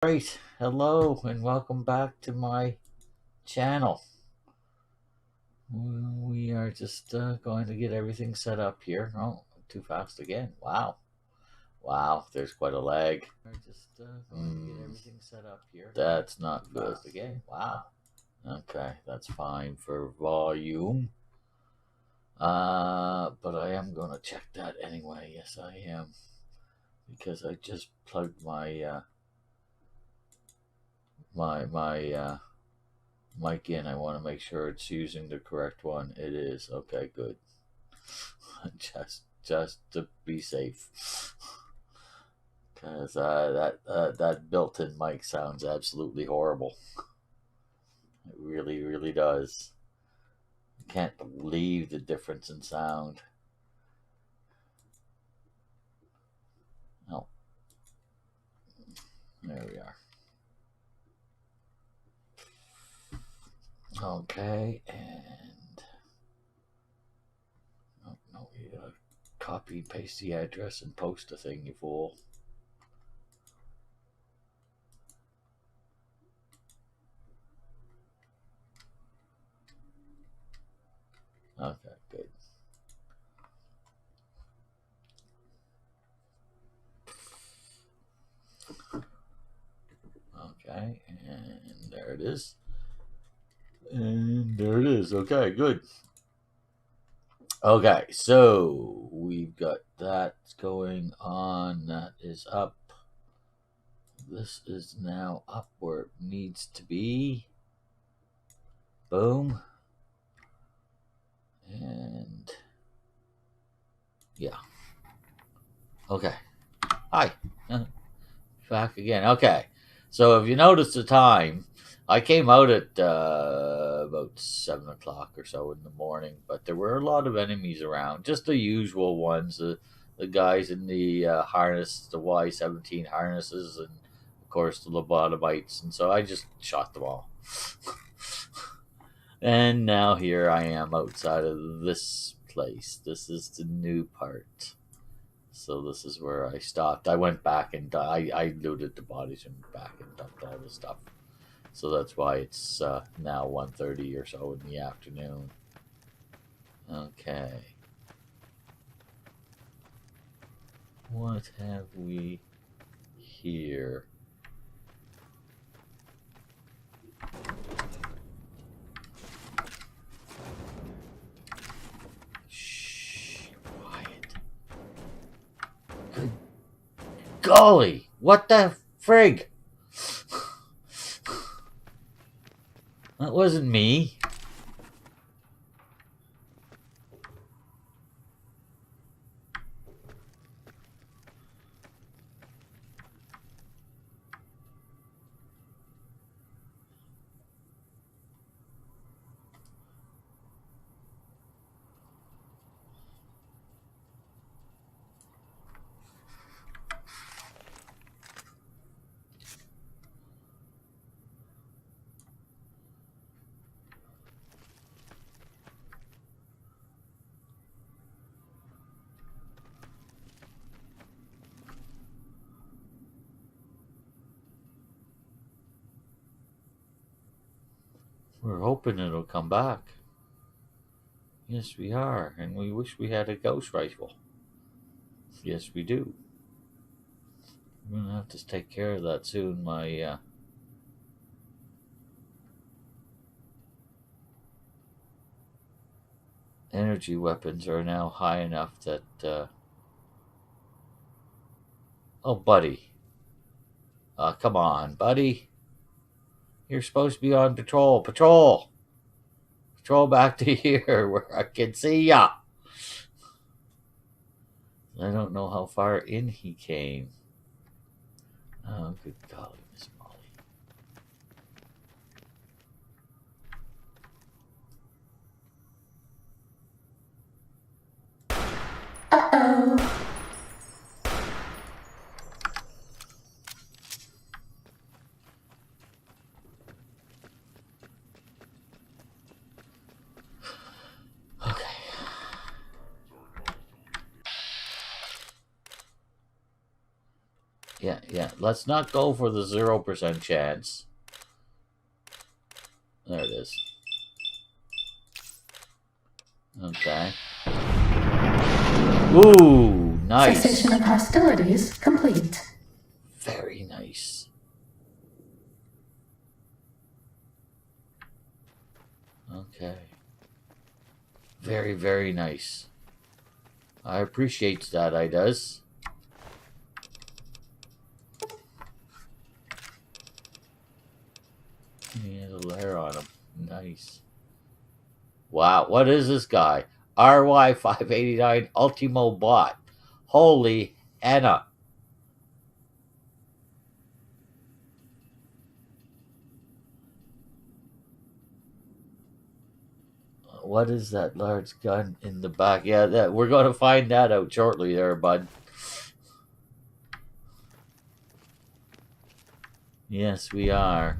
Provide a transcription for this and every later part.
Right, hello and welcome back to my channel. We are just going to get everything set up here. Oh, too fast again. Wow. Wow, there's quite a lag. We're just going to get everything set up here. That's not good. Fast again. Wow. Okay, that's fine for volume. But I am going to check that anyway. Yes, I am. Because I just plugged my mic in. I want to make sure it's using the correct one. It is. Okay, good. just to be safe, because that built-in mic sounds absolutely horrible. It really, really does. I can't believe the difference in sound. Oh, there we are. Okay, and no, you gotta copy paste the address and post a thing, you fool. Okay, good. Okay, and there it is. And there it is. Okay, good. Okay, so we've got that going on. That is up. This is now up where it needs to be. Boom. And yeah. Okay. Hi. Back again. Okay. So if you notice the time, I came out at about 7 o'clock or so in the morning, but there were a lot of enemies around, just the usual ones, the guys in the harness, the Y-17 harnesses, and of course the lobotomites, and so I just shot them all. And now here I am outside of this place. This is the new part. So this is where I stopped. I went back and I looted the bodies and back and dumped all the stuff. So that's why it's now 1:30 or so in the afternoon. Okay. What have we here? Shh, quiet. Good golly, what the frig? That wasn't me. We're hoping it'll come back. Yes, we are, and we wish we had a ghost rifle. Yes, we do. We're gonna have to take care of that soon. My energy weapons are now high enough that. Oh, buddy. Come on, buddy. You're supposed to be on patrol. Patrol! Patrol back to here where I can see ya. I don't know how far in he came. Oh, good golly, Miss Molly. Uh-oh. Okay. Yeah. Let's not go for the 0% chance. There it is. Okay. Ooh, nice. Cessation of hostilities complete. Very nice. Okay. Very, very nice. I appreciate that, I does. He has a layer on him. Nice. Wow, what is this guy? RY589 Ultimo Bot. Holy Anna. What is that large gun in the back? Yeah, we're going to find that out shortly there, bud. Yes, we are.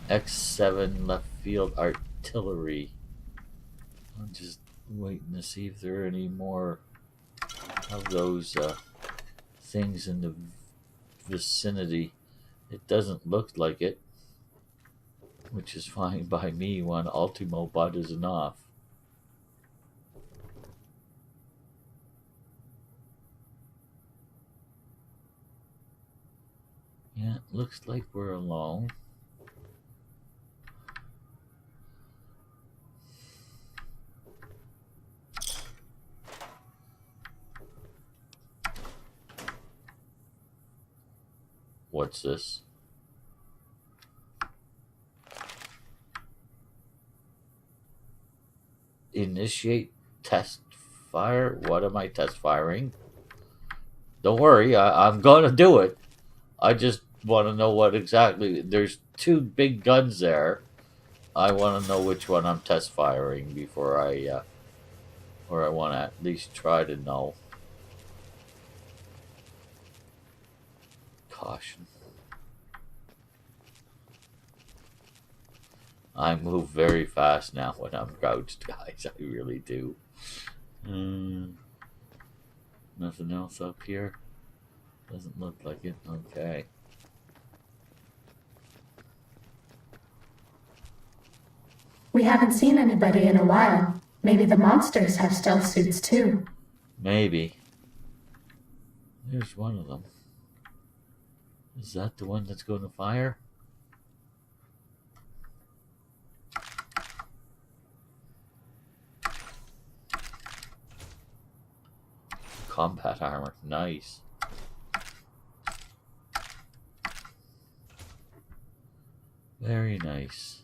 X7 left field artillery. I'm just waiting to see if there are any more of those things in the vicinity. It doesn't look like it, which is fine by me. One Ultimo Bot is enough. Yeah, looks like we're alone. What's this? Initiate test fire. What am I test firing? Don't worry, I'm gonna do it. I just want to know what exactly. There's two big guns there. I want to know which one I'm test firing before or I want to at least try to know. Caution. I move very fast now when I'm crouched, guys. I really do. Nothing else up here? Doesn't look like it. Okay. We haven't seen anybody in a while. Maybe the monsters have stealth suits too. Maybe. There's one of them. Is that the one that's going to fire? Combat armor. Nice. Very nice.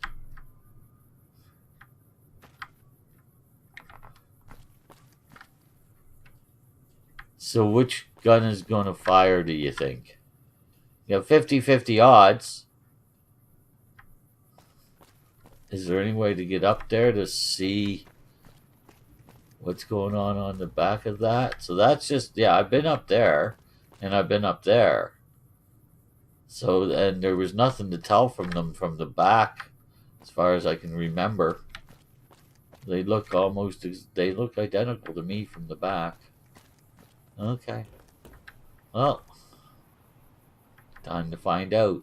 So which gun is going to fire, do you think? You have 50-50 odds. Is there any way to get up there to see what's going on the back of that? So that's just, yeah, I've been up there, and I've been up there. So, and there was nothing to tell from them from the back, as far as I can remember. They look they look identical to me from the back. Okay. Well, time to find out.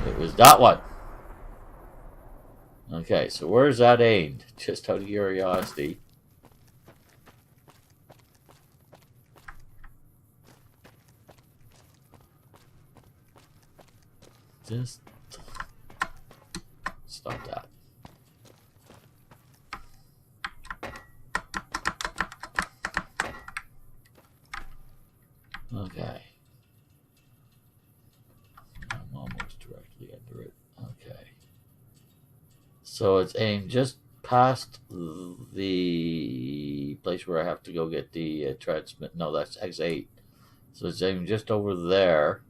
It was that one. Okay, so where's that aimed? Just out of curiosity. Just stop that. Okay. I'm almost directly under it. Okay. So it's aimed just past the place where I have to go get the transmit. No, that's X8. So it's aimed just over there.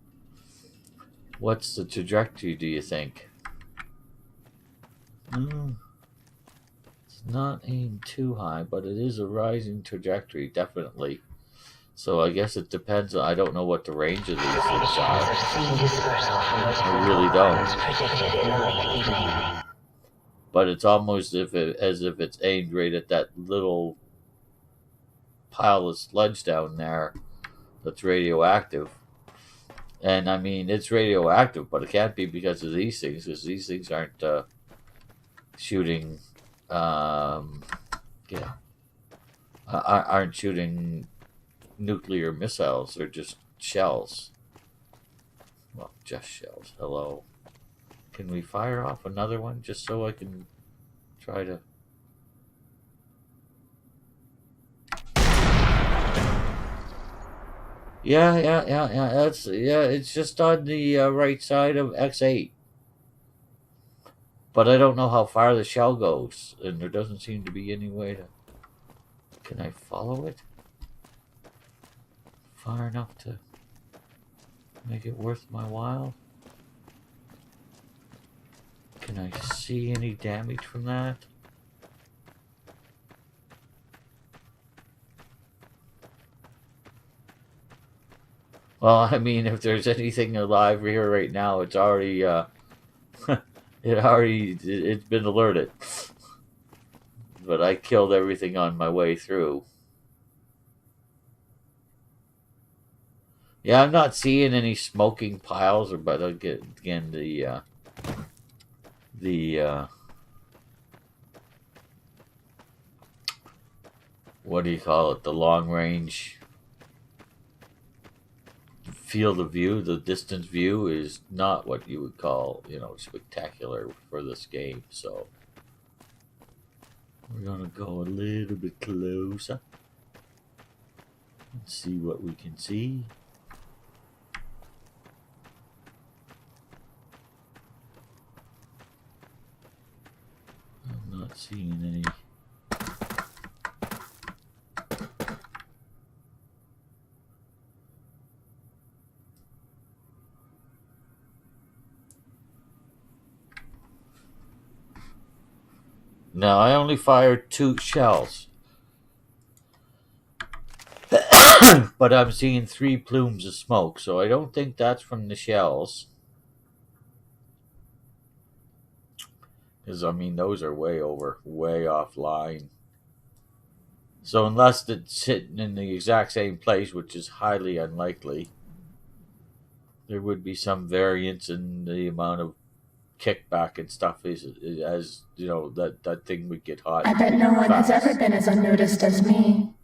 What's the trajectory, do you think? It's not aimed too high, but it is a rising trajectory, definitely. So I guess it depends. I don't know what the range of these things are. I really don't. But it's almost as if it's aimed right at that little pile of sludge down there. that's radioactive. And I mean, it's radioactive, but it can't be because of these things, because these things aren't shooting, um, yeah, aren't shooting nuclear missiles. They're just shells. Well, just shells. Hello. Can we fire off another one just so I can try to? Yeah. It's just on the right side of X8. But I don't know how far the shell goes, and there doesn't seem to be any way to. Can I follow it far enough to make it worth my while? Can I see any damage from that? Well, I mean, if there's anything alive here right now, it's already it's been alerted. But I killed everything on my way through. Yeah, I'm not seeing any smoking piles, but again the what do you call it? The long range field of view, the distance view is not what you would call, spectacular for this game. So we're gonna go a little bit closer and see what we can see. I'm not seeing any. No, I only fired 2 shells. But I'm seeing 3 plumes of smoke, so I don't think that's from the shells. Because, I mean, those are way offline. So unless it's sitting in the exact same place, which is highly unlikely, there would be some variance in the amount of kickback and stuff as that thing would get hot. I bet no one has ever been as unnoticed as me.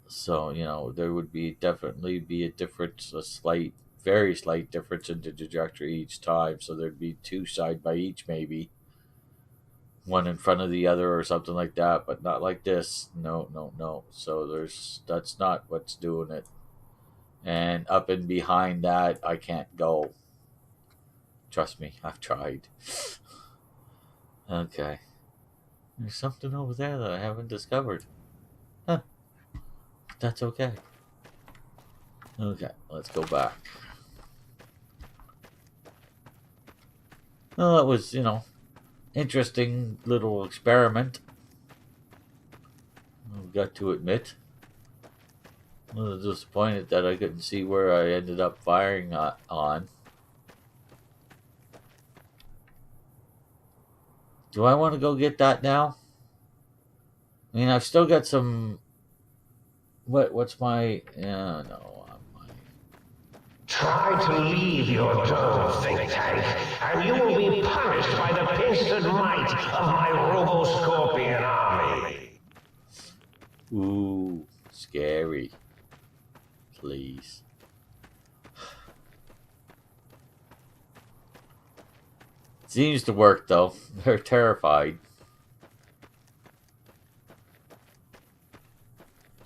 So, there would definitely be a difference, very slight difference in the trajectory each time. So there'd be 2 side by each, maybe. One in front of the other or something like that, but not like this. No. So that's not what's doing it. And up and behind that, I can't go. Trust me, I've tried. Okay. There's something over there that I haven't discovered. Huh. That's okay. Okay, let's go back. Well, that was, interesting little experiment. I've got to admit. A little disappointed that I couldn't see where I ended up firing on. Do I want to go get that now? I mean, I've still got some. What's my? No. Try to leave your dome, think tank, and you will be punished by the pincered might of my Robo-Scorpion army. Ooh, scary. Please. Seems to work though. They're terrified.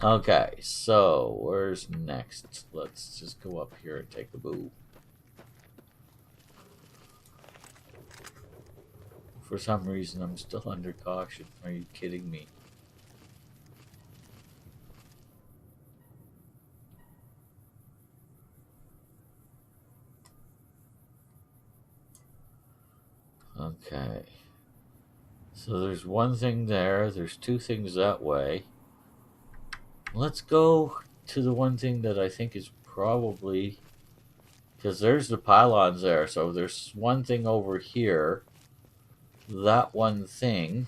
Okay, so where's next? Let's just go up here and take a boo. For some reason, I'm still under caution. Are you kidding me? Okay. So there's one thing there. There's 2 things that way. Let's go to the one thing that I think is probably... Because there's the pylons there. So there's one thing over here. That one thing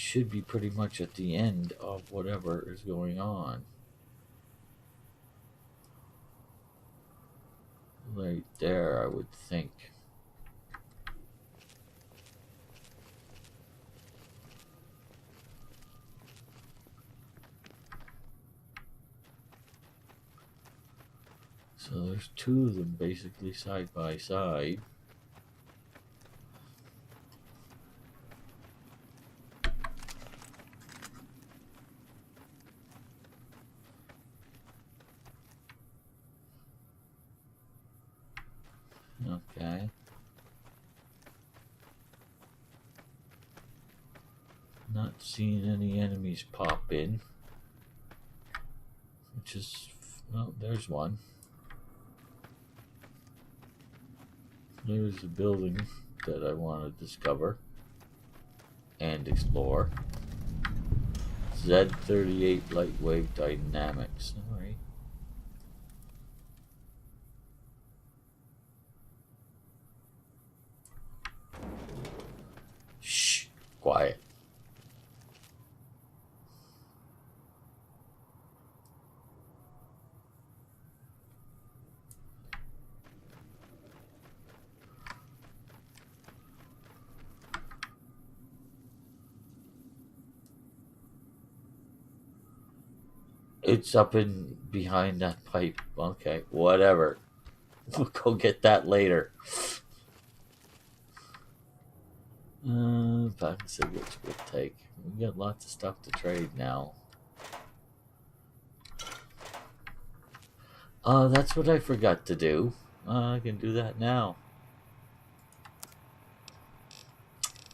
should be pretty much at the end of whatever is going on. Right there, I would think. So there's two of them basically side by side. Okay. Not seeing any enemies pop in. Which is, well, there's one. There's a building that I want to discover and explore. Z38 Lightwave Dynamics. Alright. Shh. Quiet. It's up in behind that pipe. Okay, whatever. We'll go get that later. Pack of cigarettes we'll take. We got lots of stuff to trade now. That's what I forgot to do. I can do that now.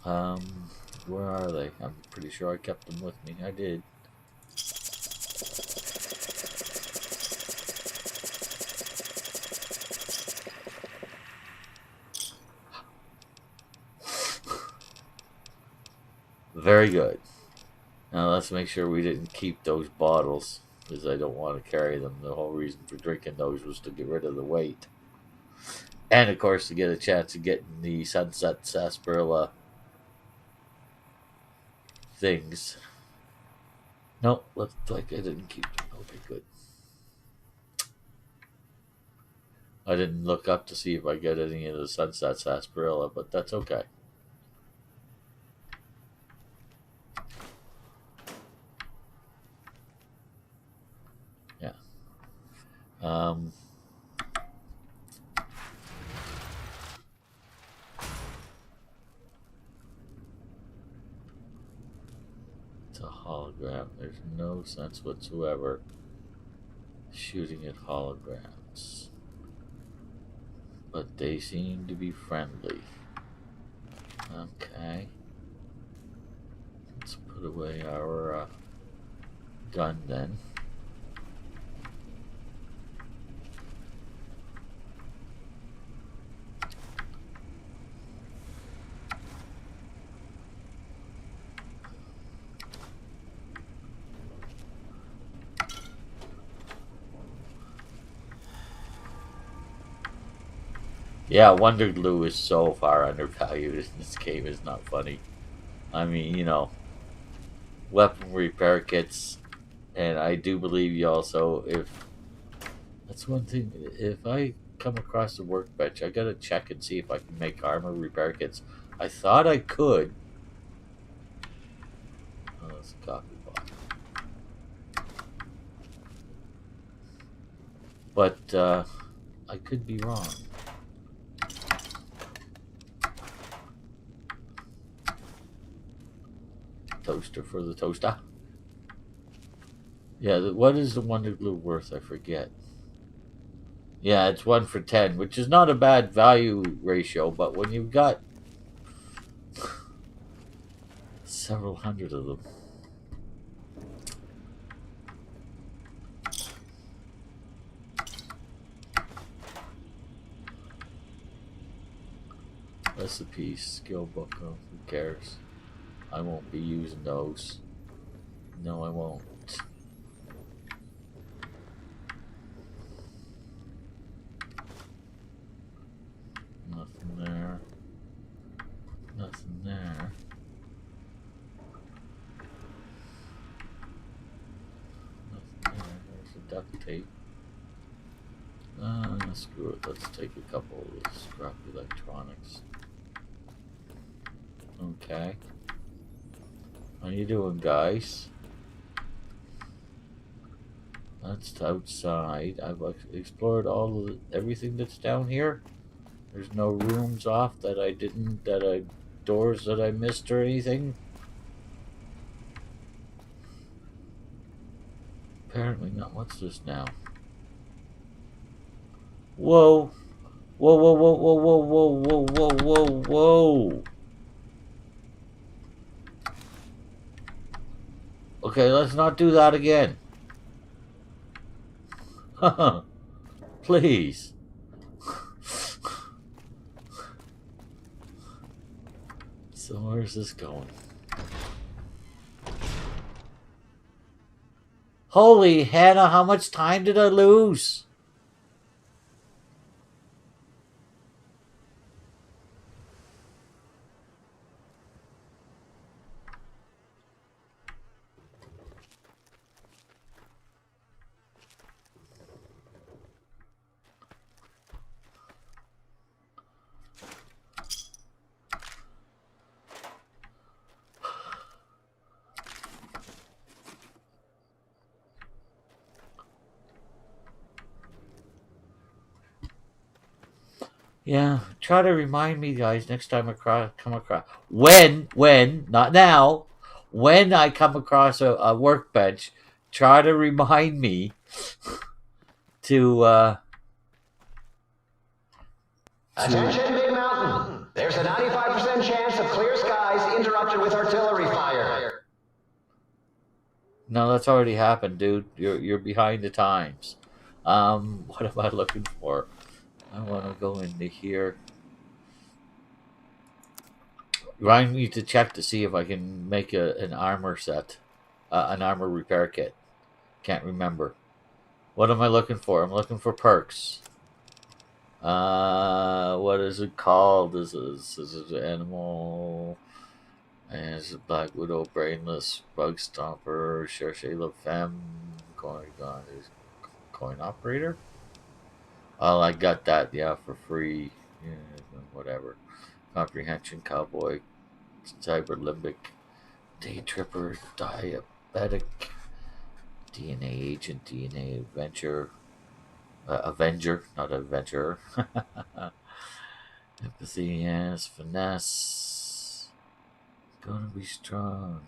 Where are they? I'm pretty sure I kept them with me. I did. Very good. Now let's make sure we didn't keep those bottles, because I don't want to carry them. The whole reason for drinking those was to get rid of the weight. And of course to get a chance of getting the Sunset Sarsaparilla things. Nope, looks like I didn't keep them. Okay, good. I didn't look up to see if I got any of the Sunset Sarsaparilla, but that's okay. Yeah. It's a hologram. There's no sense whatsoever shooting at holograms. But they seem to be friendly. Okay. Let's put away our gun then. Yeah, Wonder Glue is so far undervalued in this game. It's not funny. I mean, you know, weapon repair kits, and I do believe you also, if that's one thing, if I come across a workbench, I gotta check and see if I can make armor repair kits. I thought I could. Oh, that's a coffee pot. But I could be wrong. Toaster for the toaster. Yeah, what is the Wonder Glue worth? I forget. Yeah, it's 1 for 10, which is not a bad value ratio, but when you've got several hundred of them. Recipes, skill book, oh, who cares? I won't be using those. No, I won't. Nothing there. Nothing there. duct tape. Screw it. Let's take a couple of the scrap electronics. Okay. How you doing, guys? That's outside. I've explored everything that's down here. There's no rooms off that I didn't, doors that I missed or anything. Apparently not. What's this now? Whoa. Whoa, whoa, whoa, whoa, whoa, whoa, whoa, whoa, whoa, whoa. Okay, let's not do that again. Please. So where's this going? Holy Hannah, how much time did I lose? Yeah, try to remind me, guys, next time I come across when, not now, when I come across a workbench, try to remind me to Attention, Big Mountain! There's a 95% chance of clear skies interrupted with artillery fire. No, that's already happened, dude. You're behind the times. What am I looking for? I want to go into here. Remind me to check to see if I can make an armor set, an armor repair kit. Can't remember. What am I looking for? I'm looking for perks. What is it called? This is an animal. And it's a Black Widow, Brainless, Bug Stomper, Cherche La Femme, Coin Operator. Oh, I got that, yeah, for free. Yeah, whatever. Comprehension, Cowboy, Cyberlimbic, Day Tripper, Diabetic, DNA Agent, DNA Adventure, Avenger, not Adventurer. Empathy, yes, Finesse. Gonna be strong.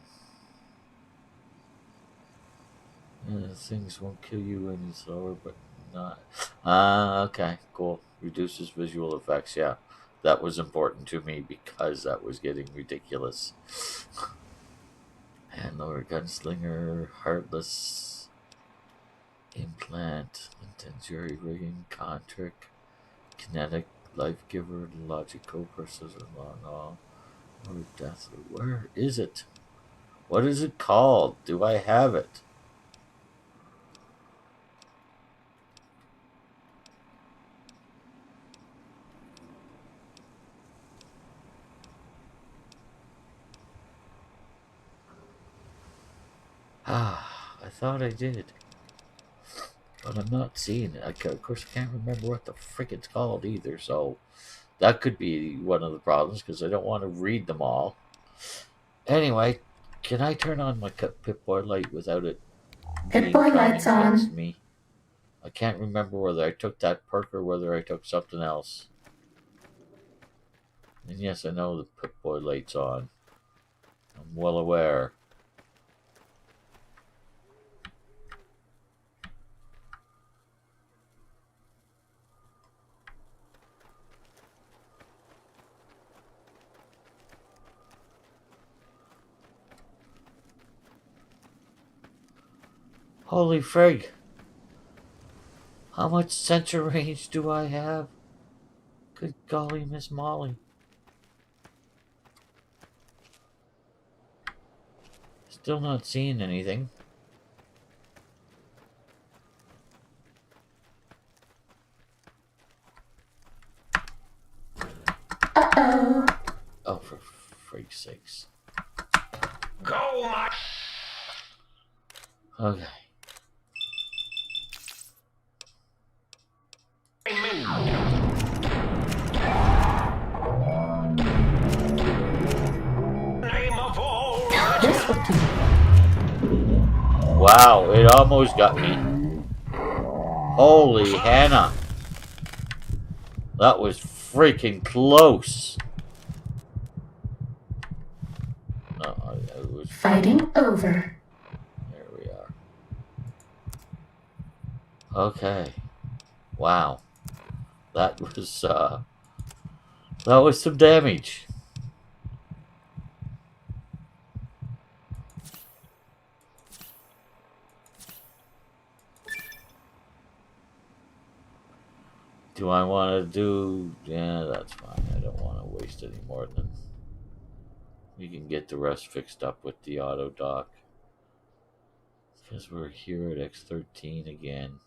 Things won't kill you any slower, but not. Okay, cool. Reduces visual effects, yeah. That was important to me because that was getting ridiculous. Handler, Gunslinger, Heartless, Implant, Intense Jury Rigging, Contrick, Kinetic, Life Giver, Logical, Precision, Long All, or Death. Where is it? What is it called? Do I have it? I thought I did. But I'm not seeing it. Of course, I can't remember what the frick it's called either, so that could be one of the problems because I don't want to read them all. Anyway, can I turn on my Pip-Boy light without it Pip-Boy light's on. me? I can't remember whether I took that perk or whether I took something else. And yes, I know the Pip-Boy light's on. I'm well aware. Holy frig! How much sensor range do I have? Good golly, Miss Molly. Still not seeing anything. Uh-oh. Oh, for freak's sakes. Go, my... Okay. specialty. Wow, it almost got me. Holy Hannah. That was freaking close. No, it was... Fighting over. There we are. Okay. Wow. That was some damage. Do I want to do... Yeah, that's fine. I don't want to waste any more than... We can get the rest fixed up with the auto dock. Because we're here at X13 again.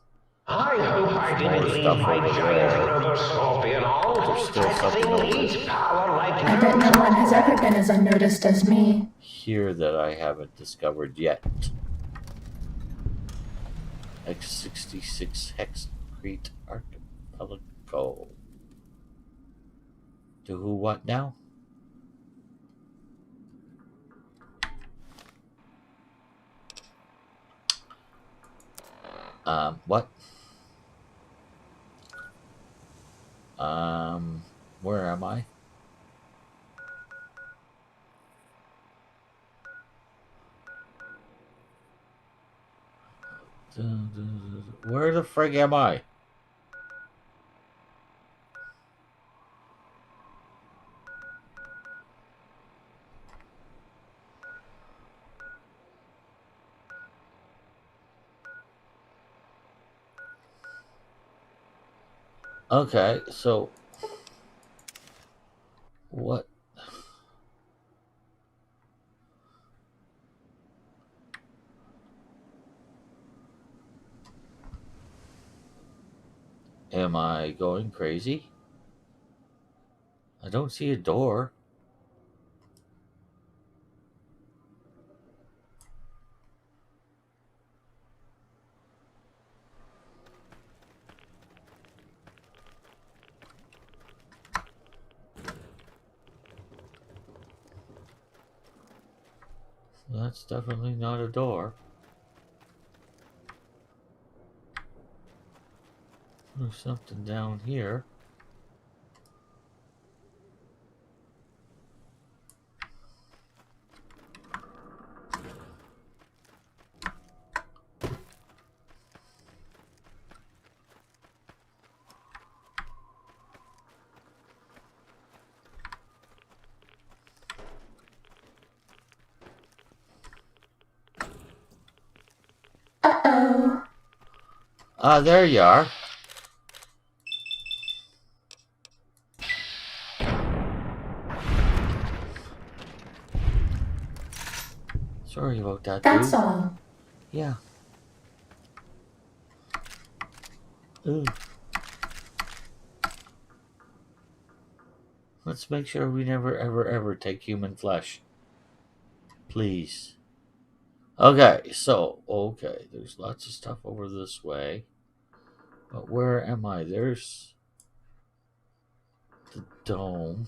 I hope I didn't leave my giant robo-scorpion all There's still something testing over heat power like I bet no one has ever been as unnoticed as me. here that I haven't discovered yet. X66 Hexcrete Archipelago. Do who what now? What? Where am I? Where the frig am I? Okay, so what? Am I going crazy? I don't see a door. That's definitely not a door. There's something down here. Uh-oh. Ah, there you are. Sorry about that, That's dude. all. Yeah. Ooh. Let's make sure we never, ever, ever take human flesh. Please. Okay, so, there's lots of stuff over this way. But where am I? There's the dome.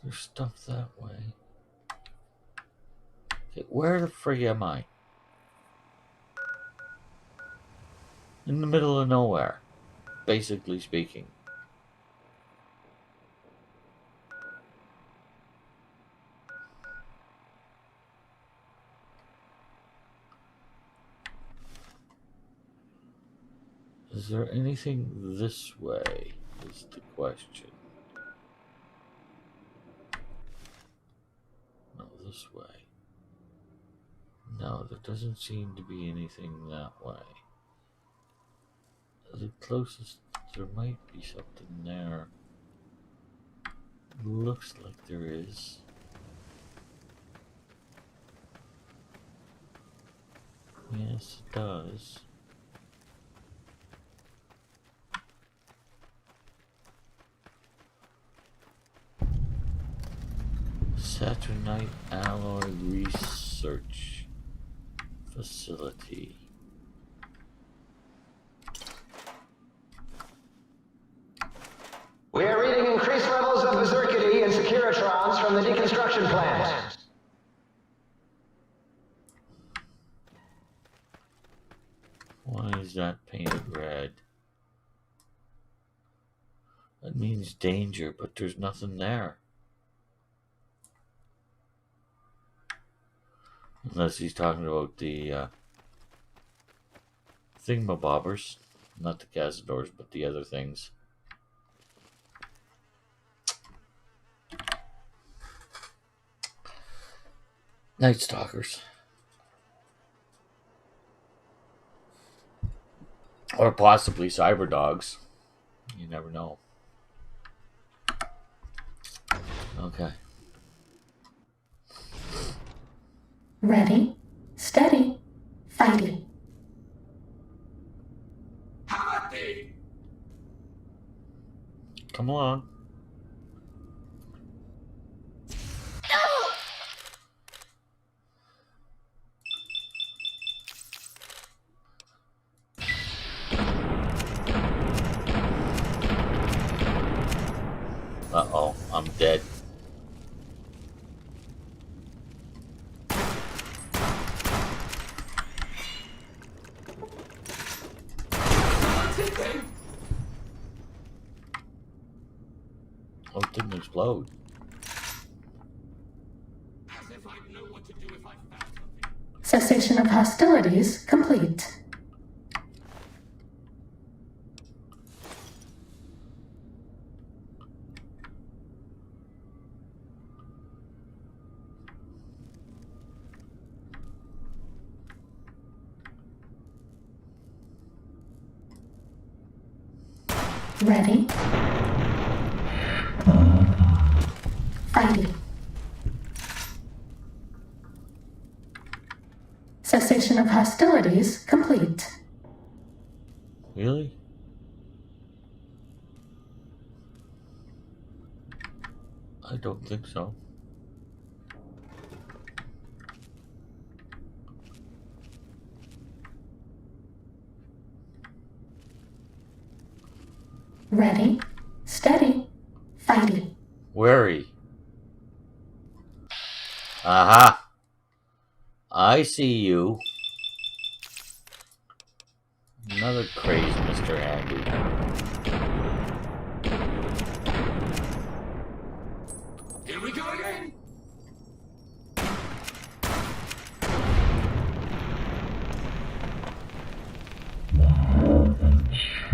There's stuff that way. Okay, where the frig am I? In the middle of nowhere, basically speaking. Is there anything this way, is the question. No, this way. No, there doesn't seem to be anything that way. The closest, there might be something there. Looks like there is. Yes, it does. Saturnite Alloy Research Facility. We are reading increased levels of berserkity and securitrons from the Why is that painted red? That means danger, but there's nothing there. Unless he's talking about the thingamabobbers. Not the cazadors, but the other things. Night Stalkers. Or possibly cyber dogs. You never know. Okay. Ready, steady, fighting. Come along. Uh-oh, I'm dead. Oh, it didn't explode. Cessation of hostilities complete. Ready, fighting. Cessation of hostilities complete. Really? I don't think so. Ready, steady, fighting. Wary. Aha. I see you. Another craze, Mr. Andy. Here we go again!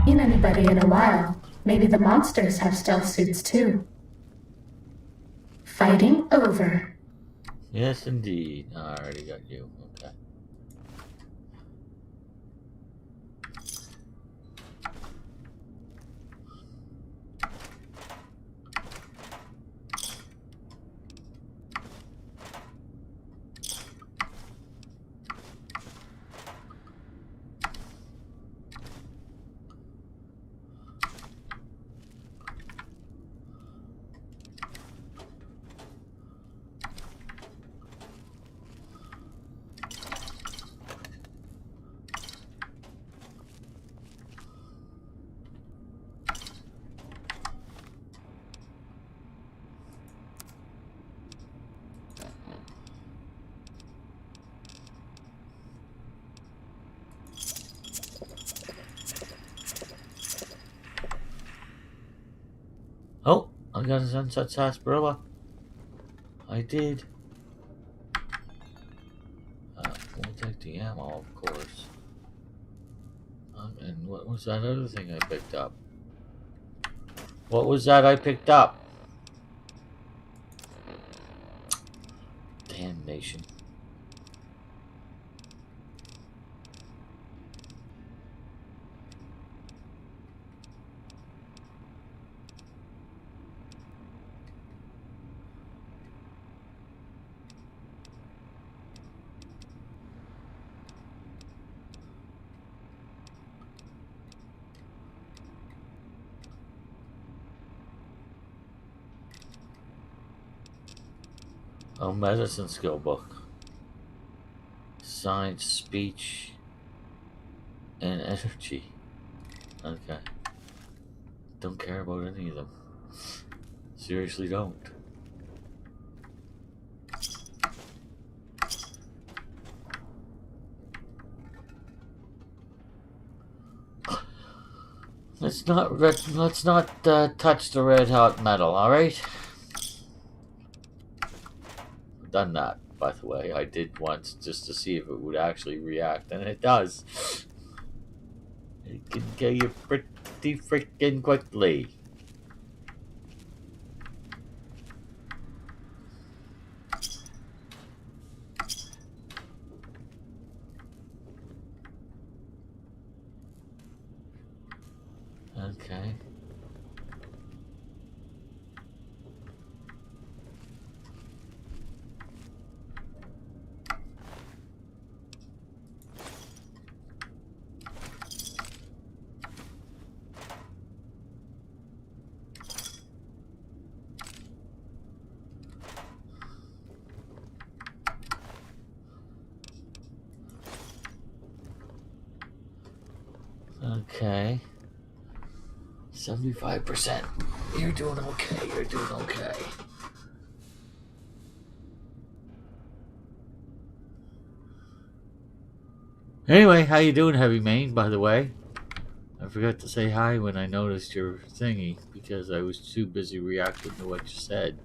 Seen anybody in a while. Maybe the monsters have stealth suits too. Fighting over. Yes, indeed. I already got you. Okay. Oh, I got a sunset sarsaparilla. I did. We'll take the ammo, of course. And what was that other thing I picked up? What was that I picked up? Damnation. Oh, medicine skill book. Science, speech, and energy. Okay. Don't care about any of them. Seriously don't. Let's not touch the red hot metal, alright? I've done that, by the way. I did once just to see if it would actually react, and it does. It can kill you pretty freaking quickly. Okay. Okay. 75%. You're doing okay. You're doing okay. Anyway, how you doing, Heavy Mane, by the way? I forgot to say hi when I noticed your thingy because I was too busy reacting to what you said.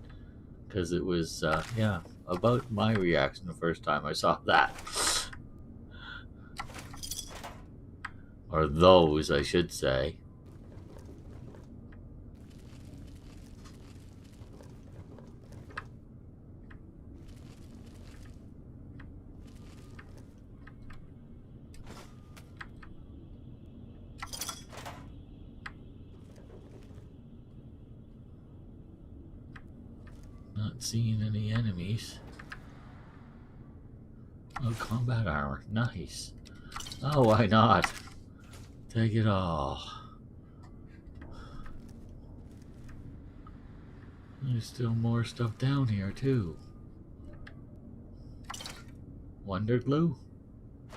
Because it was, yeah, about my reaction the first time I saw that. Or those, I should say. Not seeing any enemies. Oh, combat armor. Nice. Oh, why not? Take it all. There's still more stuff down here, too. Wonder glue?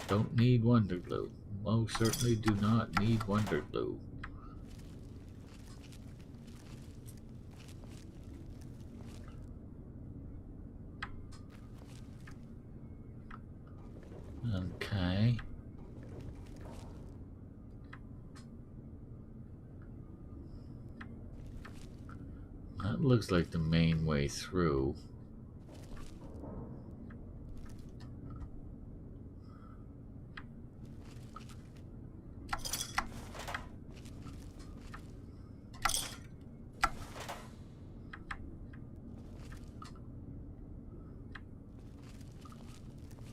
Don't need wonder glue. Most certainly do not need wonder glue. Okay. That looks like the main way through.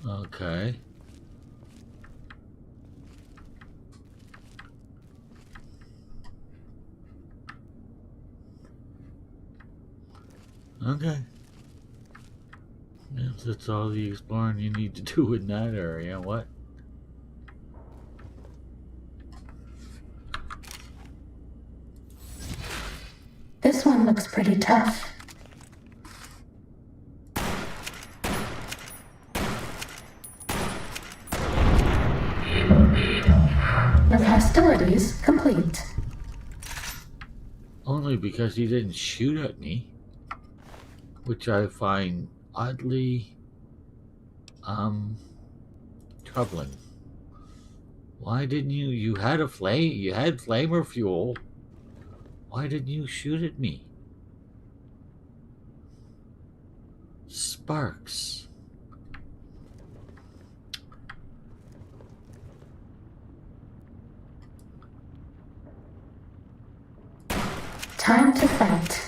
Okay. Okay. Yes, that's all the exploring you need to do in that area. What? This one looks pretty tough. With hostilities complete. Only because he didn't shoot at me, which I find oddly troubling. Why didn't you had a flame, you had flamer fuel. Why didn't you shoot at me? Sparks. Time to fight.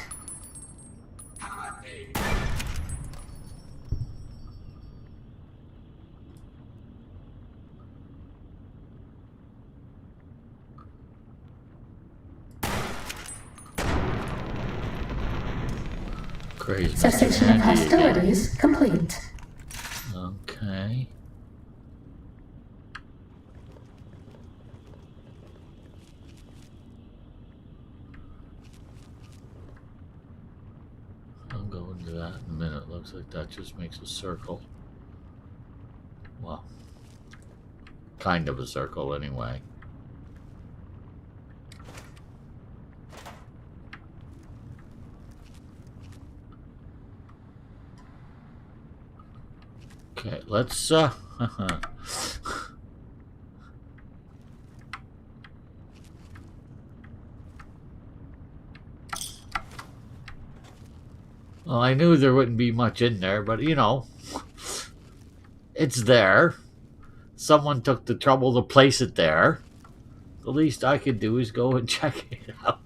Crazy. Cessation of hostilities complete. Okay. I'll go into that in a minute. Looks like that just makes a circle. Well, kind of a circle anyway. Okay, let's Well, I knew there wouldn't be much in there, but you know, it's there. Someone took the trouble to place it there. The least I could do is go and check it out.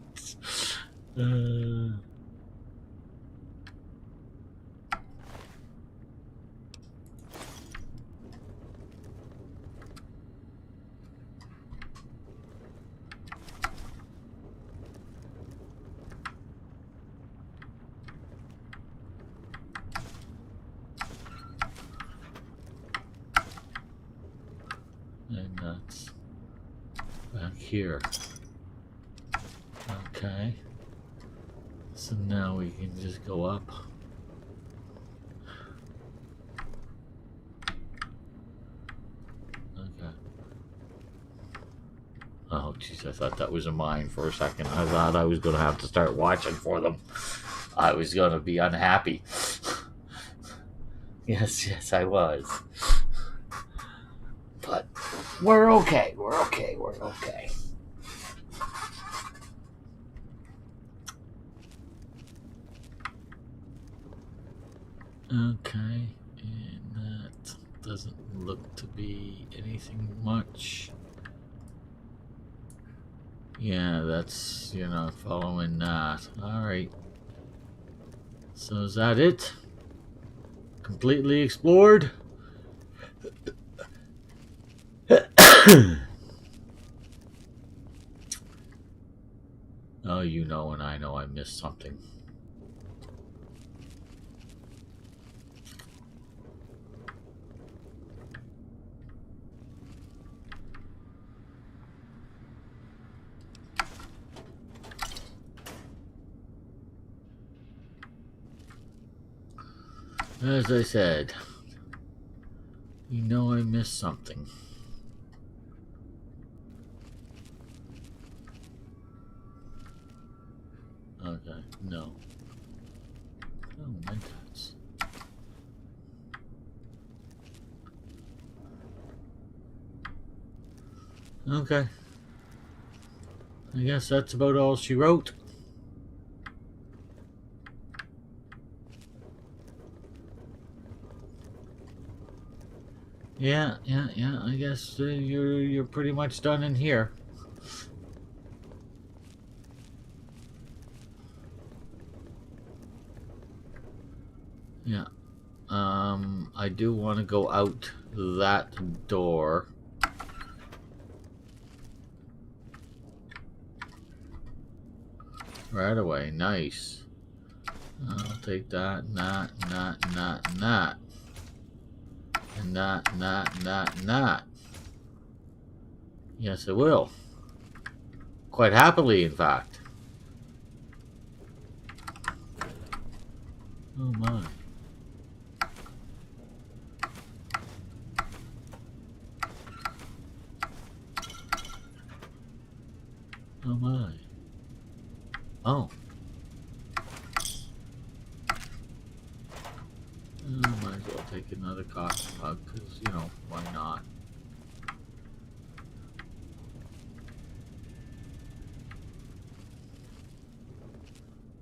And that's back here. Okay. So now we can just go up. Okay. Oh, jeez, I thought that was a mine for a second. I thought I was going to have to start watching for them. I was going to be unhappy. Yes, I was. But we're okay. We're okay. Okay, and that doesn't look to be anything much. Yeah, that's, you're not following that. Alright. So is that it? Completely explored? Oh, you know and I know I missed something. As I said, you know I missed something. Okay, no. Oh, my gods. Okay. I guess that's about all she wrote. Yeah. I guess you're pretty much done in here. Yeah. I do want to go out that door. Right away. Nice. I'll take that, and that, and that, and that, and that. And that, and that, and that, and that. Yes, I will. Quite happily, in fact. Oh my. Oh my. Oh. Might as well take another cotton mug, because, you know, why not?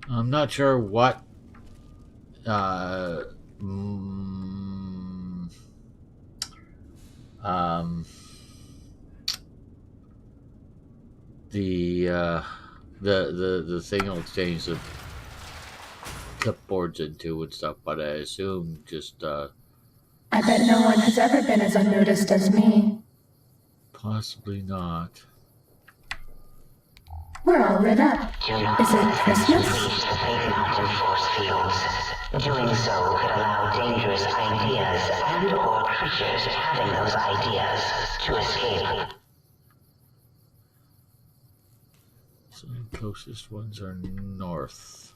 I'm not sure what the thing will change the clipboards into and stuff, but I assume just I bet no one has ever been as unnoticed as me. possibly not. We're all lit up. Is it Christmas? Reach the Fate Mountain force fields. Doing so could allow dangerous ideas and/or creatures having those ideas to escape. So the closest ones are north.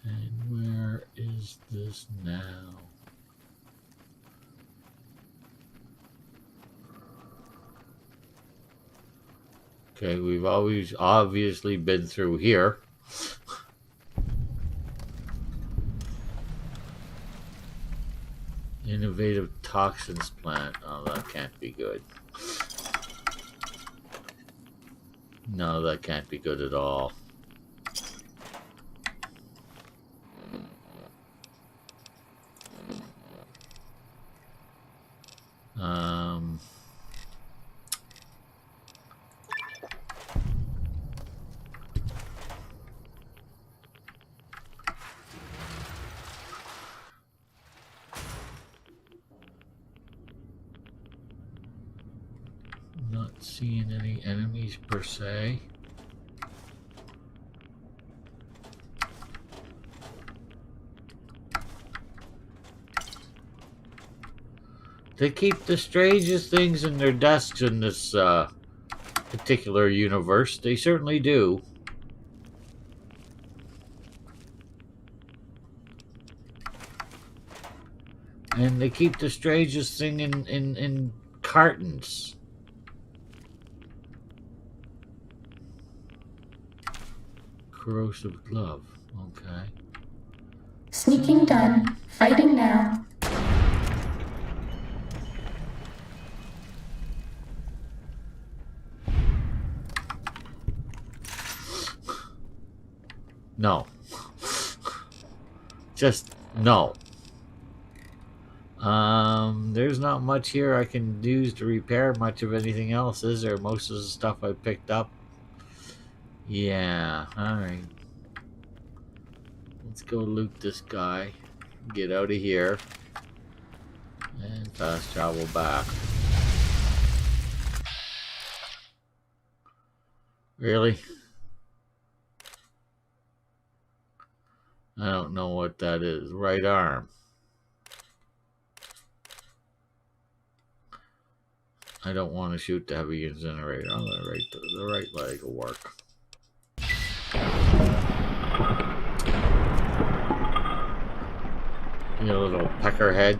And where is this now? Okay, we've always obviously been through here. And if Innovative toxins plant. Oh, that can't be good. No, that can't be good at all. Not seeing any enemies per se. They keep the strangest things in their desks in this particular universe. They certainly do. And they keep the strangest thing in cartons. Corrosive glove. Okay. Sneaking done. Fighting now. No. Just no. There's not much here I can use to repair much of anything else, is there? Most of the stuff I picked up. Yeah, alright. Let's go loot this guy. Get out of here. And fast travel back. Really? I don't know what that is. Right arm. I don't want to shoot the heavy incinerator. I'm gonna the right leg will work. You little peckerhead.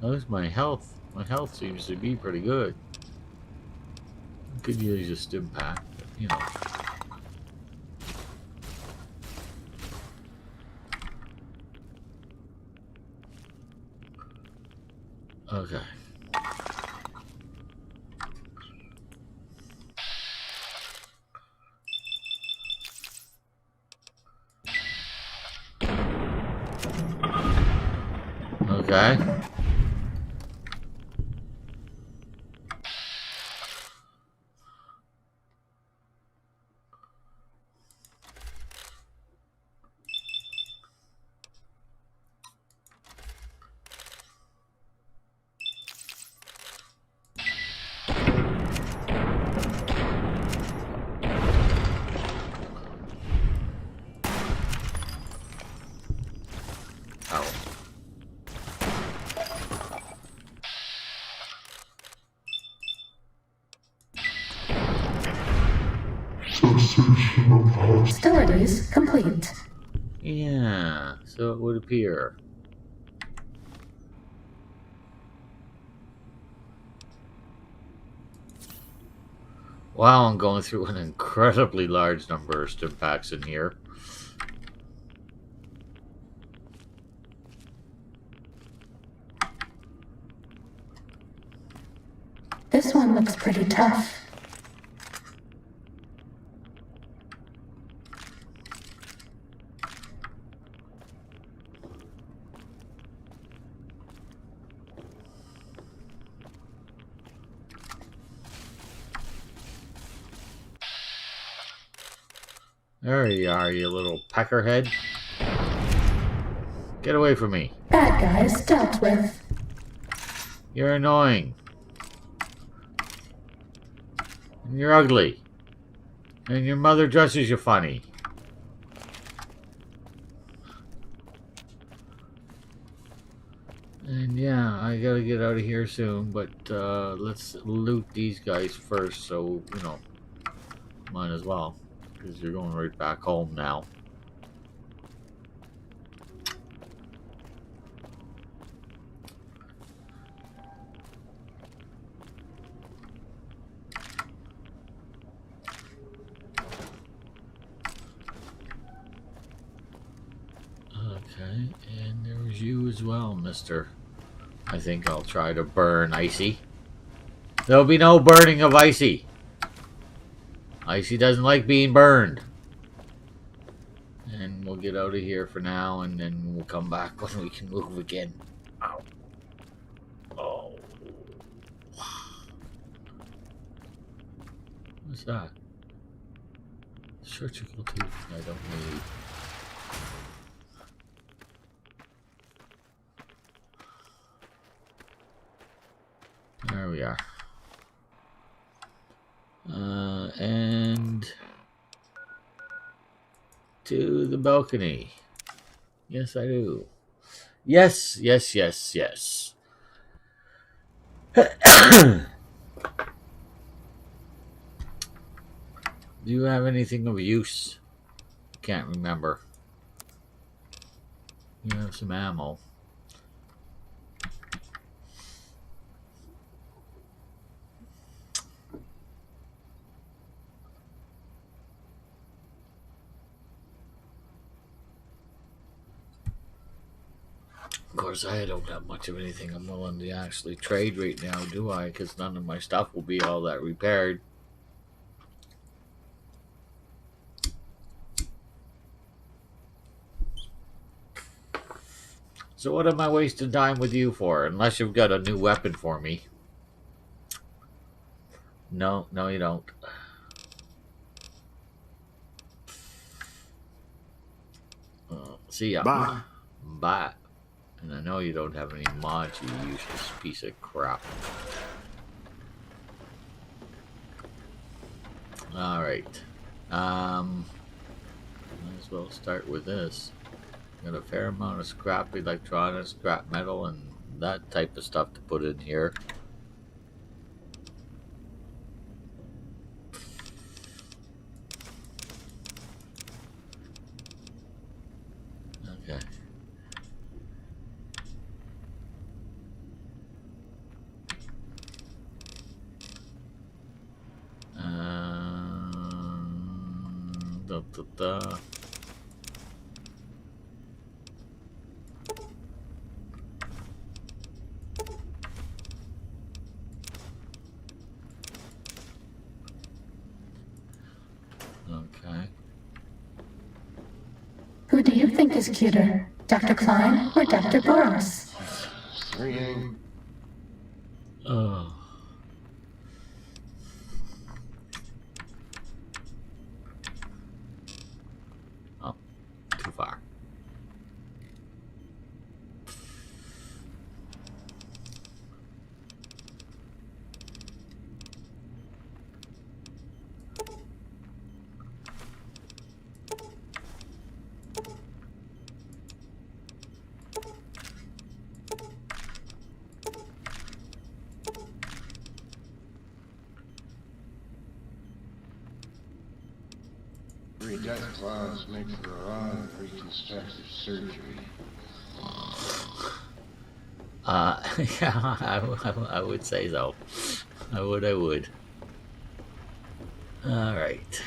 How's my health? My health seems to be pretty good. Could use a stim pack, but, you know. Okay. Okay. Hostilities complete. Yeah, so it would appear. Wow, I'm going through an incredibly large number of stim packs in here. This one looks pretty tough. There you are, you little peckerhead. Get away from me. Bad guys dealt with. You're annoying. And you're ugly. And your mother dresses you funny. And yeah, I gotta get out of here soon, but let's loot these guys first, so, you know, might as well. Because you're going right back home now. as well, mister. I think I'll try to burn Icy. There'll be no burning of Icy. Icy doesn't like being burned. And we'll get out of here for now, and then we'll come back when we can move again. Ow. Oh. What's that? Surgical teeth I don't need. There we are. And to the balcony. Yes, I do. Yes, yes, yes, yes. Do you have anything of use? Can't remember. You have some ammo. Of course, I don't have much of anything I'm willing to actually trade right now, do I? Because none of my stuff will be all that repaired. So what am I wasting time with you for? Unless you've got a new weapon for me. No, no you don't. See ya. Bye. Bye. And I know you don't have any mods, you useless piece of crap. Alright. Might as well start with this. Got a fair amount of scrap electronics, scrap metal, and that type of stuff to put in here. Okay. Da, da, da. Okay. Who do you think is cuter, Dr. Klein or Dr. Boros? Ringing. Oh. Oh, too far. Three death claws make for a lot of reconstructive surgery. Yeah, I would say so. I would. Alright.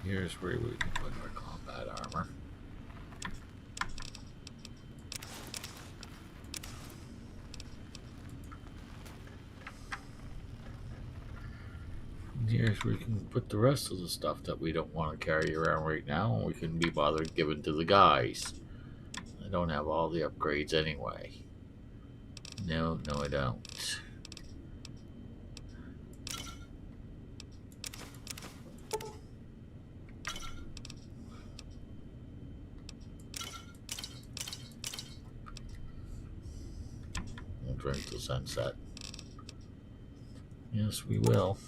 Here's where we can put our combat armor. Here's where we can put the rest of the stuff that we don't want to carry around right now, and we can be bothered giving to the guys. I don't have all the upgrades anyway. No, I don't. We'll drink the sunset. Yes, we will.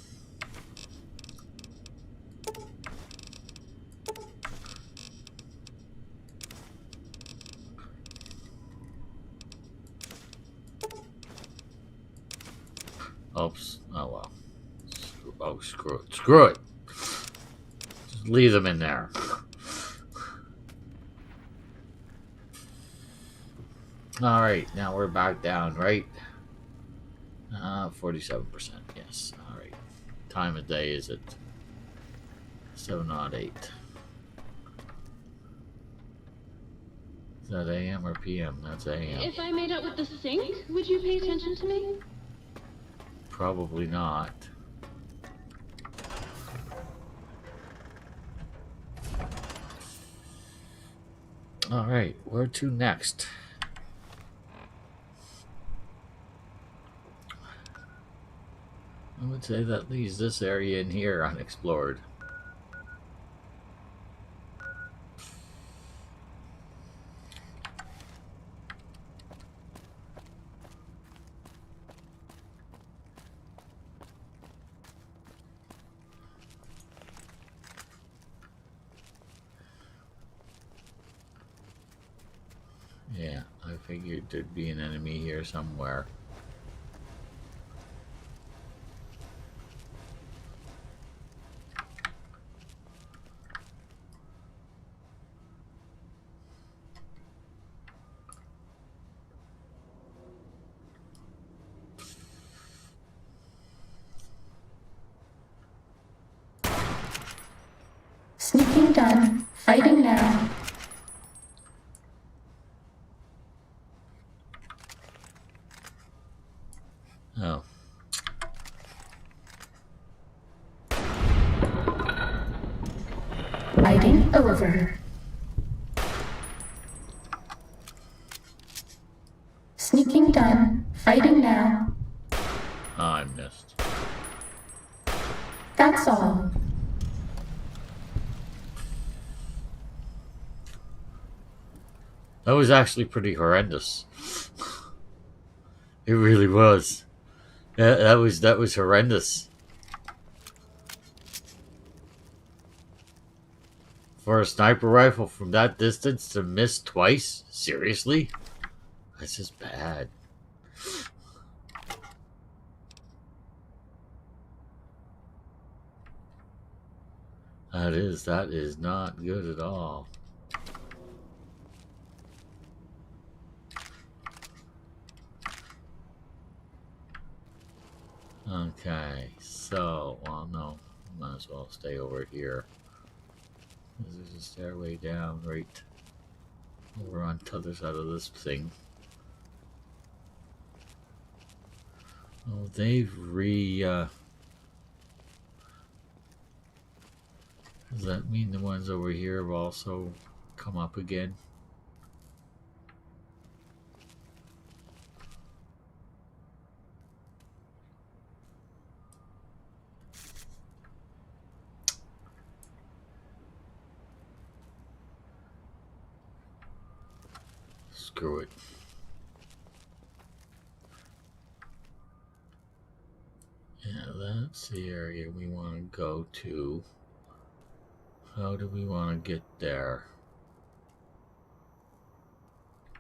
Oops. Oh well. Screw it. Screw it. Just leave them in there. Alright, now we're back down, right? 47%, yes. Alright. Time of day is at 7:08. Is that AM or PM? That's AM. If I made out with the sink, would you pay attention to me? Probably not. Alright, where to next? I would say that leaves this area in here unexplored. Yeah, I figured there'd be an enemy here somewhere. Sneaking done. Fighting now. Oh. Fighting over. Sneaking done. Fighting now. Oh, I missed. That's all. That was actually pretty horrendous. It really was. Yeah, that was horrendous. For a sniper rifle from that distance to miss twice? Seriously? That's just bad. That is not good at all. Okay, so, well, no, might as well stay over here. There's a stairway down right over on the other side of this thing. Oh, they've does that mean the ones over here have also come up again? Screw it. Yeah, that's the area we want to go to. How do we want to get there?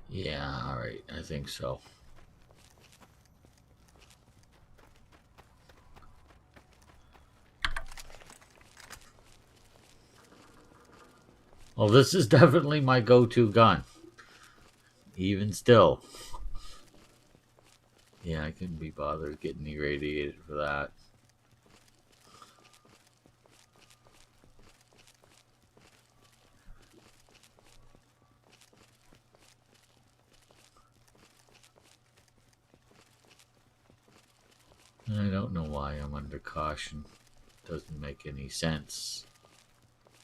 Yeah, alright, I think so. Well, this is definitely my go-to gun. Even still. Yeah, I couldn't be bothered getting irradiated for that. I don't know why I'm under caution. Doesn't make any sense.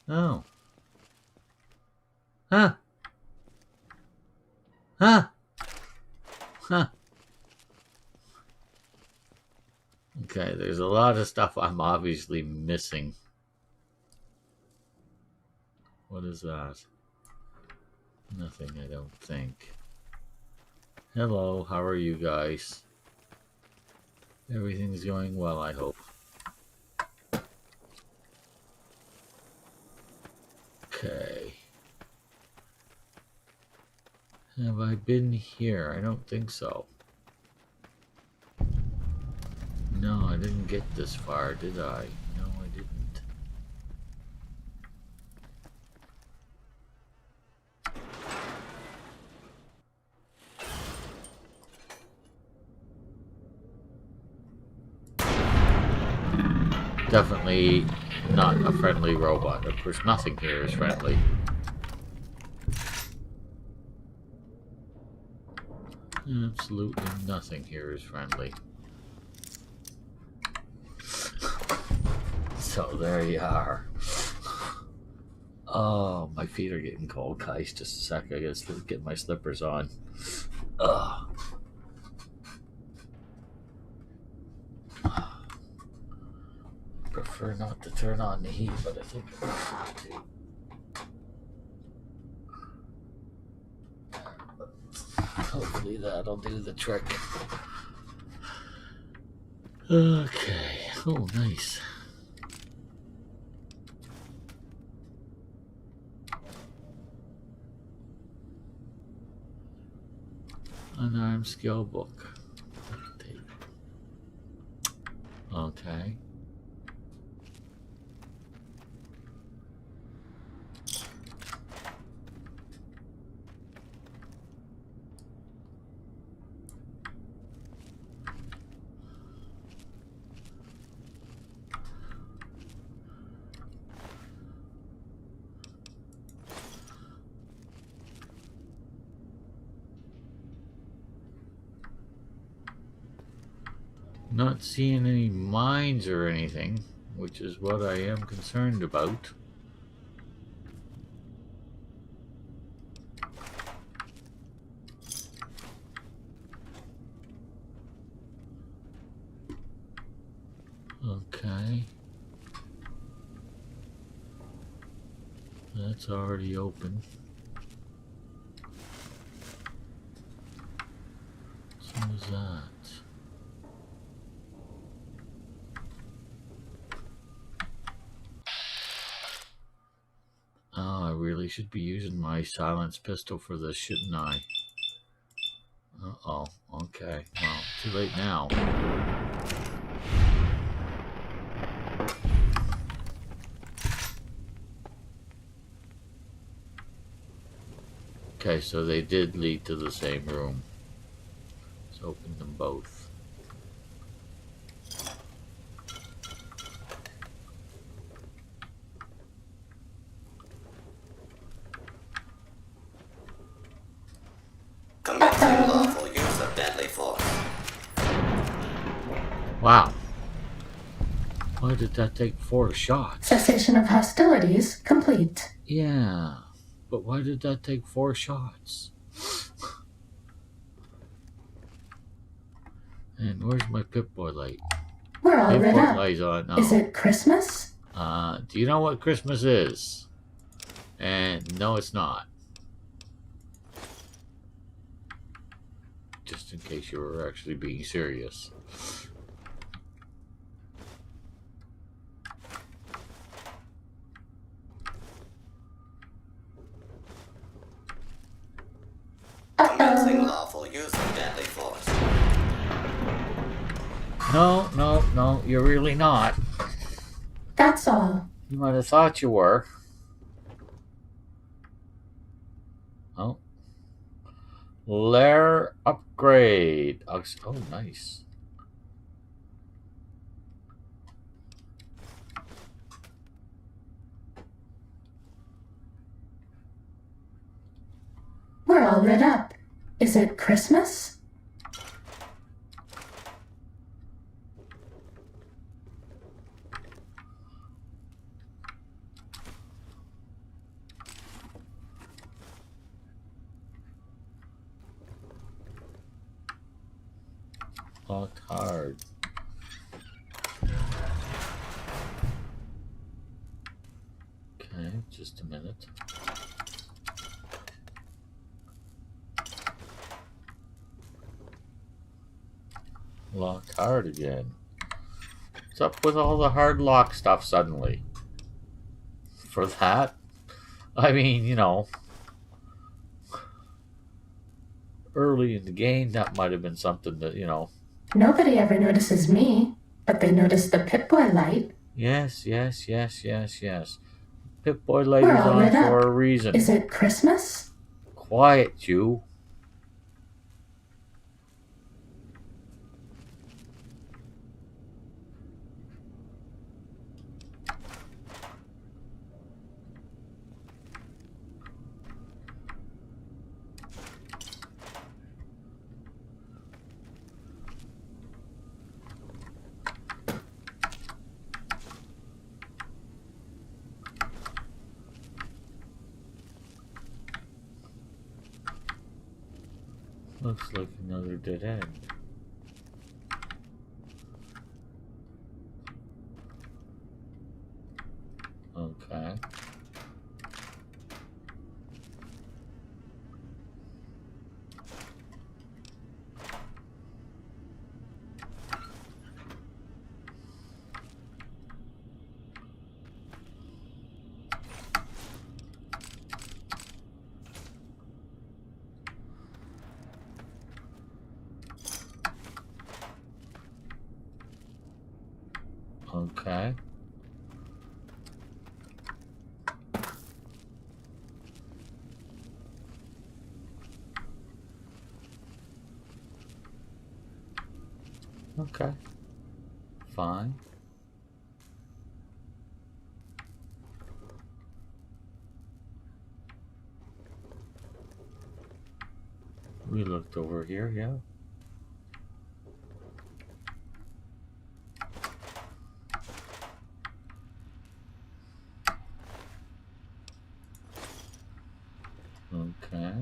Oh. Huh. Huh. Huh. Okay, there's a lot of stuff I'm obviously missing. What is that? Nothing, I don't think. Hello, how are you guys? Everything's going well, I hope. Okay. Have I been here? I don't think so. No, I didn't get this far, did I? No, I didn't. Definitely not a friendly robot. Of course, nothing here is friendly. Absolutely nothing here is friendly. So there you are. Oh, my feet are getting cold, guys. Just a sec. I gotta get my slippers on. Ugh. Prefer not to turn on the heat, but I think I have to. Hopefully that'll do the trick. Okay. Oh, nice. Unarmed skill book. Okay. Not seeing any mines or anything, which is what I am concerned about. Okay. That's already open. So is that. Oh, I really should be using my silenced pistol for this, shouldn't I? Uh-oh. Okay. Well, too late now. Okay, so they did lead to the same room. Let's open them both. Lawful use of deadly force. Wow. Why did that take 4 shots? Cessation of hostilities complete. Yeah, but why did that take 4 shots? And where's my Pip-Boy light? We're all lit Pip-Boy up. light's on. No. Is it Christmas? Do you know what Christmas is? And no, it's not. Just in case you were actually being serious. Commencing lawful use of deadly force. No, no, no, you're really not. That's all. You might have thought you were. Oh. Lair upgrade. Oh, nice. We're all lit up. Is it Christmas? Locked hard. Okay, just a minute. Locked hard again. What's up with all the hard lock stuff suddenly? For that? I mean, you know, early in the game, that might have been something that, you know. Nobody ever notices me, but they notice the Pip-Boy light. Yes. Pip-Boy light We're is all on lit for up. a reason. Is it Christmas? Quiet, you. Looks like another dead end. Okay. Okay. Okay. Fine. We looked over here, yeah. Okay.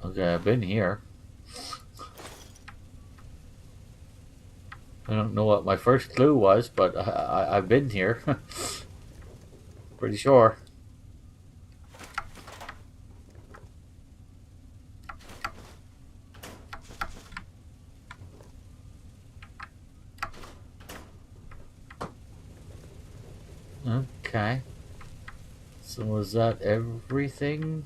Okay, I've been here. I don't know what my first clue was, but I've been here. Pretty sure. Okay. So was that everything?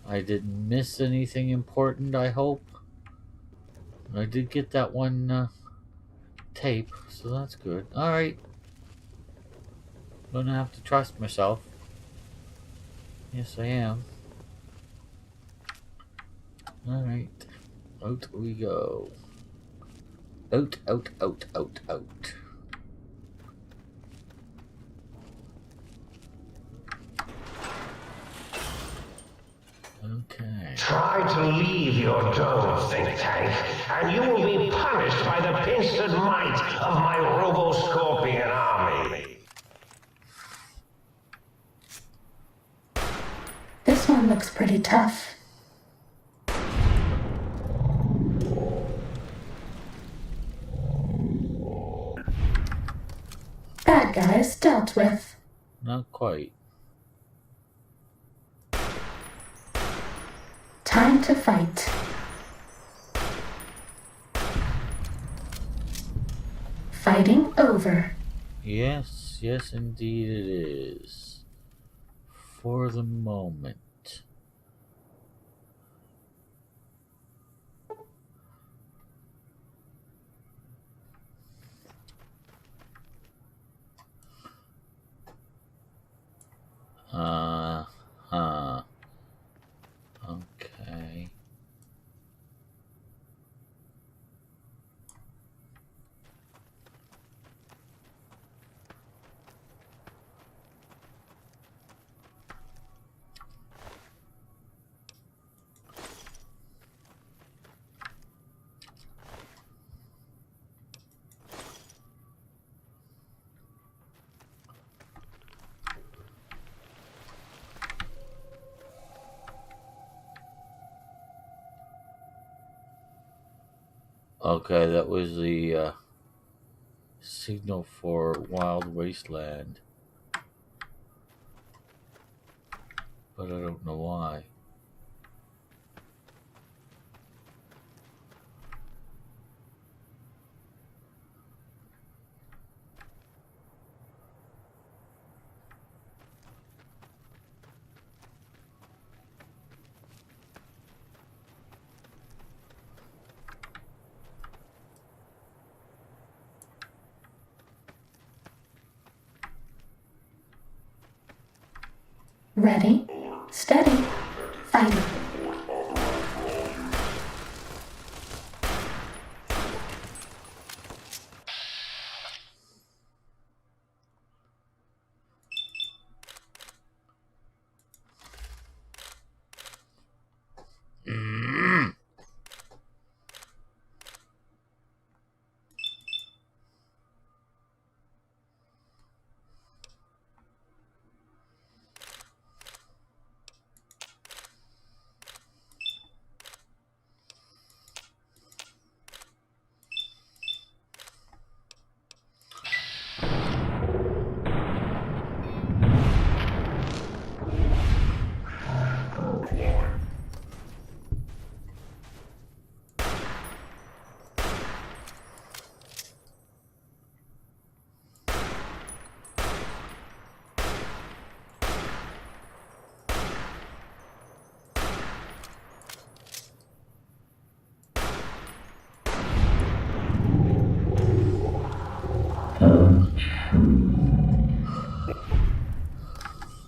I didn't miss anything important, I hope. I did get that one tape, so that's good. Alright. Gonna have to trust myself. Yes, I am. Alright. Out we go. Out. Okay. Try to leave your dome, think tank, and you will be punished by the pincered might of my Robo-Scorpion army. This one looks pretty tough. Bad guys dealt with. Not quite. Time to fight. Fighting over. Yes, indeed it is. For the moment. Okay. Okay, that was the signal for Wild Wasteland. But I don't know why. Ready, steady, fight.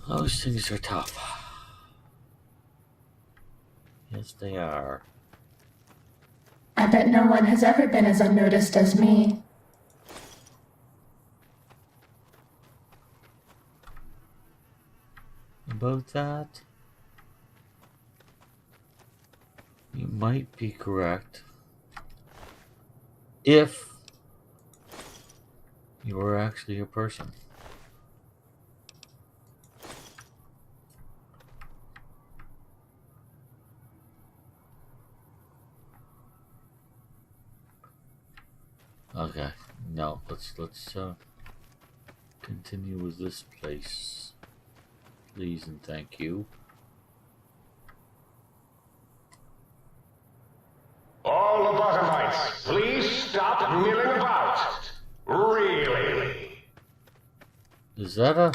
Those things are tough. Yes, they are. I bet no one has ever been as unnoticed as me. About that, you might be correct. If you were actually a person. Okay, no, let's continue with this place, please and thank you. All the bottomites, please stop milling about. Really? Is that a...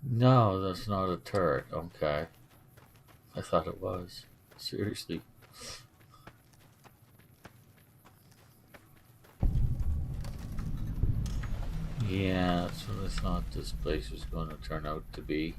No, that's not a turret. Okay. I thought it was. Seriously. Yeah, that's what I thought this place was going to turn out to be.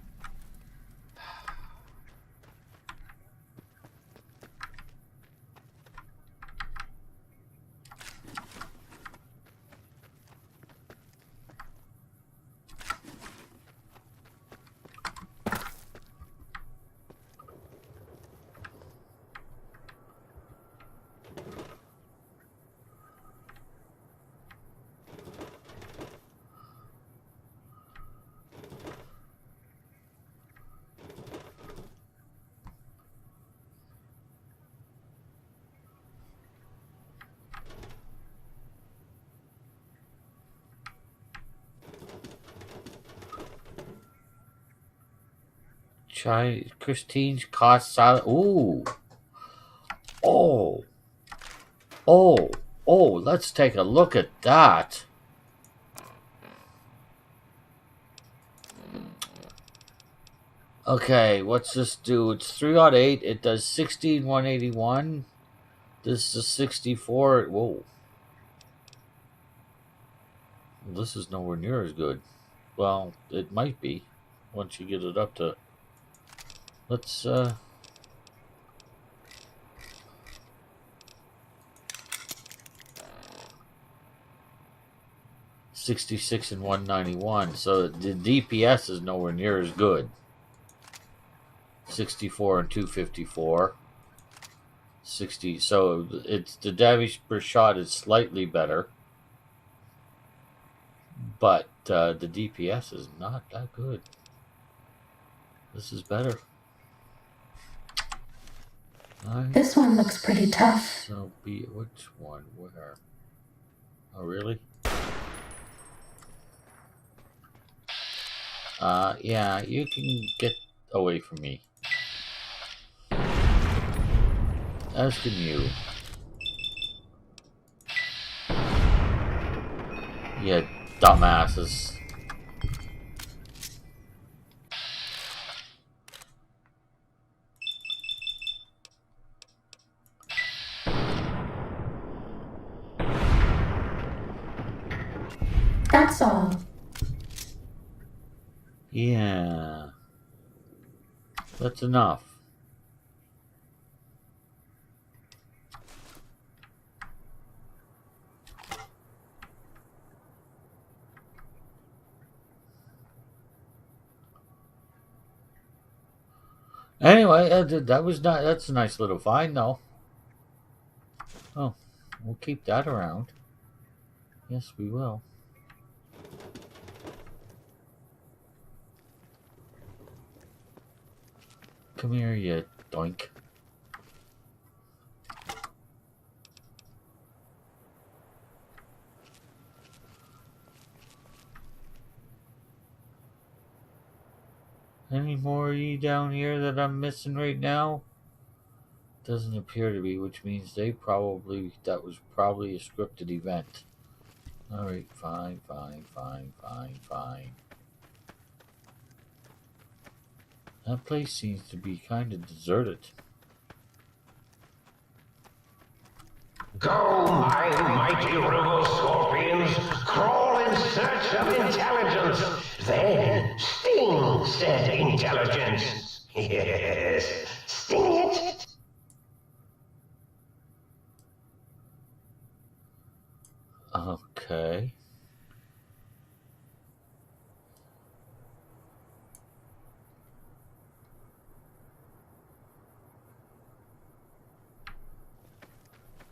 Christine's cost salad. Ooh. Oh. Oh. Oh, let's take a look at that. Okay, what's this do? It's 3 out of 8. It does 16,181. This is 64. Whoa. This is nowhere near as good. Well, it might be once you get it up to... Let's, 66 and 191. So the DPS is nowhere near as good. 64 and 254. 60. So it's the damage per shot is slightly better. but the DPS is not that good. This is better. This one looks pretty tough. So be which one? Where? Oh, really? Yeah, you can get away from me. As can you. You dumbasses. That's all. Yeah. That's enough. Anyway, that was not. That's a nice little find, though. Oh, we'll keep that around. Yes, we will. Come here, you doink. Any more of you down here that I'm missing right now? Doesn't appear to be, which means that was probably a scripted event. Alright, fine. That place seems to be kind of deserted. Go, my mighty robo scorpions, crawl in search of intelligence. Then sting said intelligence. Yes, sting it. Okay.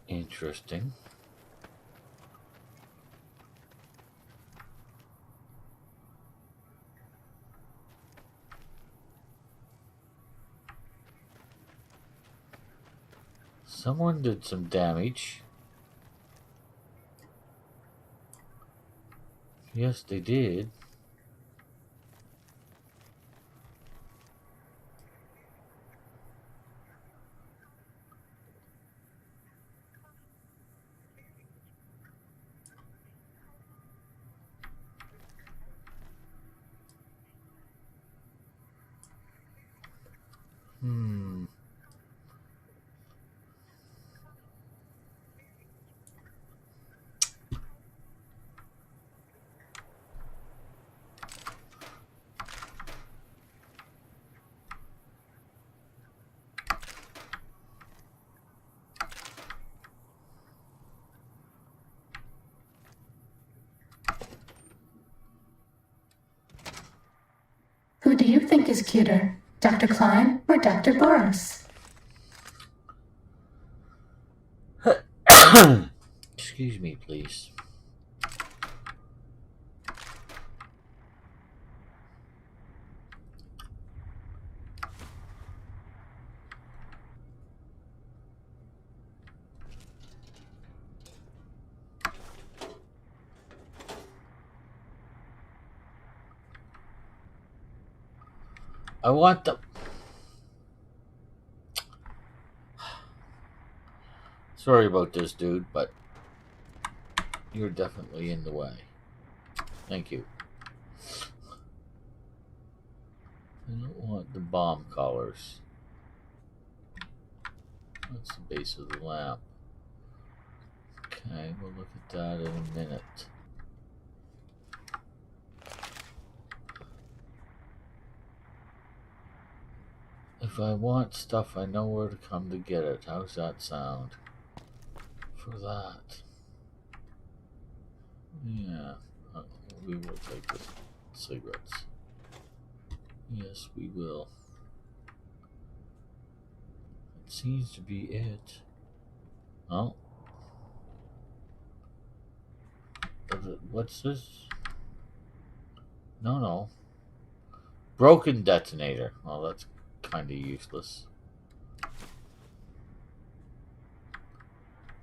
Interesting. Someone did some damage. Yes, they did. Who do you think is cuter, Dr. Klein or Dr. Boris? Excuse me, please. I want the... Sorry about this, dude, but you're definitely in the way. Thank you. I don't want the bomb collars. That's the base of the lamp. Okay, we'll look at that in a minute. If I want stuff, I know where to come to get it. How's that sound? For that. Yeah, we will take the cigarettes. Yes, we will. It seems to be it. Oh. What's this? No, no. Broken detonator. Well, that's kind of useless.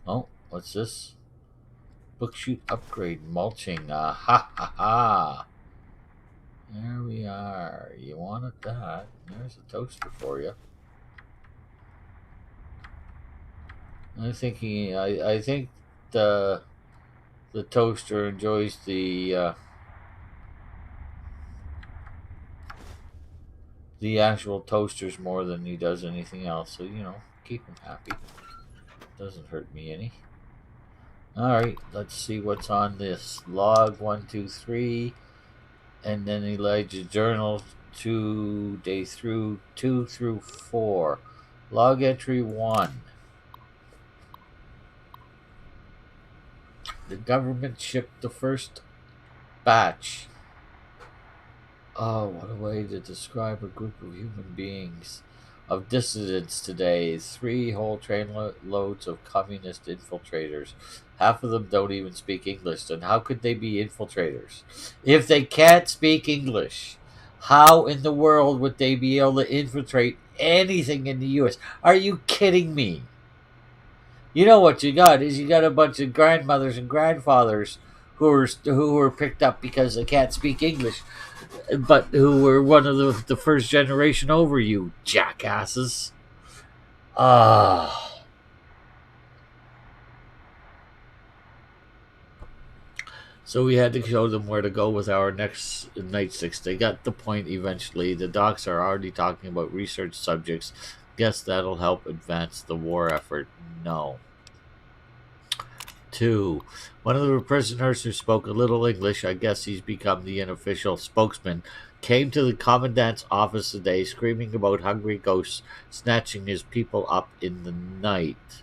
Oh, what's this? Book chute upgrade. Mulching. Ha ha ha. There we are. You wanted that. There's a toaster for you. I'm thinking. I think the toaster enjoys the actual toasters more than he does anything else. So keep him happy. Doesn't hurt me any. All right. Let's see what's on this log 123, and then Elijah's journal 2 through 4. Log entry 1. The government shipped the first batch. Oh, what a way to describe a group of human beings, of dissidents today. 3 whole trainloads of communist infiltrators. Half of them don't even speak English. And how could they be infiltrators? If they can't speak English, how in the world would they be able to infiltrate anything in the U.S.? Are you kidding me? You know what you got is you got a bunch of grandmothers and grandfathers who were picked up because they can't speak English, but who were one of the first generation over, you jackasses. So we had to show them where to go with our next nightsticks. They got the point eventually. The docs are already talking about research subjects. Guess that'll help advance the war effort. No. 2. One of the prisoners who spoke a little English, I guess he's become the unofficial spokesman, came to the commandant's office today screaming about hungry ghosts snatching his people up in the night.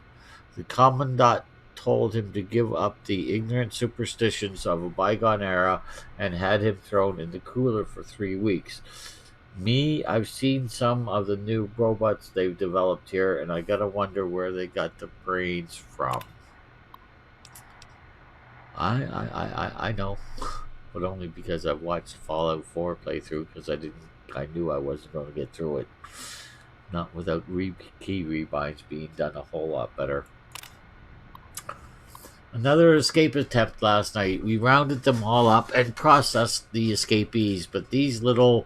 The commandant told him to give up the ignorant superstitions of a bygone era and had him thrown in the cooler for 3 weeks. I've seen some of the new robots they've developed here, and I gotta wonder where they got the brains from. I know, but only because I've watched Fallout 4 playthrough, because I knew I wasn't going to get through it. Not without key rebinds being done a whole lot better. Another escape attempt last night. We rounded them all up and processed the escapees, but these little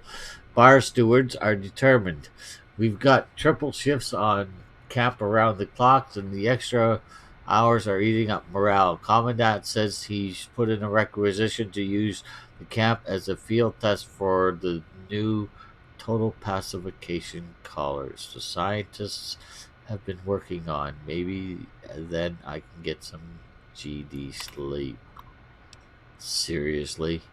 bar stewards are determined. We've got triple shifts on camp around the clock, and the extra hours are eating up morale. Commandant says he's put in a requisition to use the camp as a field test for the new total pacification collars the scientists have been working on. Maybe then I can get some GD sleep. Seriously?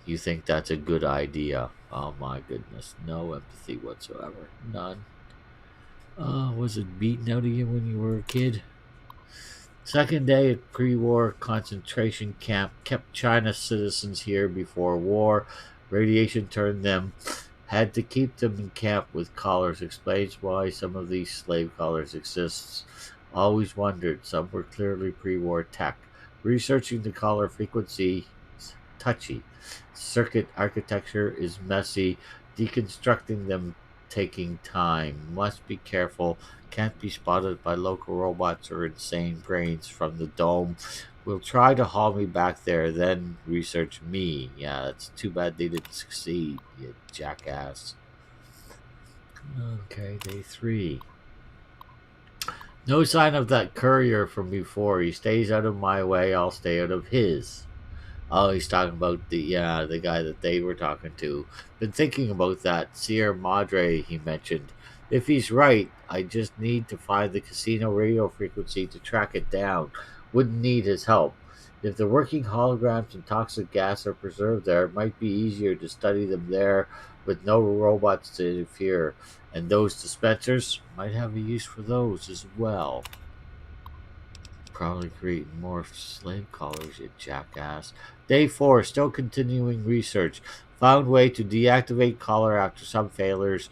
You think that's a good idea? Oh my goodness. No empathy whatsoever. None. Was it beaten out of you when you were a kid? Second day at pre-war concentration camp kept China citizens here before war. Radiation turned them. Had to keep them in camp with collars. Explains why some of these slave collars exist. Always wondered. Some were clearly pre-war tech. Researching the collar frequency is touchy. Circuit architecture is messy. Deconstructing them taking time. Must be careful. Can't be spotted by local robots or insane brains from the dome. Will try to haul me back there, then research me. Yeah, it's too bad they didn't succeed, you jackass. Okay, day 3. No sign of that courier from before. He stays out of my way, I'll stay out of his. Oh, he's talking about the guy that they were talking to. Been thinking about that. Sierra Madre, he mentioned. If he's right, I just need to find the casino radio frequency to track it down. Wouldn't need his help. If the working holograms and toxic gas are preserved there, it might be easier to study them there with no robots to interfere. And those dispensers might have a use for those as well. Probably creating more slave collars, you jackass. Day 4, still continuing research. Found way to deactivate collar after some failures.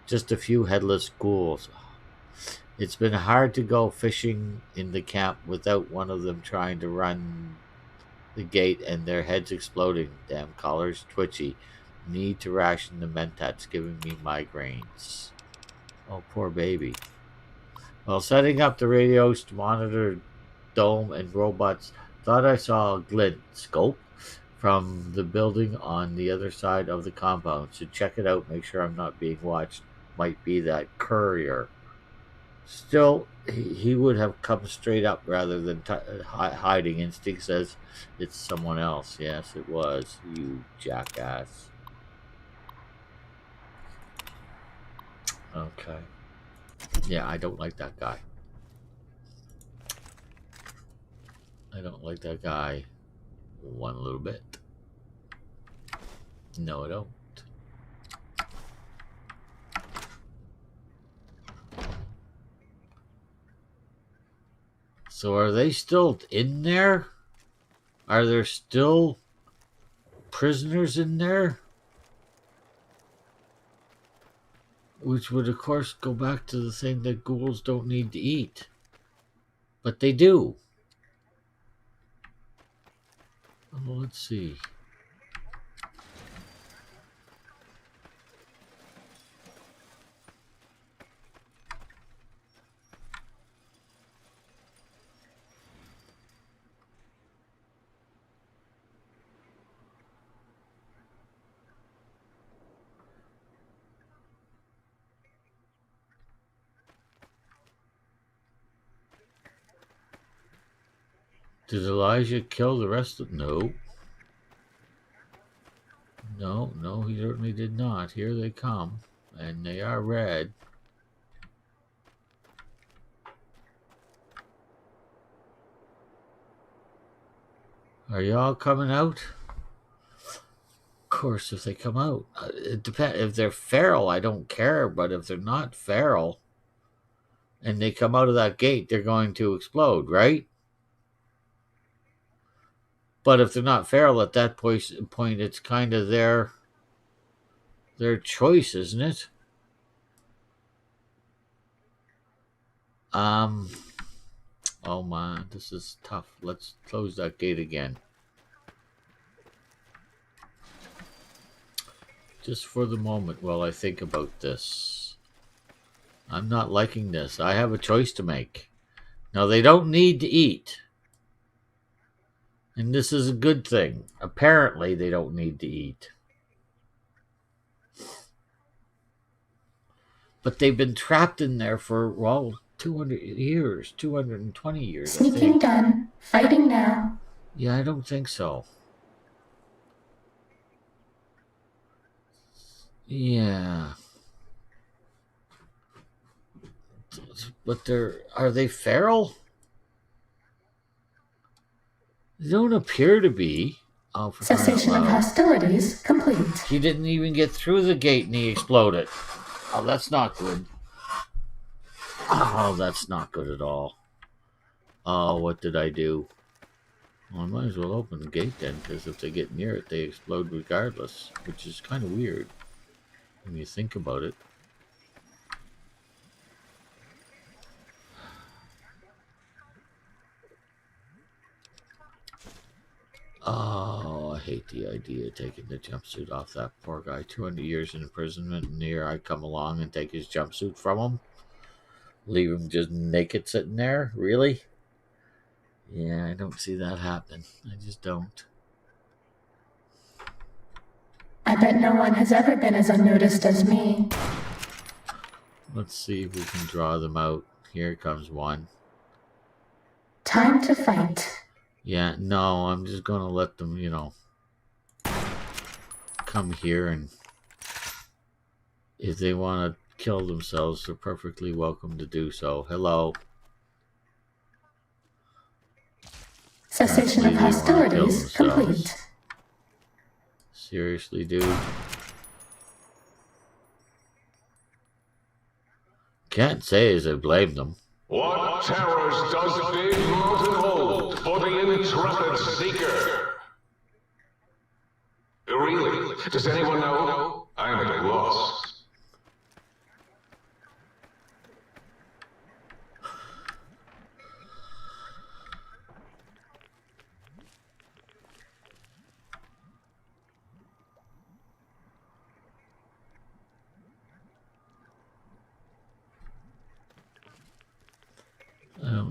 Just a few headless ghouls. It's been hard to go fishing in the camp without one of them trying to run the gate and their heads exploding. Damn collars twitchy. Need to ration the mentats giving me migraines. Oh, poor baby. While setting up the radios to monitor dome and robots, thought I saw a glint scope from the building on the other side of the compound. Should check it out, make sure I'm not being watched. Might be that courier. Still, he would have come straight up rather than hiding. Instinct says it's someone else. Yes, it was. You jackass. Okay. Yeah, I don't like that guy. I don't like that guy one little bit. No, I don't. So are they still in there? Are there still prisoners in there? Which would, of course, go back to the thing that ghouls don't need to eat. But they do. Oh, let's see. Did Elijah kill the rest of... No. No, he certainly did not. Here they come. And they are red. Are y'all coming out? Of course, if they come out. It depends. If they're feral, I don't care. But if they're not feral and they come out of that gate, they're going to explode, right? But if they're not feral at that point, it's kind of their choice, isn't it? Oh man, this is tough. Let's close that gate again. Just for the moment while I think about this. I'm not liking this. I have a choice to make. Now, they don't need to eat. And this is a good thing. Apparently, they don't need to eat. But they've been trapped in there for, well, 200 years, 220 years. Sneaking done. Fighting now. Yeah, I don't think so. Yeah. But are they feral? They don't appear to be. Oh, for Cessation of hostilities complete. He didn't even get through the gate and he exploded. Oh, that's not good. Oh, that's not good at all. Oh, what did I do? Well, I might as well open the gate then, because if they get near it, they explode regardless, which is kind of weird when you think about it. Oh, I hate the idea of taking the jumpsuit off that poor guy. 200 years in imprisonment, and here I come along and take his jumpsuit from him. Leave him just naked sitting there? Really? Yeah, I don't see that happening. I just don't. I bet no one has ever been as unnoticed as me. Let's see if we can draw them out. Here comes one. Time to fight. Yeah, no, I'm just going to let them, come here, and if they want to kill themselves, they're perfectly welcome to do so. Hello. Cessation of hostilities complete. Seriously, dude? Can't say as I blame them. What terrors does Big Mountain hold for the intrepid seeker? Really? Does anyone know? I'm at a loss.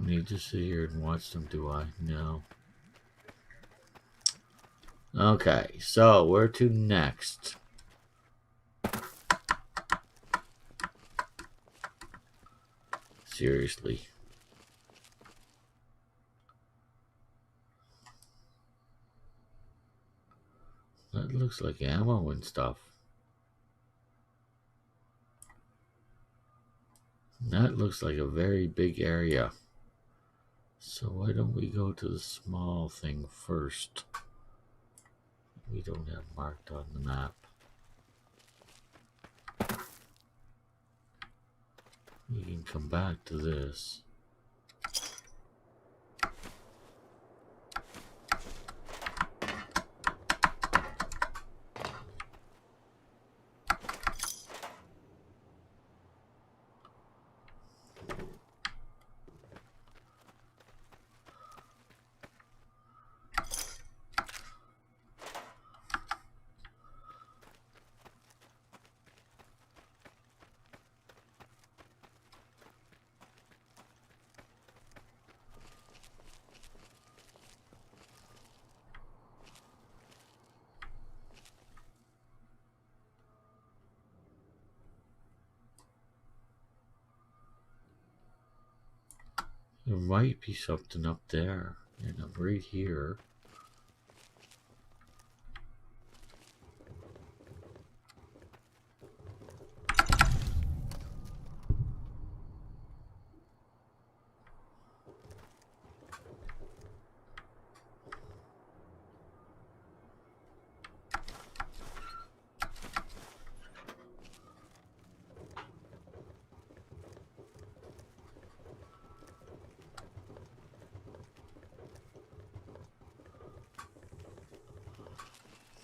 need to sit here and watch them, do I? No. Okay, so where to next? Seriously. That looks like ammo and stuff. That looks like a very big area. So why don't we go to the small thing first? We don't have marked on the map. We can come back to this. There might be something up there, and I'm right here.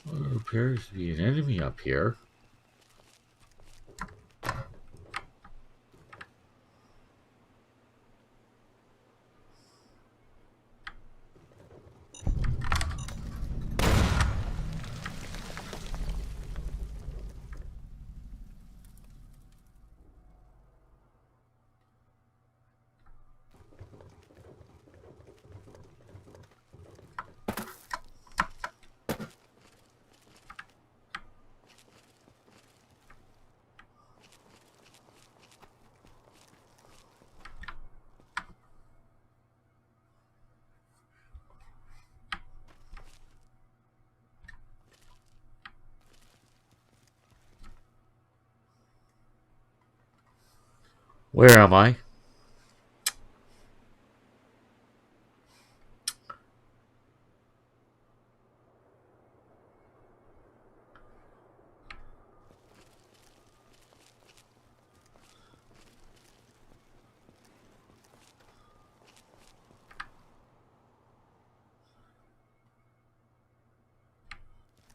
Well, there appears to be an enemy up here. Where am I?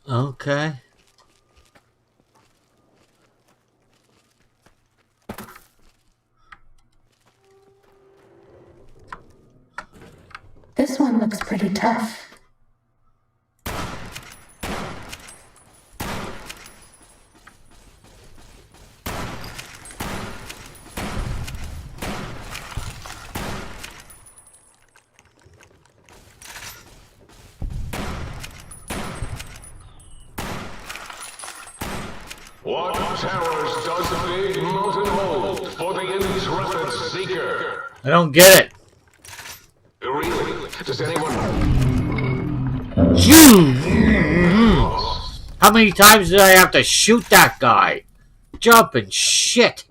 Okay. This one looks pretty tough. What terrors does the big mountain hold for the intrepid seeker? I don't get it. Really? Does anyone... How many times did I have to shoot that guy? Jumping shit.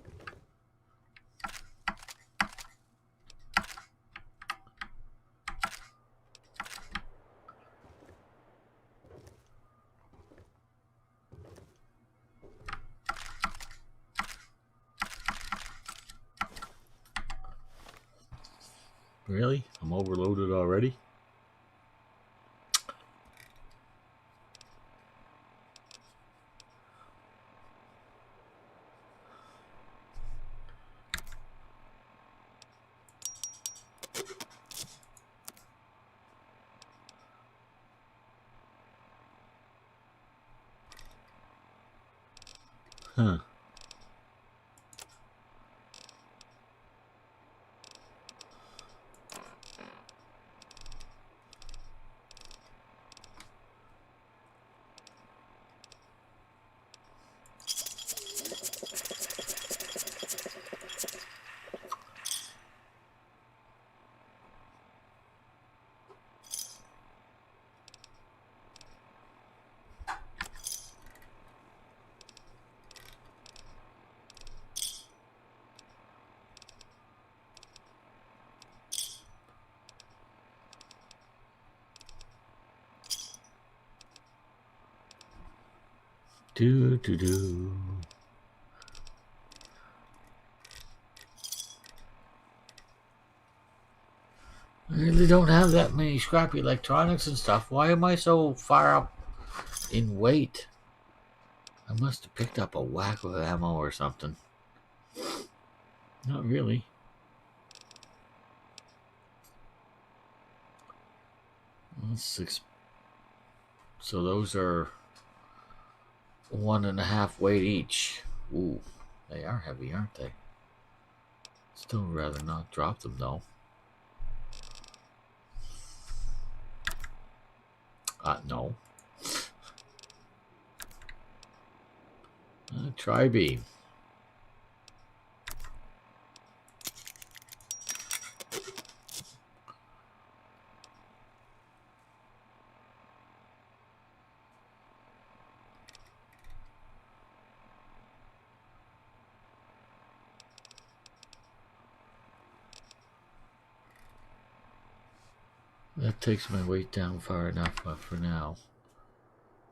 Really? I'm overloaded already? Huh. Do do do. I really don't have that many scrappy electronics and stuff. Why am I so far up in weight? I must have picked up a whack of ammo or something. Not really. That's 6. So those are 1.5 weight each. Ooh, they are heavy, aren't they? Still rather not drop them though. No. Tri-beam. That takes my weight down far enough for now.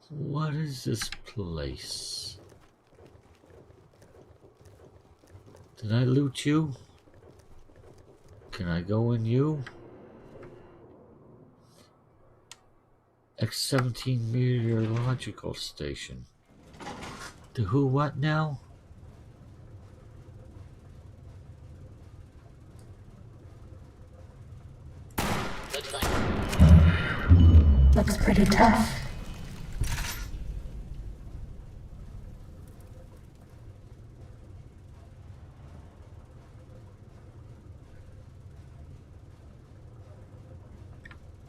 What is this place? Did I loot you? Can I go in you? X-17 meteorological station. The who what now? Looks pretty tough.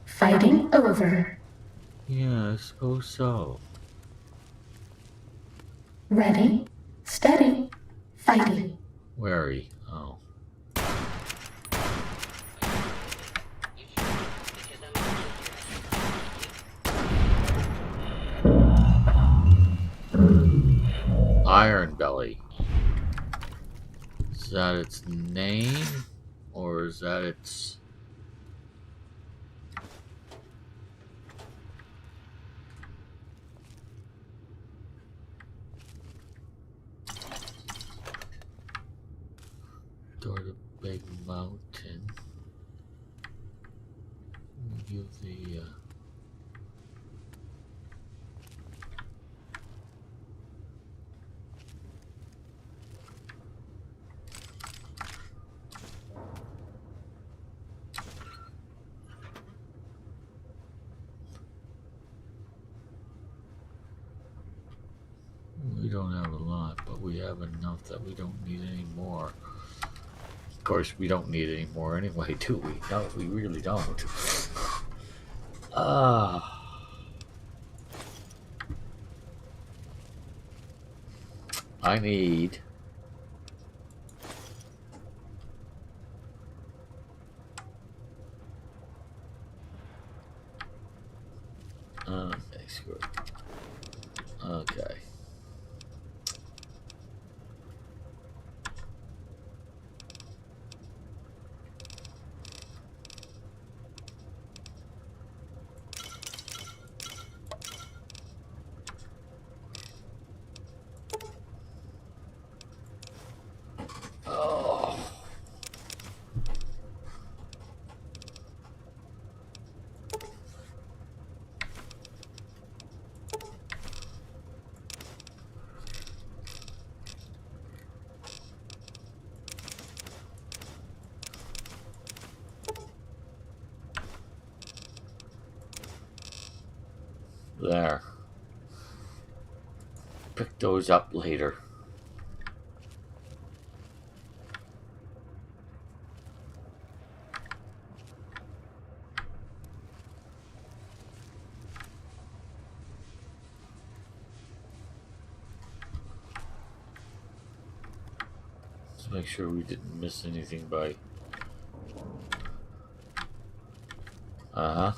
Fighting over. Yeah, I suppose so. Ready, steady, fighting. Where are you? Oh. Iron Belly. Is that its name? Or is that its... Door to Big Mountain. Give the... We don't have a lot, but we have enough that we don't need any more. Of course, we don't need any more anyway, do we? No, we really don't. I need... Okay, screw it. Okay. Oh. There. Pick those up later. Let's make sure we didn't miss anything by... Uh-huh.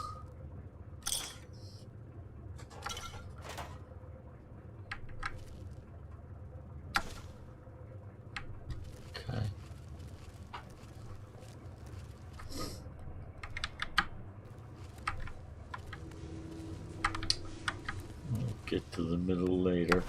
Okay. We'll get to the middle later.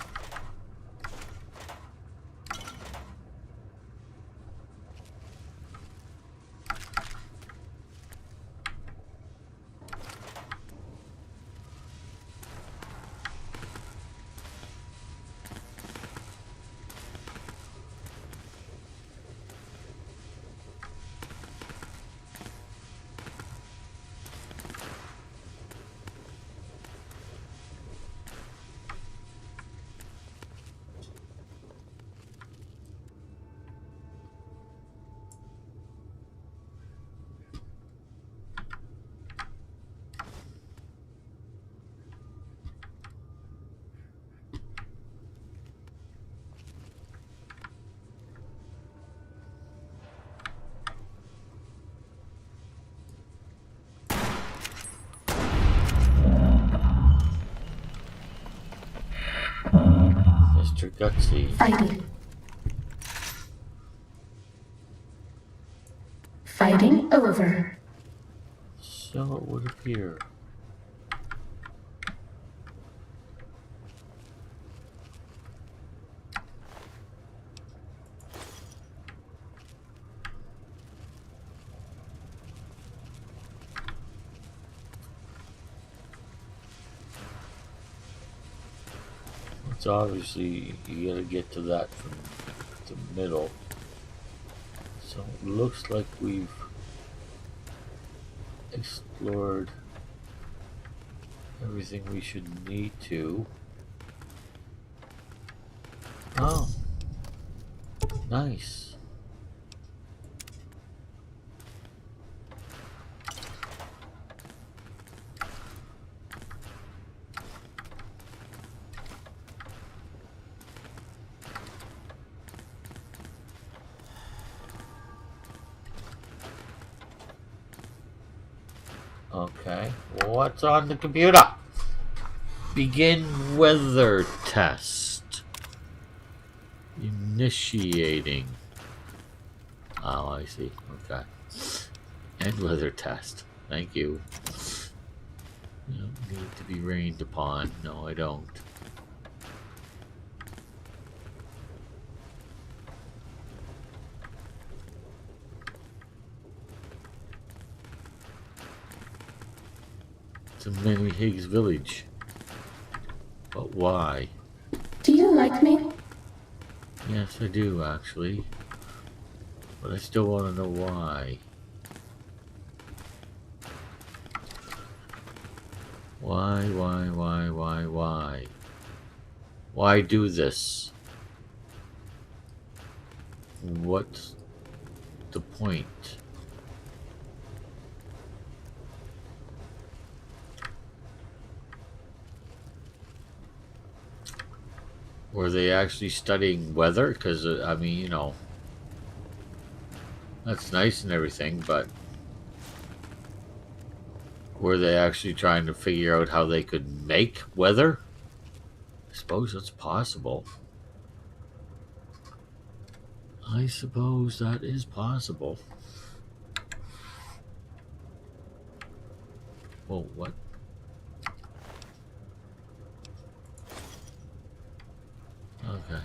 Gutsy. Fighting. Fighting over. So it would appear. It's obviously you gotta get to that from the middle. So it looks like we've explored everything we should need to. Oh, nice. Okay, what's on the computer? Begin weather test. Initiating. Oh, I see. Okay. And weather test. Thank you. You don't need to be rained upon. No, I don't. It's a mini Higgs village. But why? Do you like me? Yes, I do, actually. But I still want to know why. Why? Why do this? What's the point? Were they actually studying weather? Because, I mean, you know, that's nice and everything, but were they actually trying to figure out how they could make weather? I suppose that's possible. I suppose that is possible. Whoa, what? Okay.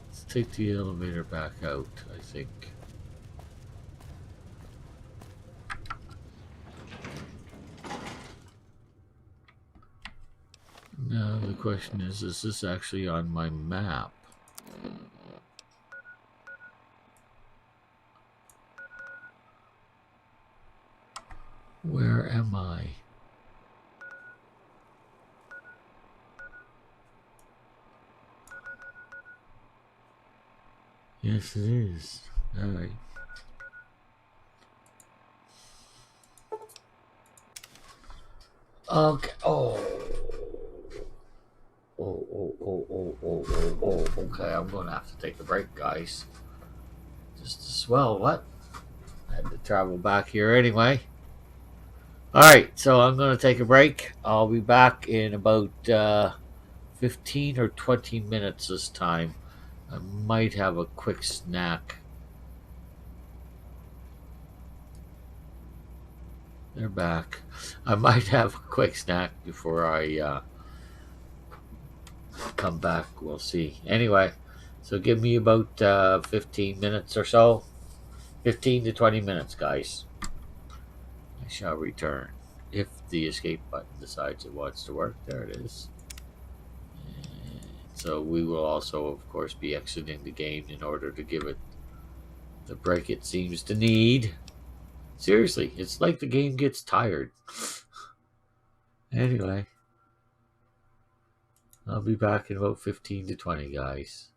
Let's take the elevator back out, I think. Now the question is this actually on my map? Where am I? Yes, it is. Alright. Okay. Okay, I'm going to have to take a break, guys. Just as well, what? I had to travel back here anyway. Alright, so I'm going to take a break. I'll be back in about 15 or 20 minutes this time. I might have a quick snack. They're back. I might have a quick snack before I come back. We'll see. Anyway, so give me about 15 minutes or so. 15 to 20 minutes, guys. I shall return. If the escape button decides it wants to work, there it is. And so we will also, of course, be exiting the game in order to give it the break it seems to need. Seriously, it's like the game gets tired. Anyway, I'll be back in about 15 to 20, guys.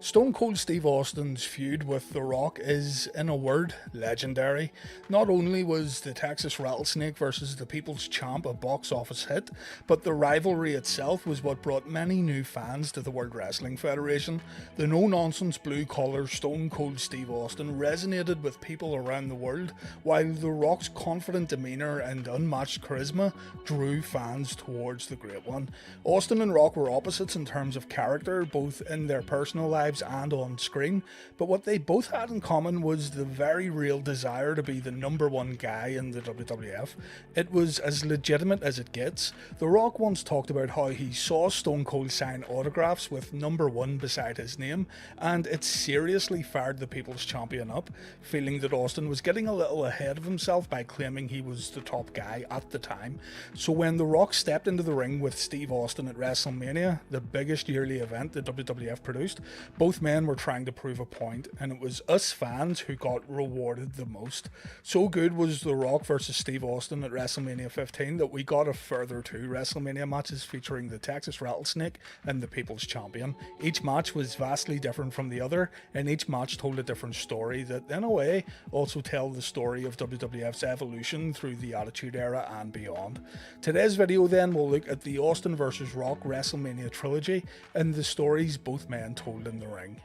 Stone Cold Steve Austin's feud with The Rock is, in a word, legendary. Not only was the Texas Rattlesnake versus the People's Champ a box office hit, but the rivalry itself was what brought many new fans to the World Wrestling Federation. The no-nonsense blue-collar Stone Cold Steve Austin resonated with people around the world, while The Rock's confident demeanour and unmatched charisma drew fans towards the Great One. Austin and Rock were opposites in terms of character, both in their personal lives and on screen, but what they both had in common was the very real desire to be the number one guy in the WWF. It was as legitimate as it gets. The Rock once talked about how he saw Stone Cold sign autographs with number one beside his name, and it seriously fired the People's Champion up, feeling that Austin was getting a little ahead of himself by claiming he was the top guy at the time. So when The Rock stepped into the ring with Steve Austin at Wrestlemania, the biggest yearly event the WWF produced, both men were trying to prove a point, and it was us fans who got rewarded the most. So good was The Rock versus Steve Austin at WrestleMania 15 that we got a further 2 WrestleMania matches featuring the Texas Rattlesnake and the People's Champion. Each match was vastly different from the other, and each match told a different story that, in a way, also tell the story of WWF's evolution through the Attitude Era and beyond. Today's video then will look at the Austin vs Rock WrestleMania Trilogy and the stories both men told in the ring.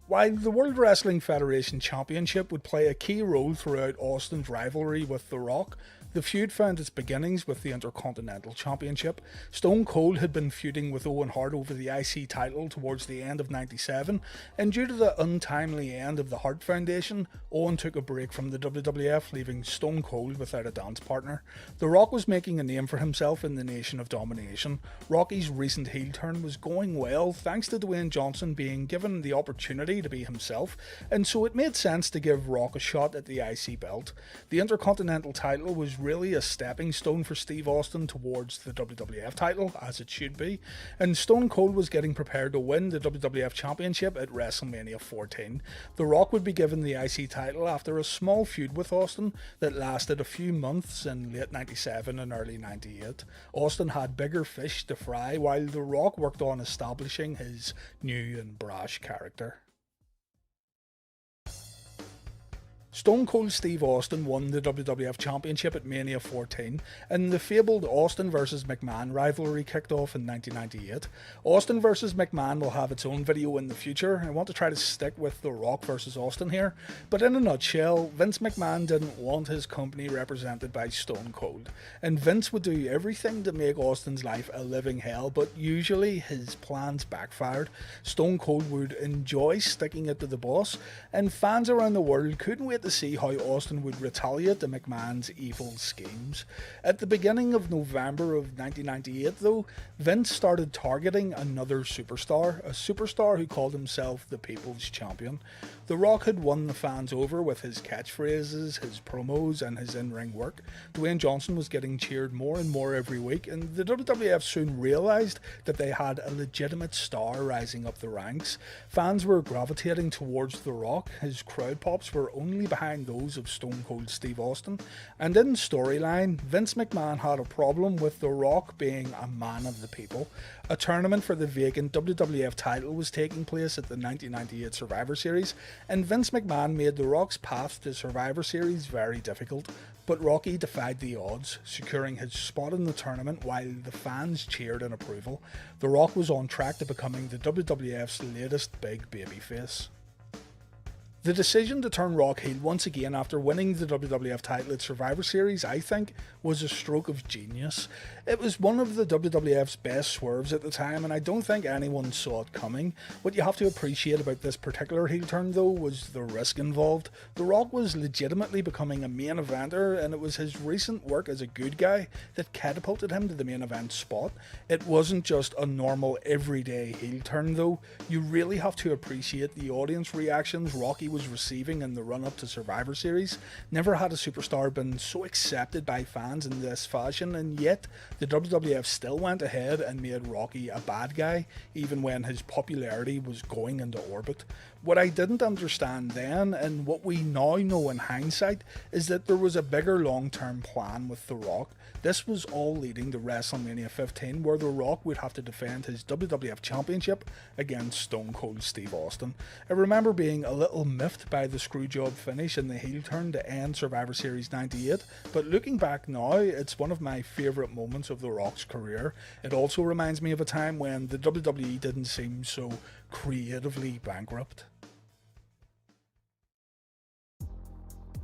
While the World Wrestling Federation Championship would play a key role throughout Austin's rivalry with The Rock, the feud found its beginnings with the Intercontinental Championship. Stone Cold had been feuding with Owen Hart over the IC title towards the end of '97, and due to the untimely end of the Hart Foundation, Owen took a break from the WWF, leaving Stone Cold without a dance partner. The Rock was making a name for himself in the Nation of Domination. Rocky's recent heel turn was going well thanks to Dwayne Johnson being given the opportunity to be himself, and so it made sense to give Rock a shot at the IC belt. The Intercontinental title was really a stepping stone for Steve Austin towards the WWF title, as it should be, and Stone Cold was getting prepared to win the WWF Championship at WrestleMania 14. The Rock would be given the IC title after a small feud with Austin that lasted a few months in late '97 and early '98. Austin had bigger fish to fry, while The Rock worked on establishing his new and brash character. Stone Cold Steve Austin won the WWF Championship at Mania 14, and the fabled Austin vs McMahon rivalry kicked off in 1998. Austin vs McMahon will have its own video in the future. I want to try to stick with The Rock vs Austin here, but in a nutshell, Vince McMahon didn't want his company represented by Stone Cold, and Vince would do everything to make Austin's life a living hell, but usually his plans backfired. Stone Cold would enjoy sticking it to the boss, and fans around the world couldn't wait to see how Austin would retaliate to McMahon's evil schemes. At the beginning of November of 1998 though, Vince started targeting another superstar, a superstar who called himself the People's Champion. The Rock had won the fans over with his catchphrases, his promos and his in-ring work. Dwayne Johnson was getting cheered more and more every week, and the WWF soon realised that they had a legitimate star rising up the ranks. Fans were gravitating towards The Rock, his crowd pops were only behind those of Stone Cold Steve Austin, and in storyline, Vince McMahon had a problem with The Rock being a man of the people. A tournament for the vacant WWF title was taking place at the 1998 Survivor Series, and Vince McMahon made The Rock's path to Survivor Series very difficult, but Rocky defied the odds, securing his spot in the tournament while the fans cheered in approval. The Rock was on track to becoming the WWF's latest big babyface. The decision to turn Rock heel once again after winning the WWF title at Survivor Series, I think, was a stroke of genius. It was one of the WWF's best swerves at the time, and I don't think anyone saw it coming. What you have to appreciate about this particular heel turn though was the risk involved. The Rock was legitimately becoming a main eventer, and it was his recent work as a good guy that catapulted him to the main event spot. It wasn't just a normal everyday heel turn though. You really have to appreciate the audience reactions Rocky was receiving in the run-up to Survivor Series. Never had a superstar been so accepted by fans in this fashion, and yet the WWF still went ahead and made Rocky a bad guy, even when his popularity was going into orbit. What I didn't understand then, and what we now know in hindsight, is that there was a bigger long-term plan with The Rock. This was all leading to WrestleMania 15, where The Rock would have to defend his WWF Championship against Stone Cold Steve Austin. I remember being a little miffed by the screwjob finish and the heel turn to end Survivor Series 98, but looking back now, it's one of my favourite moments of The Rock's career. It also reminds me of a time when the WWE didn't seem so creatively bankrupt.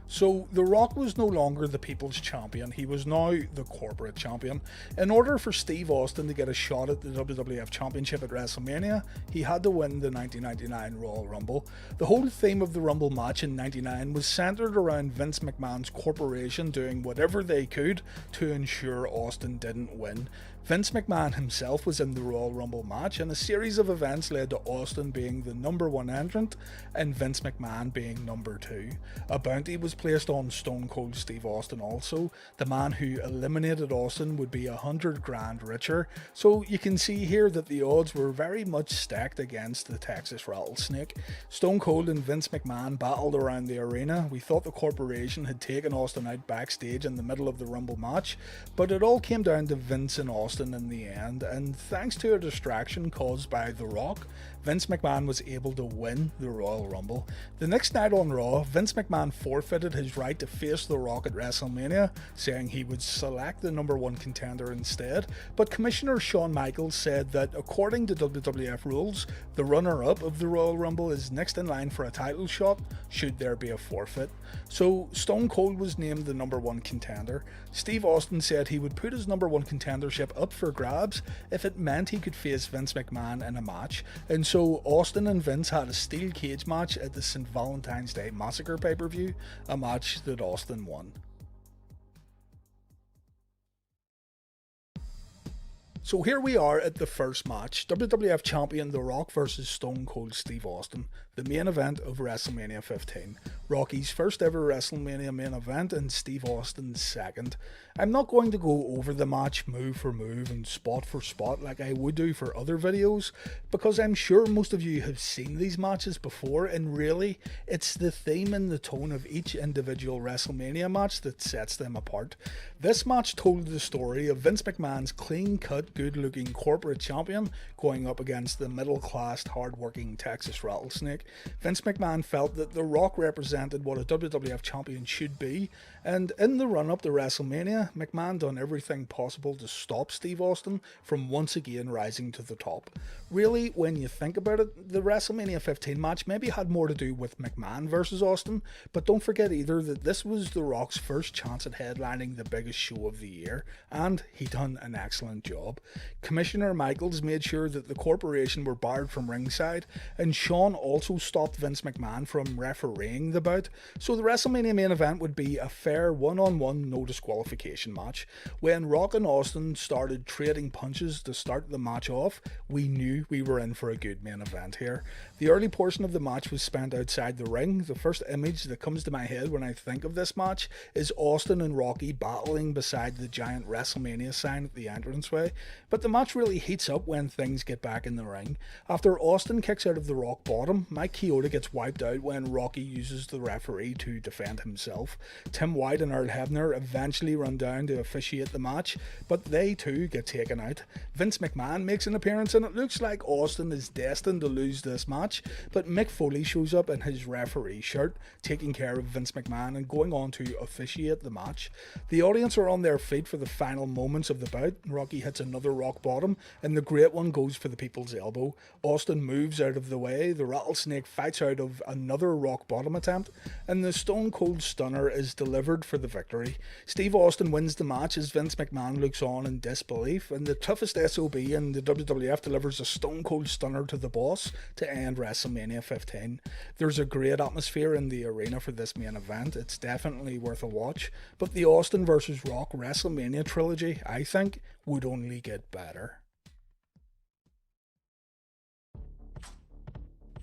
So, The Rock was no longer the people's champion, he was now the corporate champion. In order for Steve Austin to get a shot at the WWF Championship at WrestleMania, he had to win the 1999 Royal Rumble. The whole theme of the Rumble match in '99 was centered around Vince McMahon's corporation doing whatever they could to ensure Austin didn't win. Vince McMahon himself was in the Royal Rumble match, and a series of events led to Austin being the number one entrant and Vince McMahon being number two. A bounty was placed on Stone Cold Steve Austin also. The man who eliminated Austin would be $100,000 richer, so you can see here that the odds were very much stacked against the Texas Rattlesnake. Stone Cold and Vince McMahon battled around the arena. We thought the corporation had taken Austin out backstage in the middle of the Rumble match, but it all came down to Vince and Austin in the end, and thanks to a distraction caused by The Rock, Vince McMahon was able to win the Royal Rumble. The next night on Raw, Vince McMahon forfeited his right to face The Rock at WrestleMania, saying he would select the number one contender instead, but Commissioner Shawn Michaels said that according to WWF rules, the runner-up of the Royal Rumble is next in line for a title shot should there be a forfeit. So Stone Cold was named the number one contender. Steve Austin said he would put his number one contendership up for grabs if it meant he could face Vince McMahon in a match, and so Austin and Vince had a steel cage match at the St. Valentine's Day Massacre pay-per-view, a match that Austin won. So here we are at the first match, WWF Champion The Rock versus Stone Cold Steve Austin, the main event of WrestleMania 15. Rocky's first ever WrestleMania main event and Steve Austin's second. I'm not going to go over the match move for move and spot for spot like I would do for other videos, because I'm sure most of you have seen these matches before, and really, it's the theme and the tone of each individual WrestleMania match that sets them apart. This match told the story of Vince McMahon's clean-cut, good-looking corporate champion going up against the middle-class, hard-working Texas Rattlesnake. Vince McMahon felt that The Rock represented what a WWF champion should be, and in the run-up to WrestleMania, McMahon done everything possible to stop Steve Austin from once again rising to the top. Really, when you think about it, the WrestleMania 15 match maybe had more to do with McMahon versus Austin, but don't forget either that this was The Rock's first chance at headlining the biggest show of the year, and he done an excellent job. Commissioner Michaels made sure that the corporation were barred from ringside, and Shawn also stopped Vince McMahon from refereeing the bout, so the WrestleMania main event would be a fair one-on-one no disqualification match. When Rock and Austin started trading punches to start the match off, we knew we were in for a good main event here. The early portion of the match was spent outside the ring. The first image that comes to my head when I think of this match is Austin and Rocky battling beside the giant WrestleMania sign at the entranceway, but the match really heats up when things get back in the ring. After Austin kicks out of the Rock bottom, Mike Chioda gets wiped out when Rocky uses the referee to defend himself. Tim White and Earl Hebner eventually run down to officiate the match, but they too get taken out. Vince McMahon makes an appearance, and it looks like Austin is destined to lose this match, but Mick Foley shows up in his referee shirt, taking care of Vince McMahon and going on to officiate the match. The audience are on their feet for the final moments of the bout. Rocky hits another rock bottom, and the great one goes for the people's elbow. Austin moves out of the way, the Rattlesnake fights out of another rock bottom attempt, and the Stone Cold Stunner is delivered for the victory. Steve Austin wins the match as Vince McMahon looks on in disbelief, and the toughest SOB in the WWF delivers a Stone Cold Stunner to the boss to end WrestleMania 15. There's a great atmosphere in the arena for this main event. It's definitely worth a watch, but the Austin vs. Rock WrestleMania trilogy, I think, would only get better.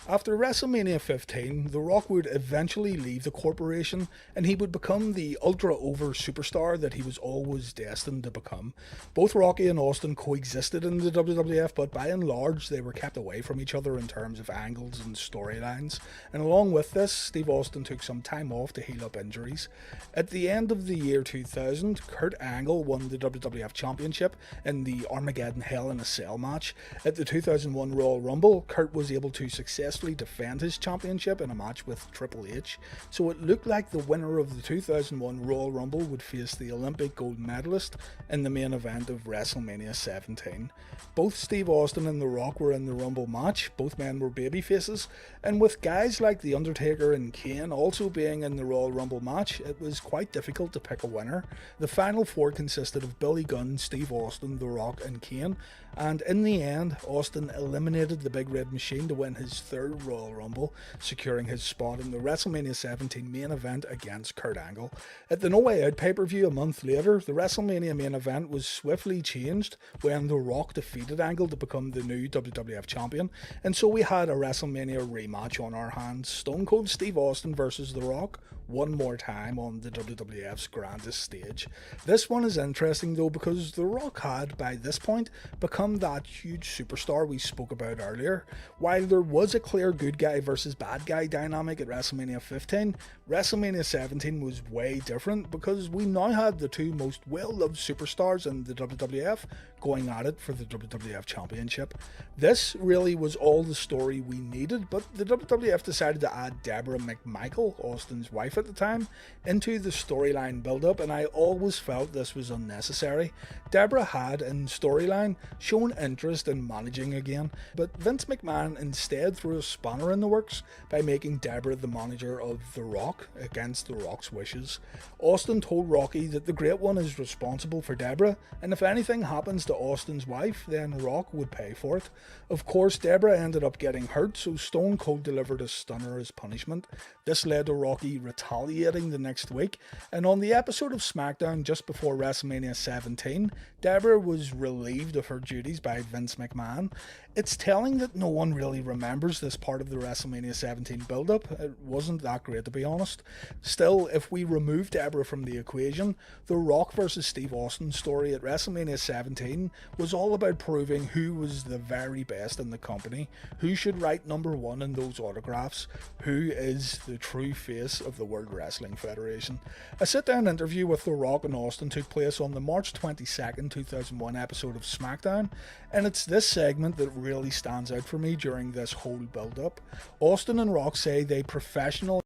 After WrestleMania 15, The Rock would eventually leave the corporation and he would become the ultra-over superstar that he was always destined to become. Both Rocky and Austin coexisted in the WWF, but by and large they were kept away from each other in terms of angles and storylines. And along with this, Steve Austin took some time off to heal up injuries. At the end of the year 2000, Kurt Angle won the WWF Championship in the Armageddon Hell in a Cell match. At the 2001 Royal Rumble, Kurt was able to successfully defend his championship in a match with Triple H, so it looked like the winner of the 2001 Royal Rumble would face the Olympic gold medalist in the main event of WrestleMania 17. Both Steve Austin and The Rock were in the Rumble match, both men were babyfaces, and with guys like The Undertaker and Kane also being in the Royal Rumble match, it was quite difficult to pick a winner. The final four consisted of Billy Gunn, Steve Austin, The Rock and Kane, and in the end, Austin eliminated the Big Red Machine to win his third Royal Rumble, securing his spot in the WrestleMania 17 main event against Kurt Angle. At the No Way Out pay-per-view a month later, the WrestleMania main event was swiftly changed when The Rock defeated Angle to become the new WWF champion, and so we had a WrestleMania rematch on our hands, Stone Cold Steve Austin versus The Rock, one more time on the WWF's grandest stage. This one is interesting though because The Rock had, by this point, become that huge superstar we spoke about earlier. While there was a clear good guy versus bad guy dynamic at WrestleMania 15, WrestleMania 17 was way different because we now had the two most well-loved superstars in the WWF going at it for the WWF Championship. This really was all the story we needed, but the WWF decided to add Deborah McMichael, Austin's wife at the time, into the storyline build-up, and I always felt this was unnecessary. Deborah had, in storyline, shown interest in managing again, but Vince McMahon instead threw a spanner in the works by making Deborah the manager of The Rock, against The Rock's wishes. Austin told Rocky that the Great One is responsible for Deborah, and if anything happens to Austin's wife, then Rock would pay for it. Of course, Deborah ended up getting hurt, so Stone Cold delivered a stunner as punishment. This led to Rocky retaliating the next week, and on the episode of SmackDown just before WrestleMania 17, Deborah was relieved of her duties by Vince McMahon. It's telling that no one really remembers this part of the WrestleMania 17 build-up. It wasn't that great, to be honest. Still, if we remove Deborah from the equation, the Rock versus Steve Austin story at WrestleMania 17 was all about proving who was the very best in the company, who should write number one in those autographs, who is the true face of the World Wrestling Federation. A sit-down interview with The Rock and Austin took place on the March 22nd, 2001 episode of SmackDown, and it's this segment that really stands out for me during this whole build-up. Austin and Rock say they professionally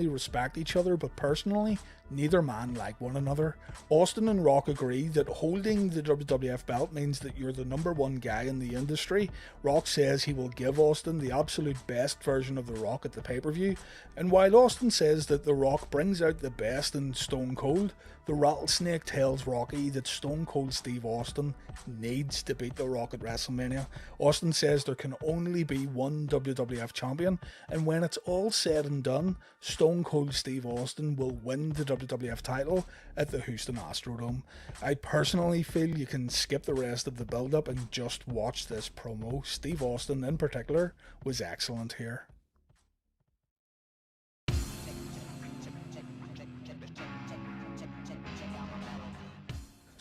respect each other, but personally, neither man like one another. Austin and Rock agree that holding the WWF belt means that you're the number one guy in the industry. Rock says he will give Austin the absolute best version of The Rock at the pay-per-view, and while Austin says that The Rock brings out the best in Stone Cold, the Rattlesnake tells Rocky that Stone Cold Steve Austin needs to beat The Rock at WrestleMania. Austin says there can only be one WWF champion, and when it's all said and done, Stone Cold Steve Austin will win the WWF title at the Houston Astrodome. I personally feel you can skip the rest of the build-up and just watch this promo. Steve Austin in particular was excellent here.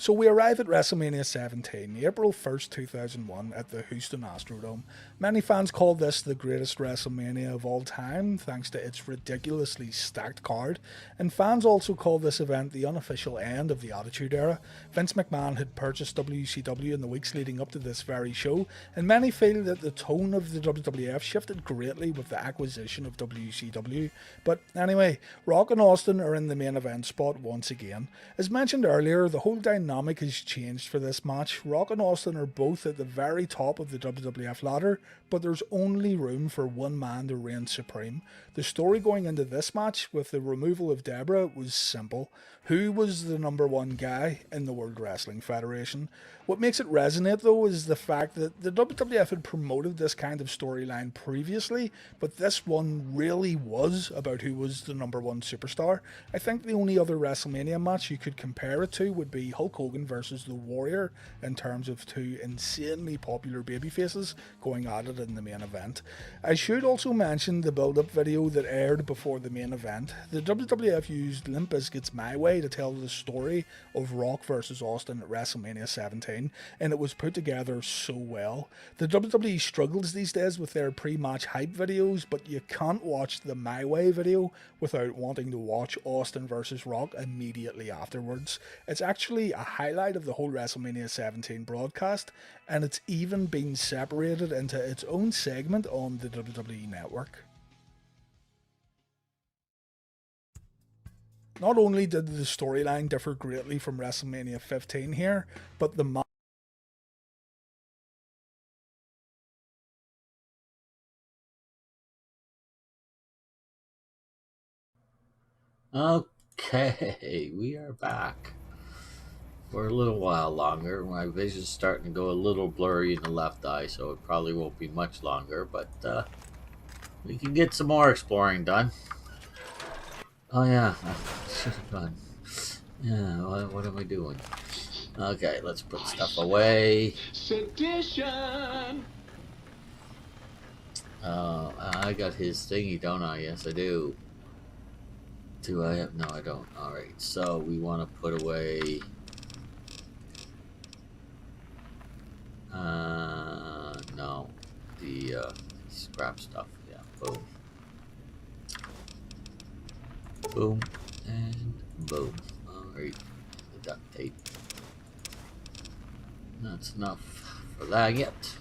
So we arrive at WrestleMania 17, April 1st, 2001, at the Houston Astrodome. Many fans call this the greatest WrestleMania of all time, thanks to its ridiculously stacked card, and fans also call this event the unofficial end of the Attitude Era. Vince McMahon had purchased WCW in the weeks leading up to this very show, and many feel that the tone of the WWF shifted greatly with the acquisition of WCW. But anyway, Rock and Austin are in the main event spot once again. As mentioned earlier, the whole dynamic has changed for this match. Rock and Austin are both at the very top of the WWF ladder, but there's only room for one man to reign supreme. The story going into this match with the removal of Deborah was simple. Who was the number one guy in the World Wrestling Federation? What makes it resonate though is the fact that the WWF had promoted this kind of storyline previously, but this one really was about who was the number one superstar. I think the only other WrestleMania match you could compare it to would be Hulk Hogan versus The Warrior in terms of two insanely popular babyfaces going at it in the main event. I should also mention the build-up video that aired before the main event. The WWF used Limp Bizkit's My Way to tell the story of Rock versus Austin at WrestleMania 17, and it was put together so well. The WWE struggles these days with their pre-match hype videos, but you can't watch the My Way video without wanting to watch Austin versus Rock immediately afterwards. It's actually a highlight of the whole WrestleMania 17 broadcast, and it's even been separated into its own segment on the WWE Network. Not only did the storyline differ greatly from WrestleMania 15 here, but the Okay, we are back for a little while longer. My vision's starting to go a little blurry in the left eye, so it probably won't be much longer, but we can get some more exploring done. Oh yeah, I should have gone. Yeah, what am I doing? Okay, let's put stuff away. Sedition! I got his thingy, don't I? Yes, I do. Do I have? No, I don't. Alright, so we want to put away... no. The scrap stuff. Yeah, boom. Boom. And boom. Alright, the duct tape. That's enough for that yet.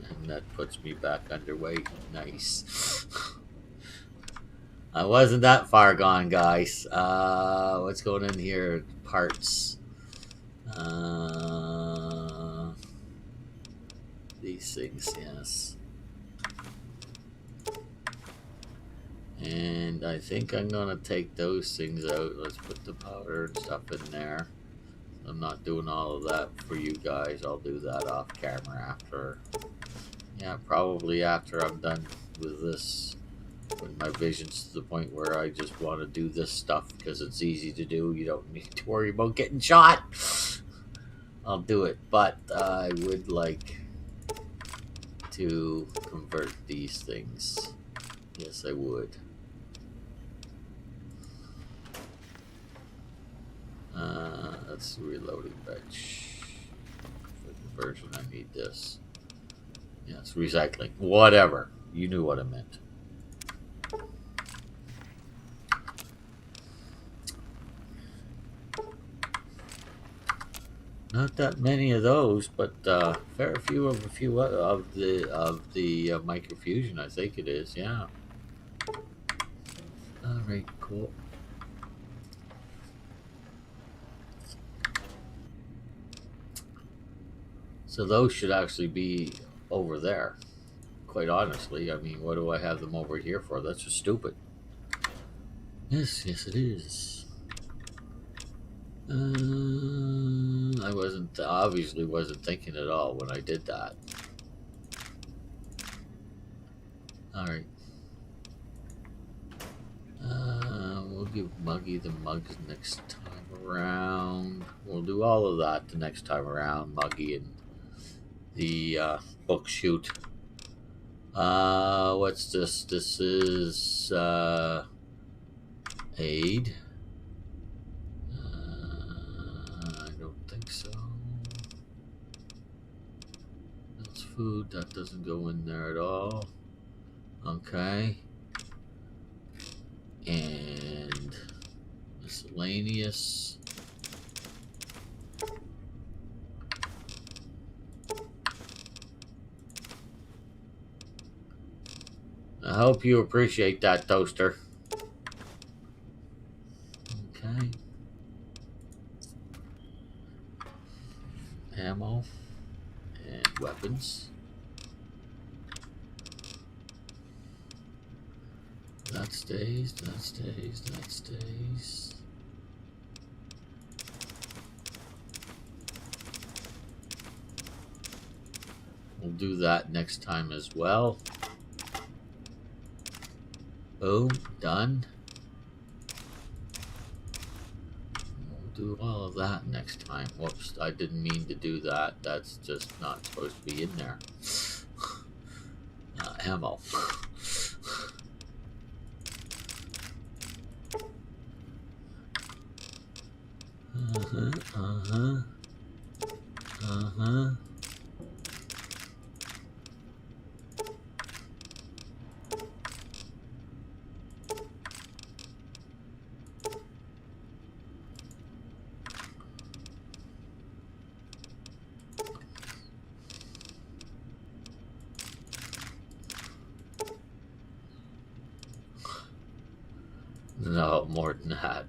And that puts me back underway. Nice. I wasn't that far gone, guys. What's going in here? Parts. These things, yes. And I think I'm gonna take those things out. Let's put the powder and stuff in there. I'm not doing all of that for you guys. I'll do that off camera after. Yeah, probably after I'm done with this. When my vision's to the point where I just want to do this stuff because it's easy to do. You don't need to worry about getting shot. I'll do it, but I would like to convert these things. Yes, I would. That's the reloading bench. For conversion, I need this. Yes, recycling. Whatever. You knew what I meant. Not that many of those, but fair few of the microfusion, I think it is. Yeah. All right, cool. So those should actually be over there. Quite honestly, I mean, what do I have them over here for? That's just stupid. Yes, it is. I obviously wasn't thinking at all when I did that. Alright. We'll give Muggy the mugs next time around. We'll do all of that the next time around, Muggy and the book shoot. What's this? This is aid. food, that doesn't go in there at all. Okay. And miscellaneous. I hope you appreciate that, toaster. Okay. Ammo and weapons. That stays, that stays, that stays. We'll do that next time as well. Boom, done. We'll do all of that next time. Whoops, I didn't mean to do that. That's just not supposed to be in there. Ammo. No, more than that.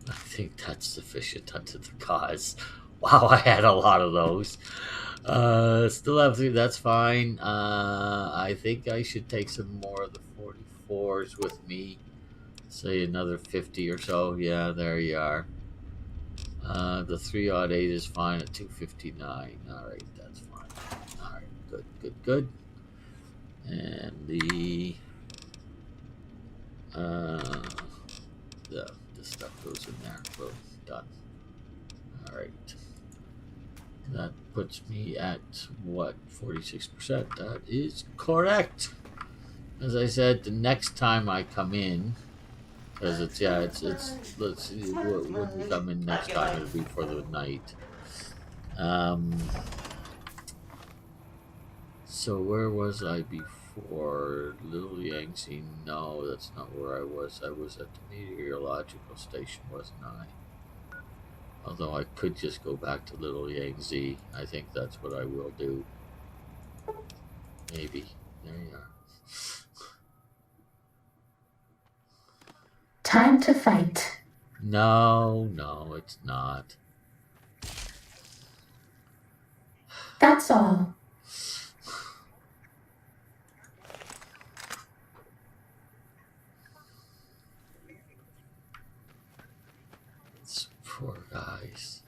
I think that's sufficient unto the cause. Wow, I had a lot of those. Still have 3, that's fine. I think I should take some more of the 44s with me. Say another 50 or so. Yeah, there you are. The 308 is fine at 259. Alright, that's fine. Alright, good, good, good. And the stuff goes in there. Boom, done. Alright. That puts me at what, 46%? That is correct. As I said, the next time I come in, because it's let's see, when we come in next time, it'll be for the night. So where was I before? Little Yangtze? No, that's not where I was. I was at the meteorological station, wasn't I? Although I could just go back to Little Yangtze. I think that's what I will do. Maybe. There you are. Time to fight. No, no, it's not. That's all. Poor guys.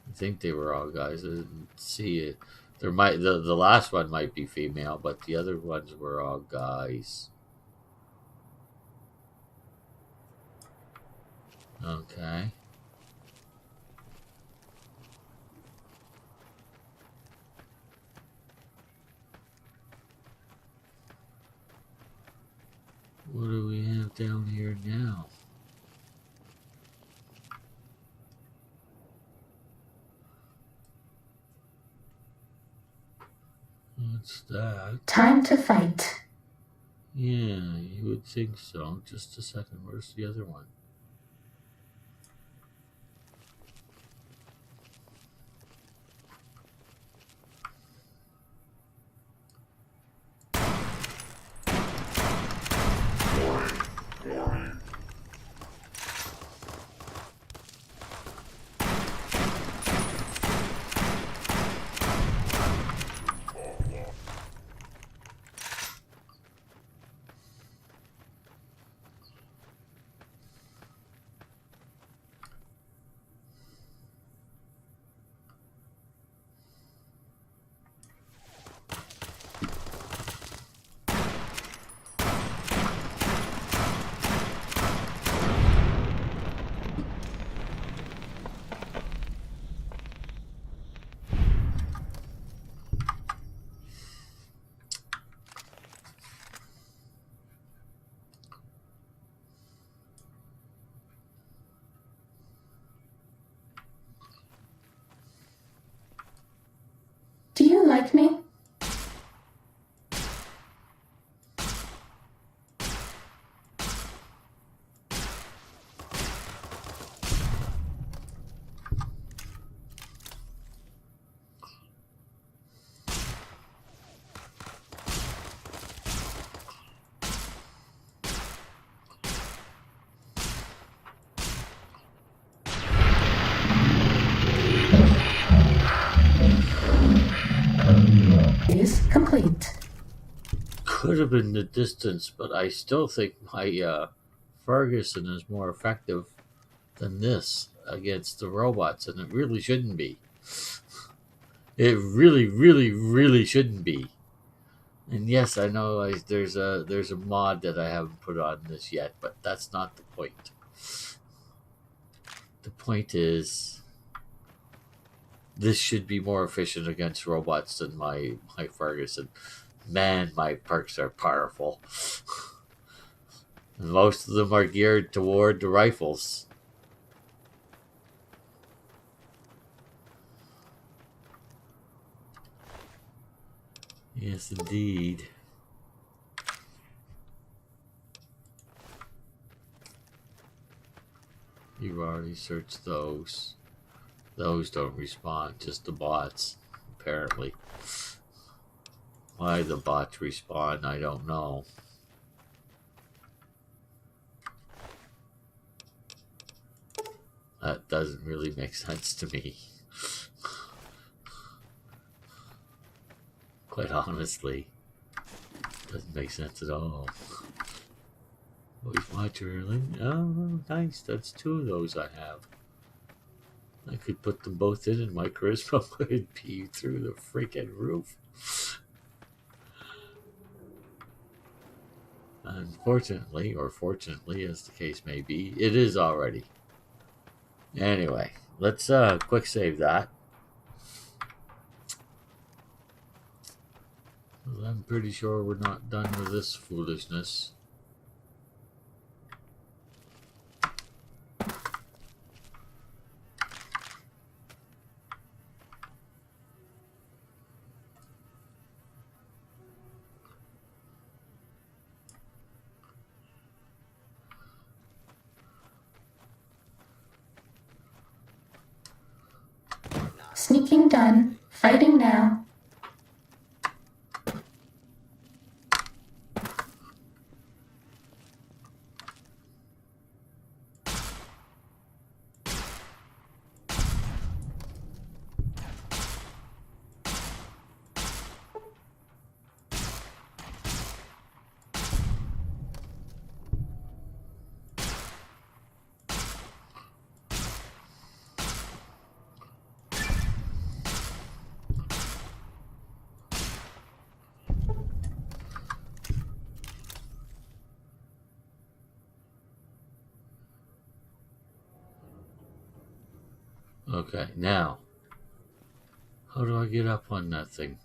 I think they were all guys. I didn't see it. There might the last one might be female, but the other ones were all guys. Okay. What do we have down here now? What's that? Time to fight. Yeah, you would think so. Just a second. Where's the other one? like me? Is complete. Could have been the distance, but I still think my Ferguson is more effective than this against the robots, and it really shouldn't be. It really, really, really shouldn't be. And yes, I know there's a mod that I haven't put on this yet, but that's not the point. The point is, this should be more efficient against robots than my Ferguson. Man, my perks are powerful. Most of them are geared toward the rifles. Yes, indeed. You've already searched those. Those don't respond, just the bots, apparently. Why the bots respawn, I don't know. That doesn't really make sense to me. Quite honestly. Doesn't make sense at all. Voice watcher, oh, nice, that's 2 of those I have. I could put them both in and my charisma would be through the freaking roof. Unfortunately, or fortunately, as the case may be, it is already. Anyway, let's quick save that. I'm pretty sure we're not done with this foolishness. Sneaking done. Fighting now. Okay, now, how do I get up on that thing?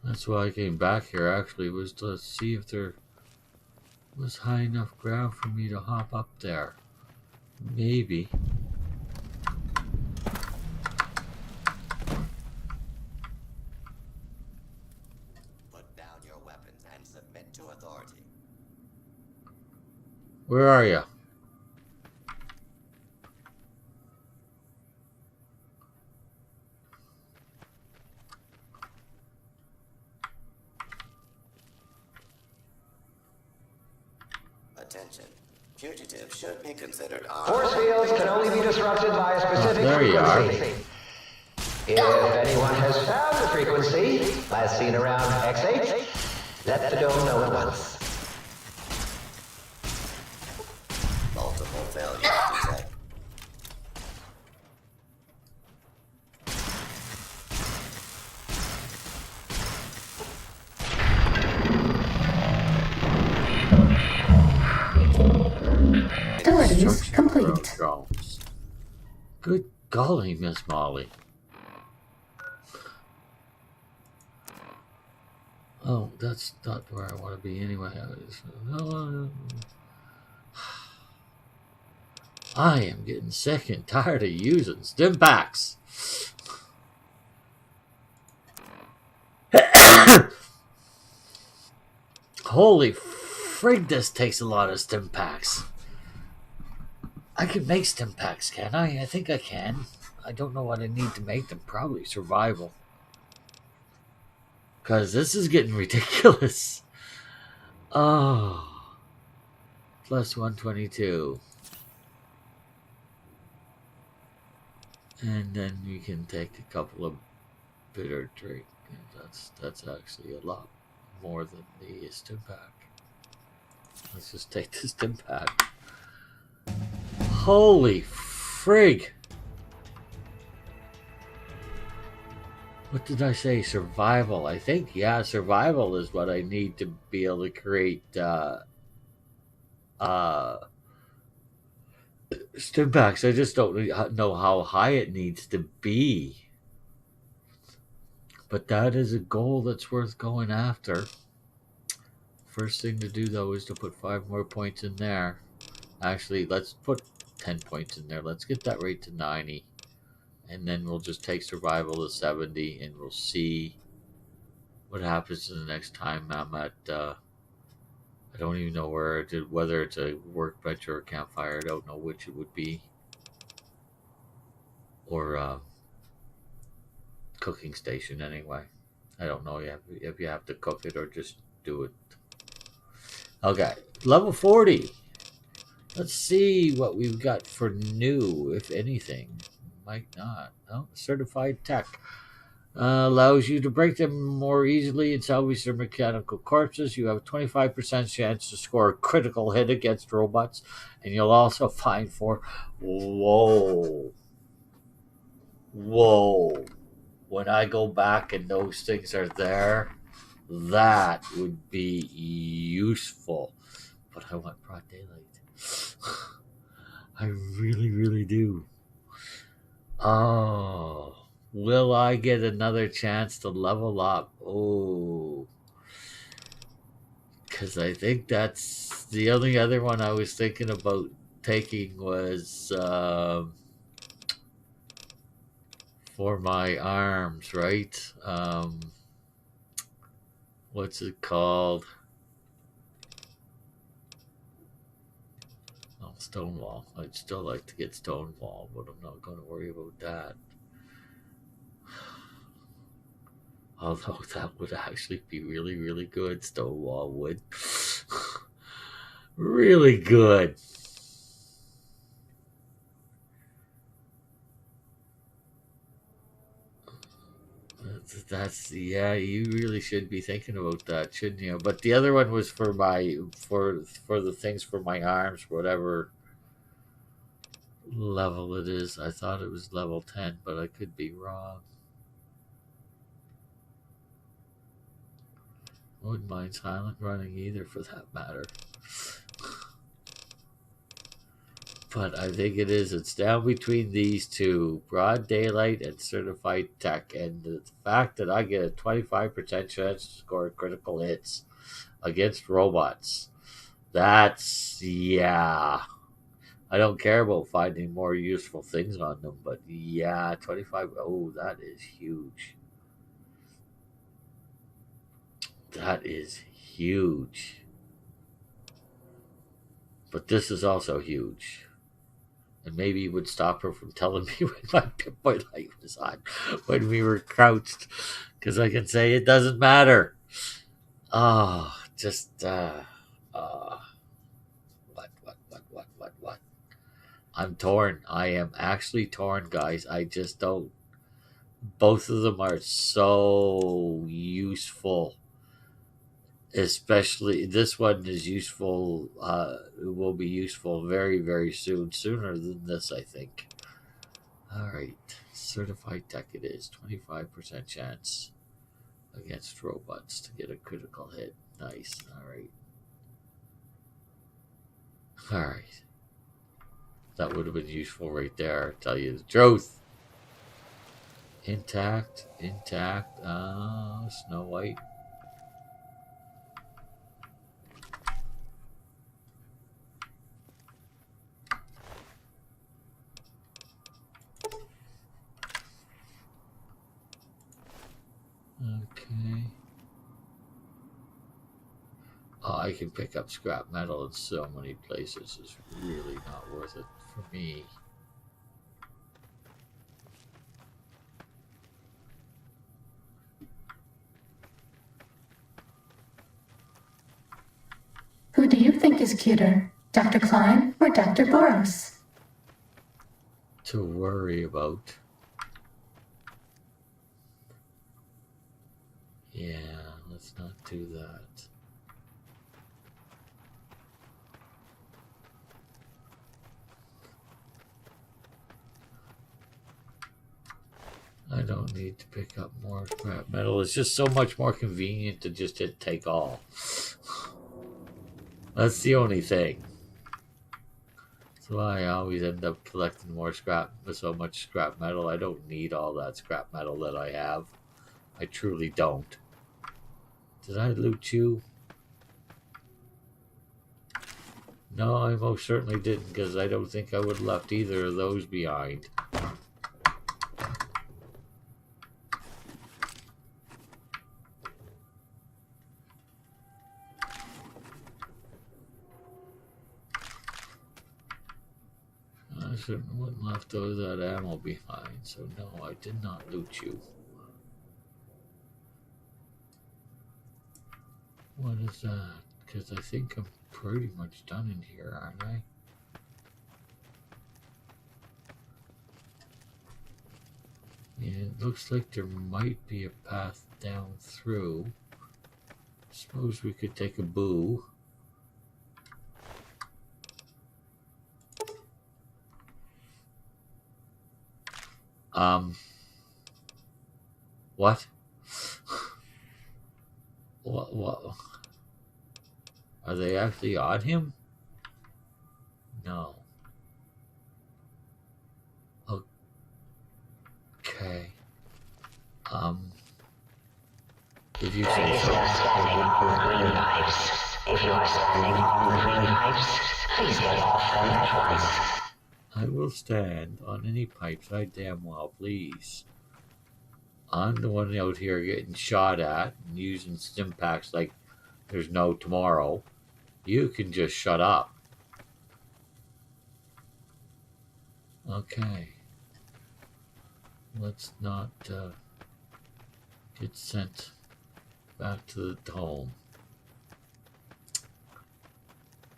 That's why I came back here, actually, was to see if there was high enough ground for me to hop up there. Maybe. Put down your weapons and submit to authority. Where are you? Attention. Fugitives should be considered armed. Force fields can only be disrupted by a specific there you are. frequency. If anyone has found the frequency, as seen around X8, let the dome know at once. Multiple failures detected. Abilities complete. Drones. Good golly, Miss Molly. Oh, that's not where I want to be anyway. I am getting sick and tired of using stim packs. Holy frig, this takes a lot of stim packs. I can make stim packs, can I? I think I can. I don't know what I need to make them. Probably survival. Because this is getting ridiculous. Oh. Plus 122. And then you can take a couple of bitter drink. That's actually a lot more than the stim pack. Let's just take the stim pack. Holy frig! What did I say? Survival. I think, yeah, survival is what I need to be able to create stim packs. I just don't know how high it needs to be. But that is a goal that's worth going after. First thing to do, though, is to put 5 more points in there. Actually, let's put 10 points in there. Let's get that rate to 90. And then we'll just take survival to 70, and we'll see what happens the next time I'm at, I don't even know whether it's a workbench or a campfire. I don't know which it would be. Or cooking station, anyway. I don't know if you have to cook it or just do it. Okay, level 40. Let's see what we've got for new, if anything. Might not. Oh, certified tech. Allows you to break them more easily and salvage their mechanical corpses. You have a 25% chance to score a critical hit against robots. And you'll also find Whoa. Whoa. When I go back and those things are there, that would be useful. But I want broad daylight. I really, really do. Oh. Will I get another chance to level up? Oh. Because I think that's the only other one I was thinking about taking was for my arms, right? What's it called? Oh, Stonewall. I'd still like to get Stonewall, but I'm not going to worry about that. Although that would actually be really, really good. Stonewall would. Really good. That's yeah. You really should be thinking about that, shouldn't you? But the other one was for the things for my arms, whatever level it is. I thought it was level 10, but I could be wrong. Wouldn't mind silent running either, for that matter. But I think it is. It's down between these two, broad daylight and certified tech. And the fact that I get a 25% chance to score critical hits against robots. That's, yeah. I don't care about finding more useful things on them, but yeah, 25. Oh, that is huge. That is huge. But this is also huge. And maybe it would stop her from telling me when my pinpoint light was on, when we were crouched. Because I can say it doesn't matter. Oh, just, what? I'm torn. I am actually torn, guys. I just don't. Both of them are so useful. Especially this one is useful. It will be useful very, very soon. Sooner than this, I think. All right, certified tech. It is 25% chance against robots to get a critical hit. Nice. All right. All right. That would have been useful right there. Tell you the truth. Intact. Snow White. Oh, I can pick up scrap metal in so many places. It's really not worth it for me. Who do you think is cuter, Dr. Klein or Dr. Boros? To worry about. Yeah, let's not do that. I don't need to pick up more scrap metal. It's just so much more convenient to just hit take all. That's the only thing. That's why I always end up collecting more scrap, so much scrap metal. I don't need all that scrap metal that I have. I truly don't. Did I loot you? No, I most certainly didn't, because I don't think I would have left either of those behind. I certainly wouldn't have left all that ammo behind, so no, I did not loot you. What is that? Because I think I'm pretty much done in here, aren't I? Yeah, it looks like there might be a path down through. Suppose we could take a boo. What? What? Are they actually on him? No. Okay. If you There say is so. no standing on the green pipes. If you are standing on the green pipes, please get off them at once. I will stand on any pipes I damn well please. I'm the one out here getting shot at and using stim packs like there's no tomorrow. You can just shut up. Okay. Let's not get sent back to the home.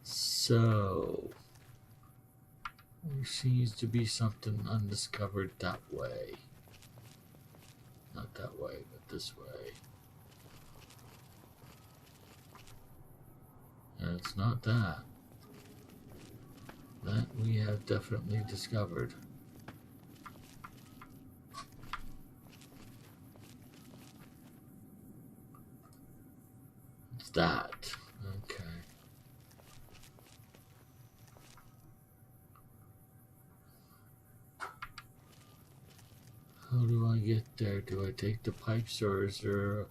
So, there seems to be something undiscovered that way. Not that way, but this way. And it's not that. That we have definitely discovered. It's that. Okay. How do I get there? Do I take the pipes or is there...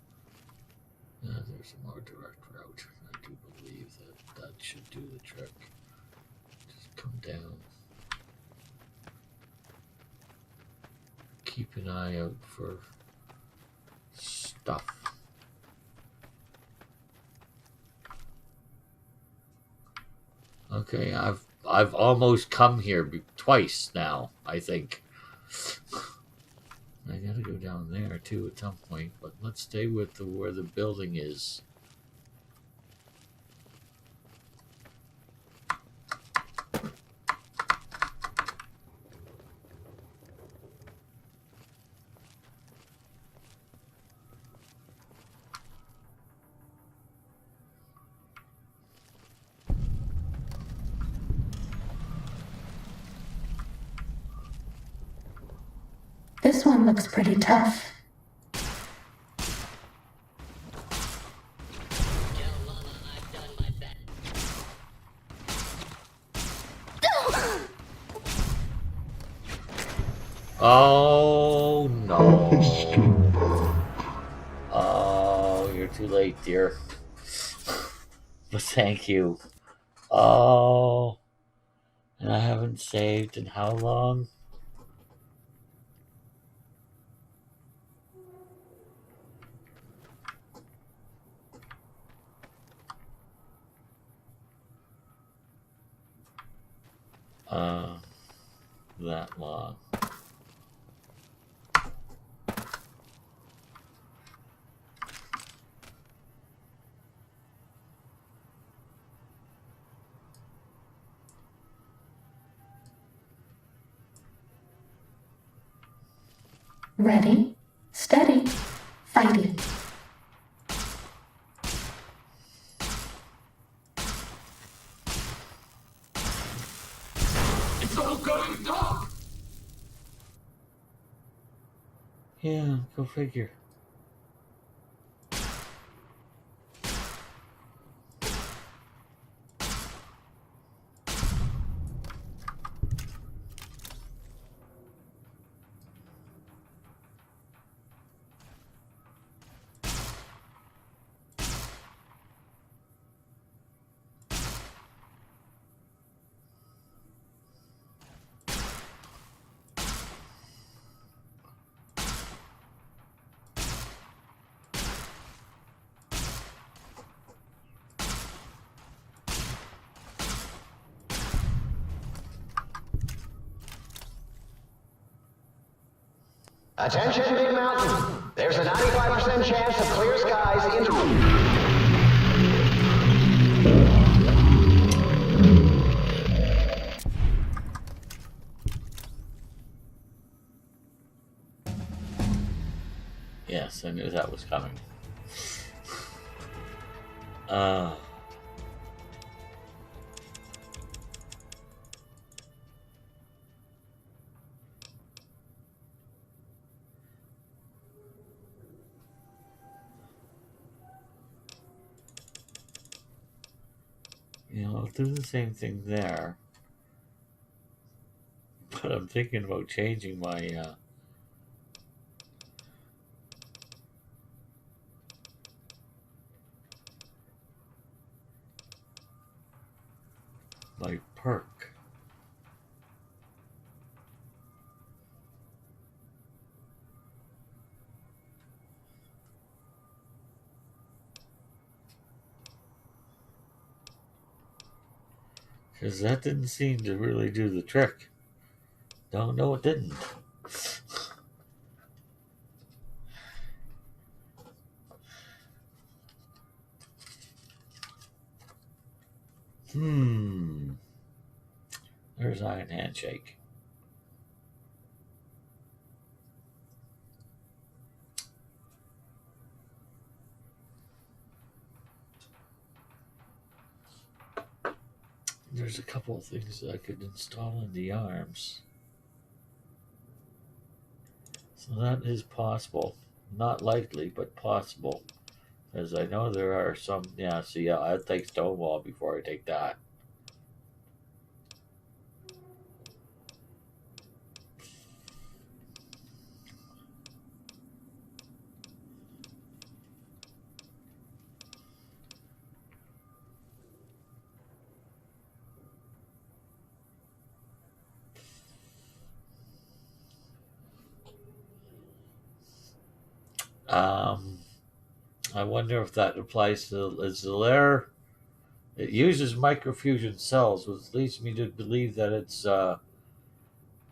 there's a more direct route. I do believe that should do the trick. Just come down. Keep an eye out for stuff. Okay, I've almost come here twice now, I think. I gotta go down there too at some point, but let's stay with where the building is. This one looks pretty tough. Oh no. Oh, you're too late, dear. But thank you. Oh, and I haven't saved in how long? that long. Ready, steady, fighting. It's all going dark. Yeah, go figure. Attention, Big Mountain. There's a 95% chance of clear skies into... Yes, I knew that was coming. I'll do the same thing there. But I'm thinking about changing my my perk. Because that didn't seem to really do the trick. No, it didn't. There's Iron Handshake. There's a couple of things that I could install in the arms. So that is possible. Not likely, but possible. As I know there are some, see, I'd take Stonewall before I take that. I wonder if that applies to Zelaire. It uses microfusion cells, which leads me to believe that it's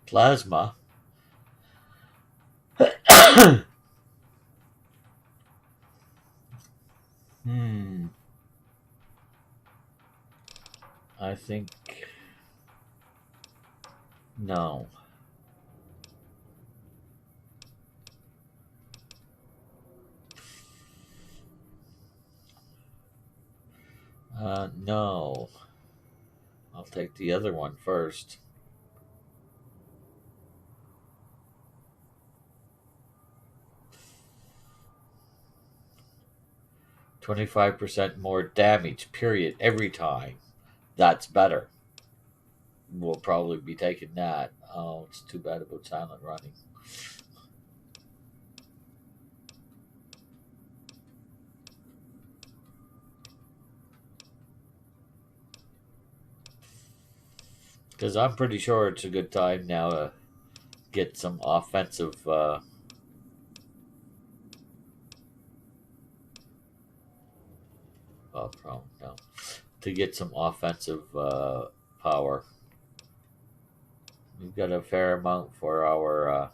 plasma. I think no. No. I'll take the other one first. %25 more damage, period, every time. That's better. We'll probably be taking that. Oh, it's too bad about silent running. Because I'm pretty sure it's a good time now to get some offensive no. To get some offensive power. We've got a fair amount for our.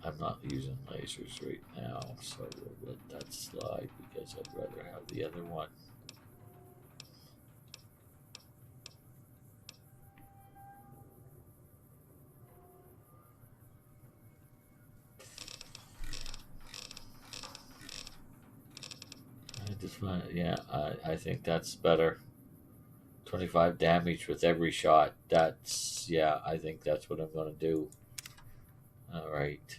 I'm not using lasers right now, so we'll let that slide because I'd rather have the other one. I think that's better. 25 damage with every shot. I think that's what I'm going to do. All right.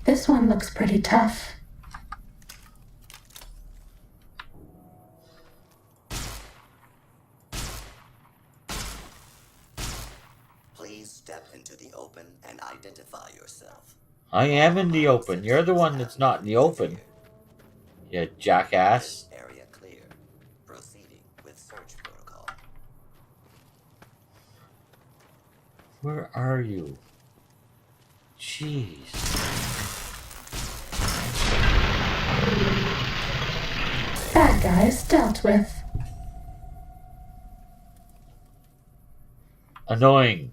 This one looks pretty tough. Please step into the open and identify yourself. I am in the open. You're the one that's not in the open. You jackass. Area clear. Proceeding with search protocol. Where are you? Jeez. Bad guys dealt with. Annoying.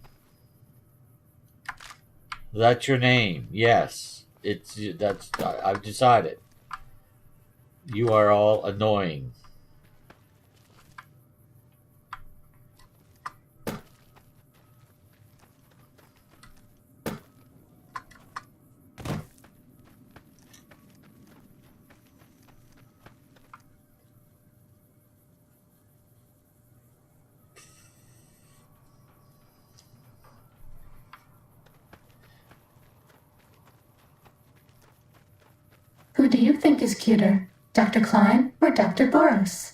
That's your name. Yes. I've decided. You are all annoying. Who do you think is cuter, Dr. Klein or Dr. Boris?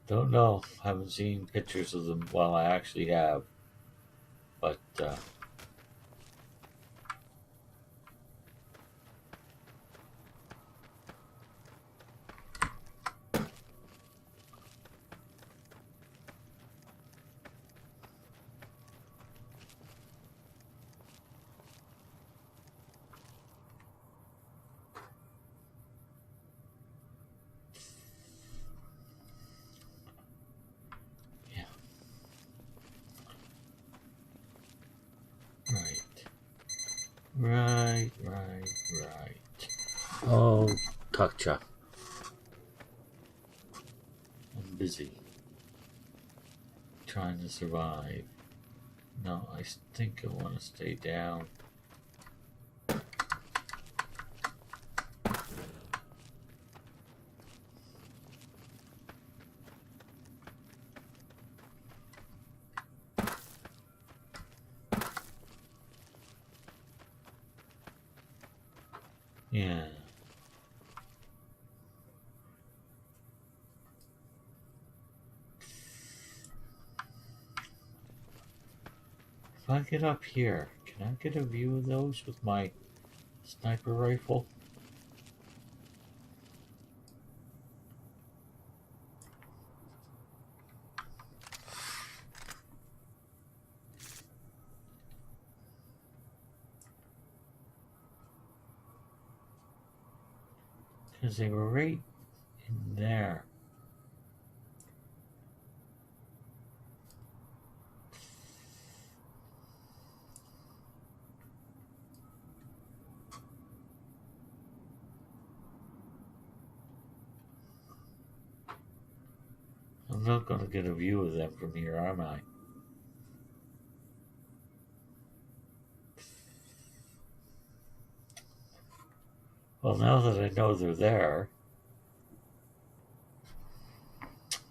Don't know. Haven't seen pictures of them. Well, I actually have. But, Right. Oh, gotcha. I'm busy. Trying to survive. No, I think I want to stay down. Yeah. If I get up here, can I get a view of those with my sniper rifle? Because they were right in there. I'm not going to get a view of them from here, am I? Well, now that I know they're there,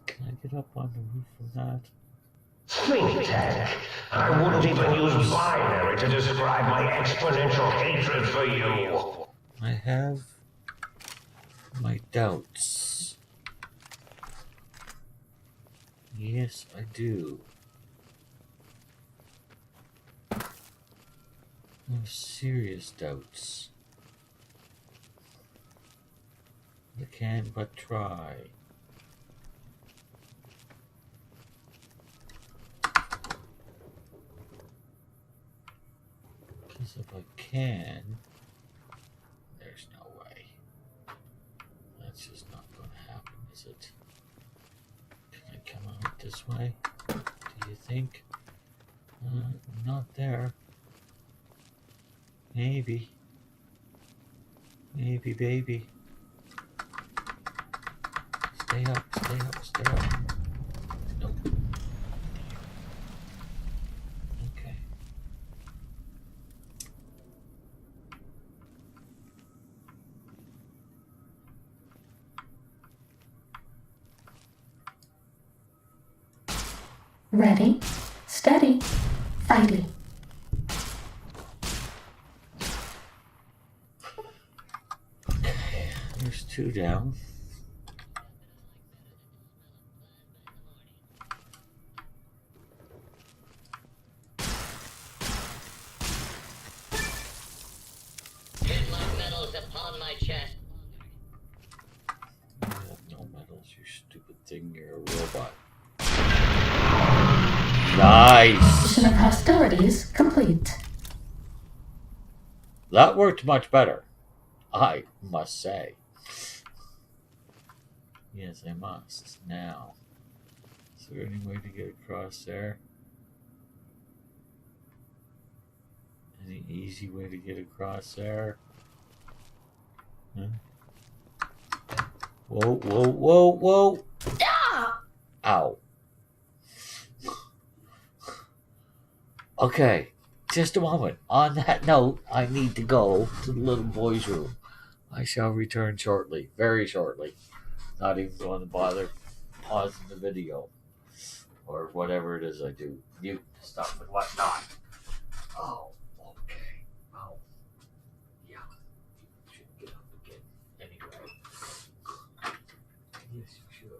can I get up on the roof of that? Think tank. I wouldn't even use binary to describe my exponential hatred for you. I have my doubts. Yes, I do. I have serious doubts. I can but try. So if I can, there's no way. That's just not going to happen, is it? Can I come out this way? Do you think? Not there. Maybe. Maybe, baby. Stay up, stay up, stay up. Nope. Okay. Ready, steady, fighty. Okay. There's two down. Headlock medals upon my chest. You have no medals, you stupid thing. You're a robot. Nice! Mission of hostilities complete. That worked much better, I must say. Yes, I must. Now, is there any way to get across there? Any easy way to get across there? Huh? Whoa, whoa, whoa, whoa! Ah! Ow. Okay, just a moment. On that note, I need to go to the little boy's room. I shall return shortly, very shortly. Not even going to bother pausing the video or whatever it is I do, mute stuff and whatnot. Oh, okay. Oh, yeah. Should get up again. Anyway. Yes, you should.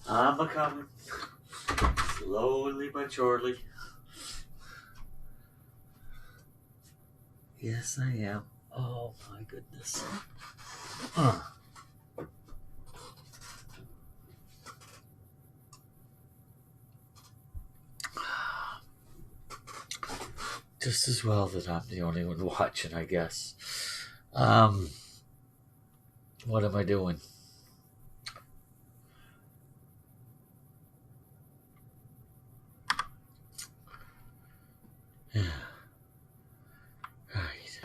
I'm a coming. Slowly but surely. Yes, I am. Oh my goodness. just as well that I'm the only one watching, I guess. What am I doing? Yeah. Right.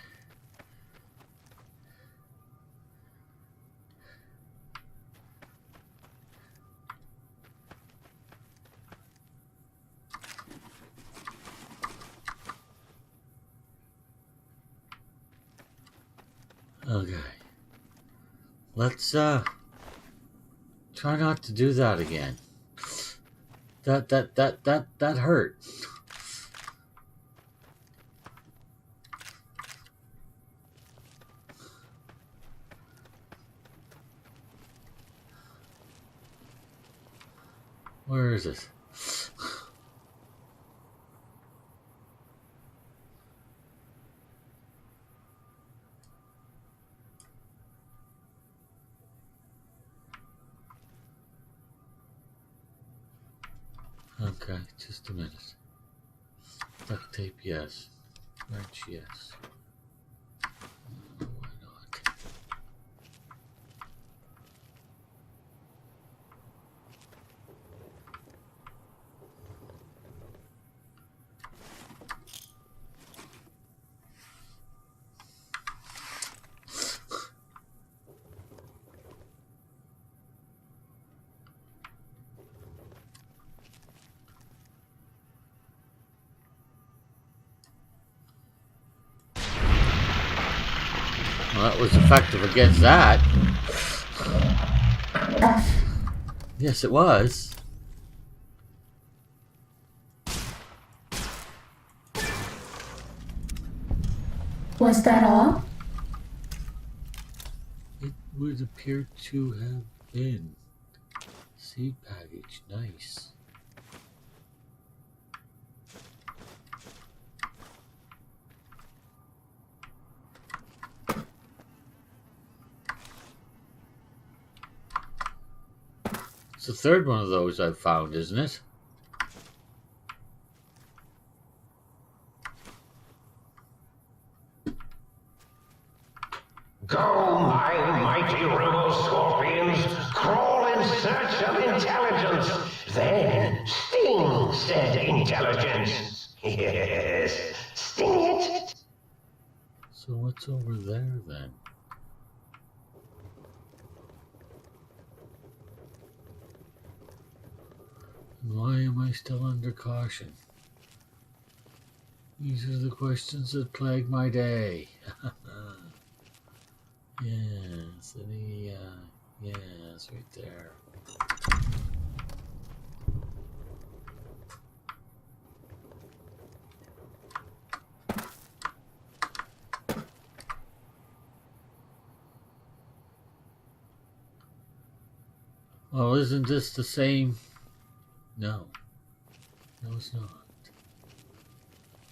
Okay. Let's try not to do that again. That hurt. Where is it? Okay, just a minute. Duct tape, yes. Wrench, yes. Why not? Well, that was effective against that. Yes, it was. Was that all? It would appear to have been. Seed package, nice. It's the third one of those I've found, isn't it? Go, my mighty robo-scorpions, crawl in search of intelligence, then sting said intelligence. Yes, sting it. So what's over there then? Why am I still under caution? These are the questions that plague my day. Yes, yes, right there. Oh, isn't this the same? No. No, it's not.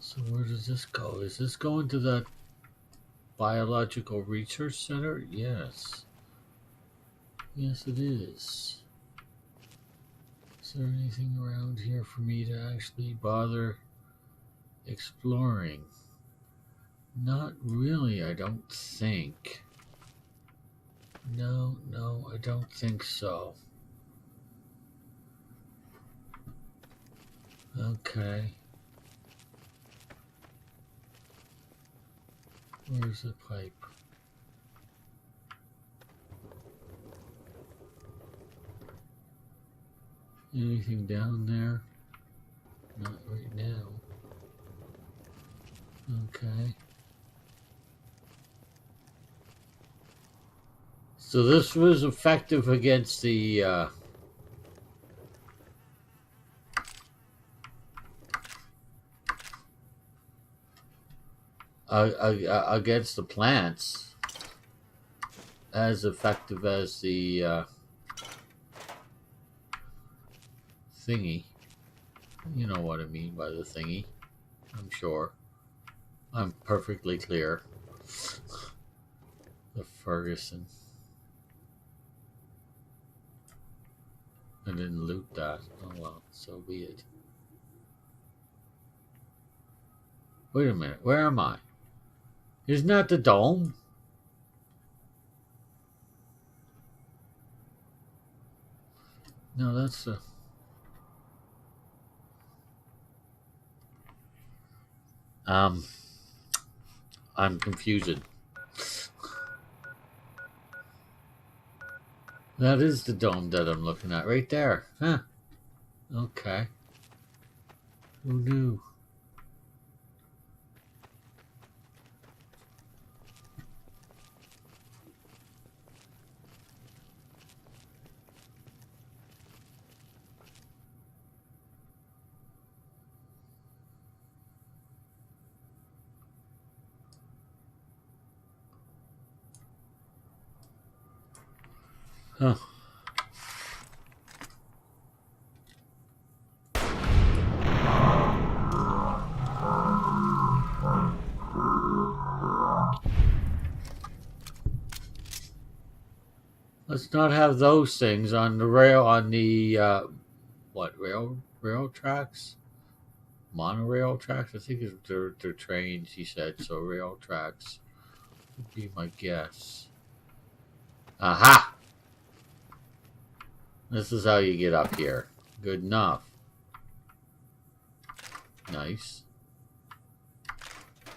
So where does this go? Is this going to that biological research center? Yes. Yes, it is. Is there anything around here for me to actually bother exploring? Not really, I don't think. No, I don't think so. Okay. Where's the pipe? Anything down there? Not right now. Okay. So this was effective against the against the plants, as effective as the thingy. You know what I mean by the thingy, I'm sure. I'm perfectly clear. The Ferguson. I didn't loot that. Oh well, so be it. Wait a minute. Where am I? Isn't that the dome? No, that's the... I'm confused. That is the dome that I'm looking at right there. Huh. Okay. Who knew? Huh. Let's not have those things on the rail, on the, rail tracks? Monorail tracks? I think they're trains, he said, so rail tracks would be my guess. Aha! This is how you get up here. Good enough. Nice.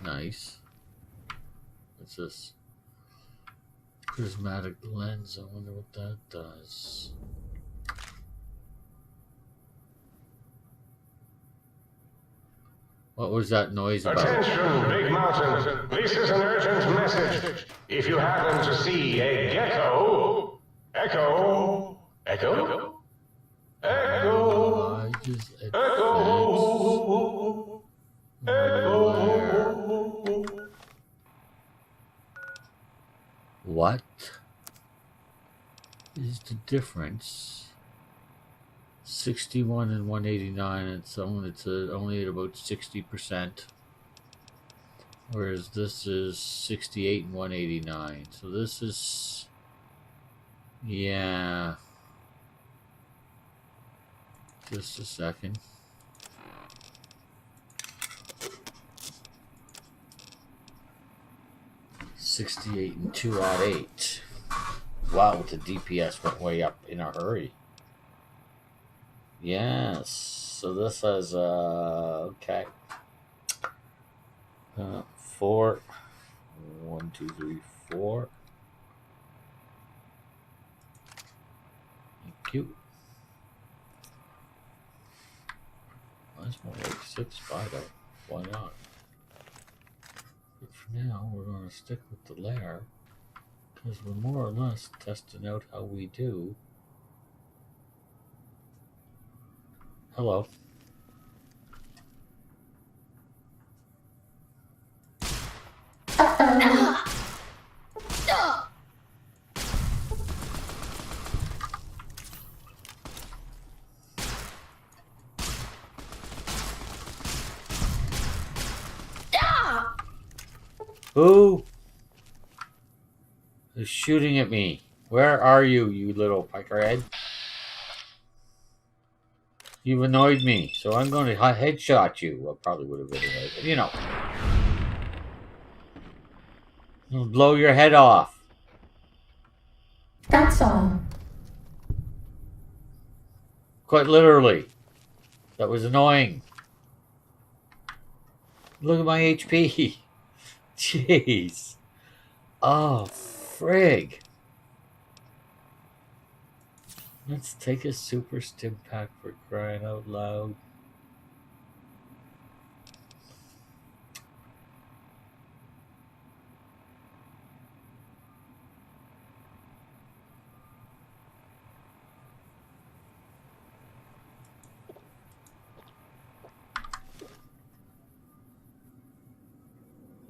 Nice. What's this? Prismatic lens. I wonder what that does. What was that noise about? Attention, Big Mountain. This is an urgent message. If you happen to see a gecko... Echo... Echo? Echo... Echo... Echo... What is the difference? 61 and 189. It's only at about 60%, whereas this is 68 and 189. So this is, yeah. Just a second. $68 and 208. Wow, the DPS went way up in a hurry. Yes, so this has okay. 4, 1, 2, 3, 4. Thank you. That's more like 6, 5. Why not? But for now, we're going to stick with the lair because we're more or less testing out how we do. Hello. Who is shooting at me? Where are you, you little pikehead? You've annoyed me, so I'm going to headshot you. Well, probably would have been annoyed, but you know. I'll blow your head off. That's all. Quite literally. That was annoying. Look at my HP. Jeez. Oh, frig. Let's take a super stim pack for crying out loud.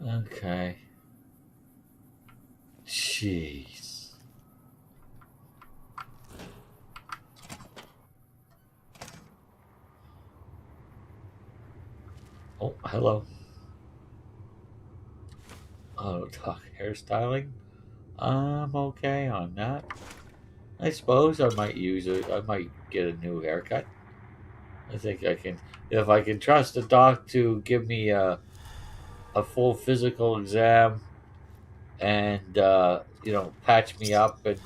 Okay. Jeez. Oh, hello. Oh, talk hairstyling. I'm okay on that. I suppose I might use it. I might get a new haircut. I think I can. If I can trust the doc to give me a a full physical exam and patch me up and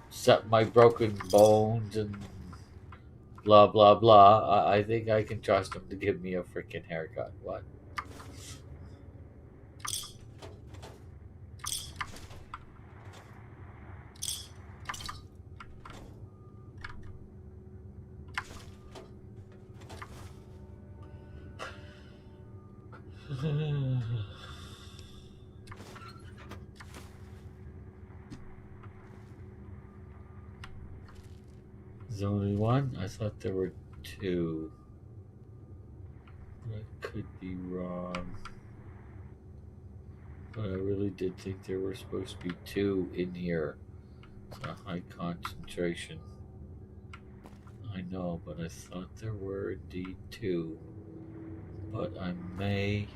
set my broken bones and blah blah blah. I think I can trust him to give me a freaking haircut. What? There's only one? I thought there were two. I could be wrong. But I really did think there were supposed to be two in here. It's a high concentration. I know, but I thought there were indeed two. But I may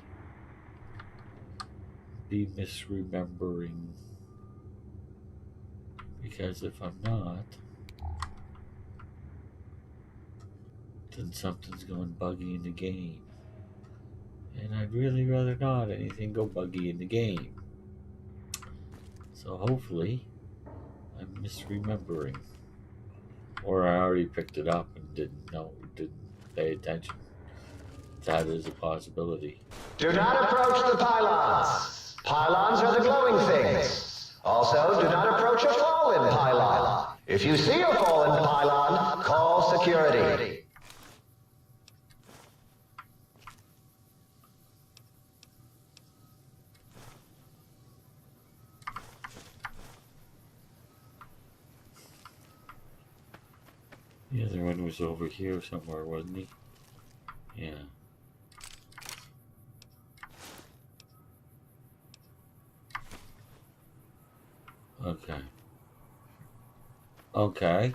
be misremembering. Because if I'm not, then something's going buggy in the game. And I'd really rather not anything go buggy in the game. So hopefully, I'm misremembering. Or I already picked it up and didn't pay attention. That is a possibility. Do not approach the pylons. Pylons are the glowing things. Also, do not approach a fallen pylon. If you see a fallen pylon, call security. The other one was over here somewhere, wasn't he? Yeah. Okay. Okay.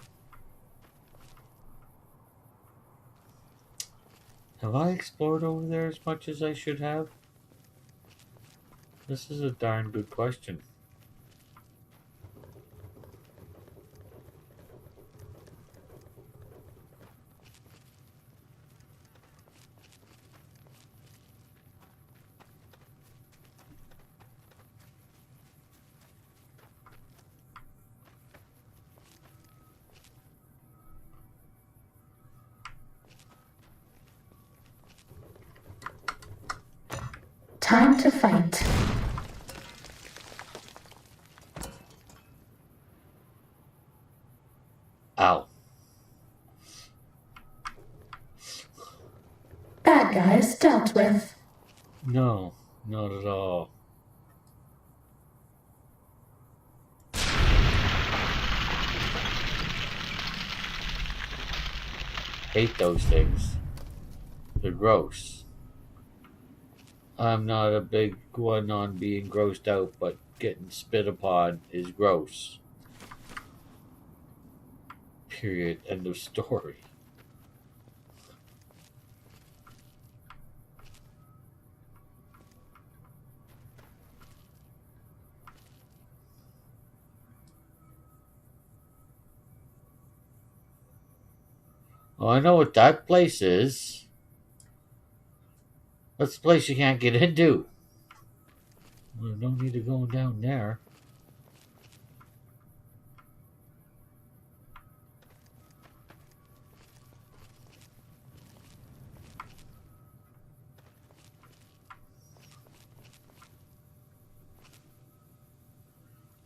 Have I explored over there as much as I should have? This is a darn good question. Time to fight. Ow. Bad guys dealt with. No, not at all. Hate those things. They're gross. I'm not a big one on being grossed out, but getting spit upon is gross. Period. End of story. Oh, I know what that place is. That's the place you can't get into. Well, no need to go down there.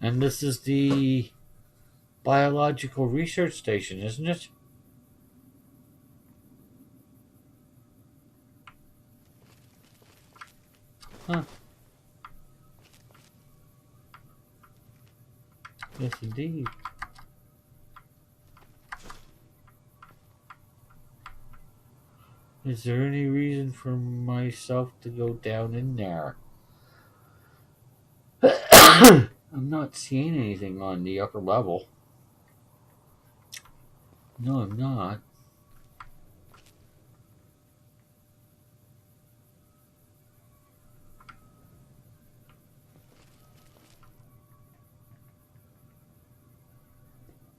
And this is the biological research station, isn't it? Huh. Yes, indeed. Is there any reason for myself to go down in there? I'm not seeing anything on the upper level. No, I'm not.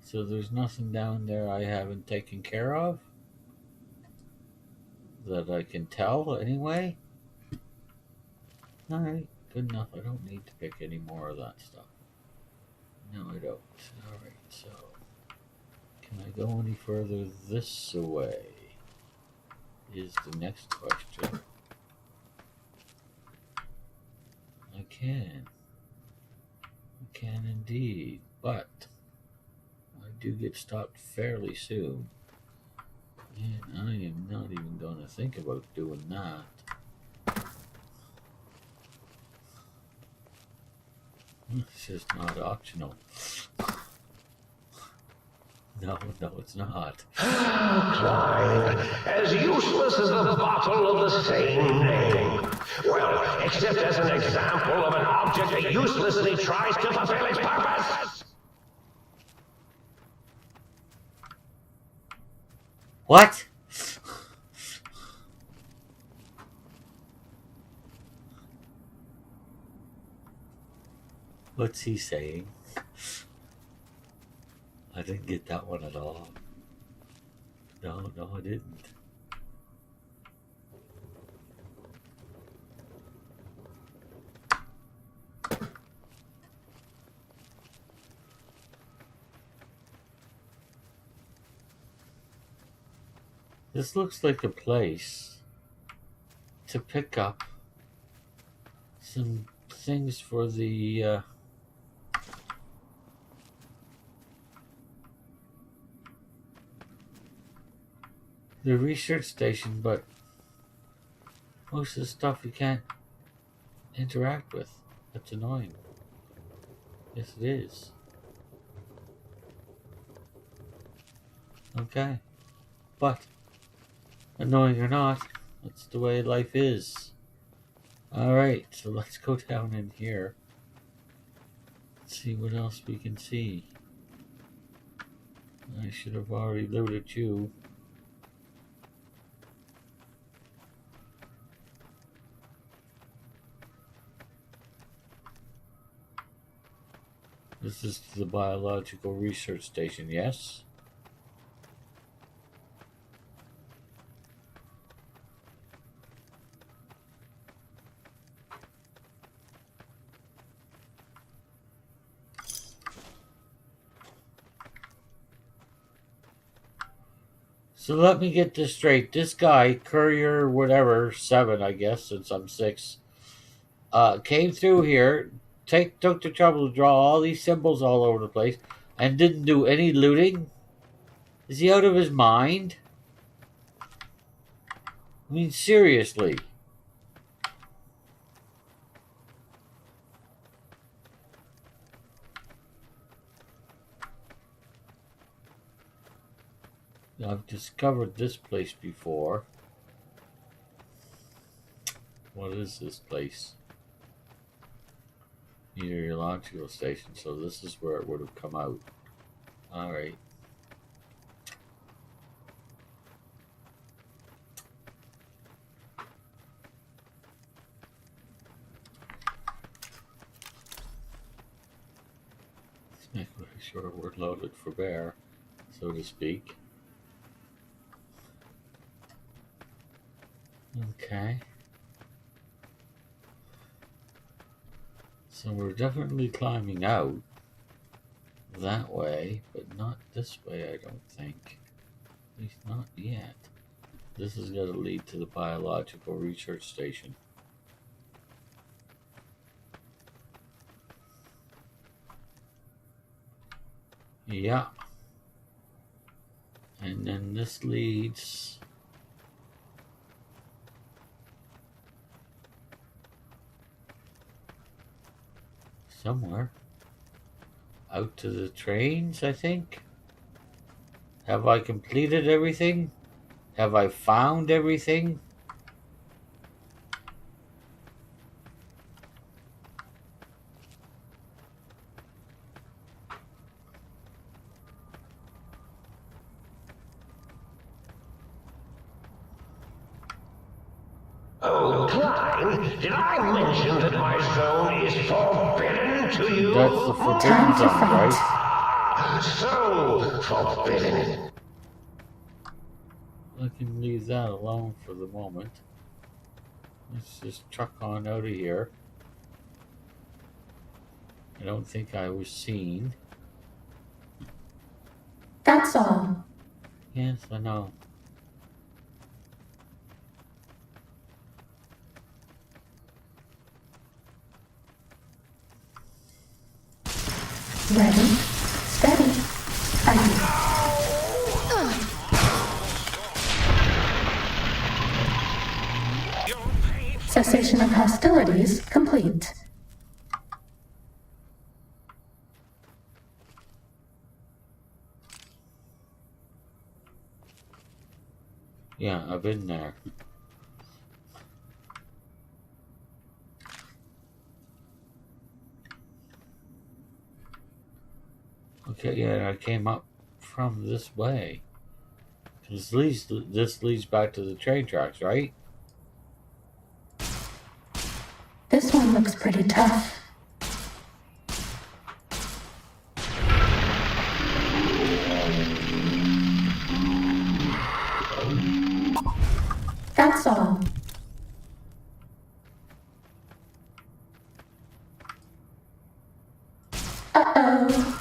So there's nothing down there I haven't taken care of? That I can tell anyway? Alright, good enough. I don't need to pick any more of that stuff. No, I don't. Alright, so can I go any further this way? Is the next question. I can. I can indeed, but I do get stopped fairly soon. And I am not even going to think about doing that. It's just not optional. No, it's not. Klein, as useless as the bottle of the same name. Well, except as an example of an object that uselessly tries to fulfill its purpose. What? What's he saying? I didn't get that one at all. No, I didn't. This looks like a place to pick up some things for the research station, but most of the stuff you can't interact with. That's annoying. Yes, it is. Okay. But, annoying or not, that's the way life is. Alright, so let's go down in here. Let's see what else we can see. I should have already looted you. This is the biological research station, yes? So let me get this straight. This guy, Courier whatever, 7 I guess, since I'm 6, came through here, took the trouble to draw all these symbols all over the place, and didn't do any looting? Is he out of his mind? I mean, seriously. I've discovered this place before. What is this place? Meteorological station, so this is where it would have come out. Alright. Let's make sure we're loaded for bear, so to speak. Okay. So we're definitely climbing out that way, but not this way, I don't think. At least not yet. This is going to lead to the biological research station. Yeah. And then this leads... somewhere. Out to the trains, I think. Have I completed everything? Have I found everything? Oh, Klein, did I mention that my zone is forbidden to you? That's the forbidden zone, right? So forbidden. I can leave that alone for the moment. Let's just truck on out of here. I don't think I was seen. That's all. Yes, I know. Ready, steady, fight. Cessation of hostilities complete. Yeah, I've been there. Okay, yeah, I came up from this way. This leads back to the train tracks, right? This one looks pretty tough. That's all. Uh-oh.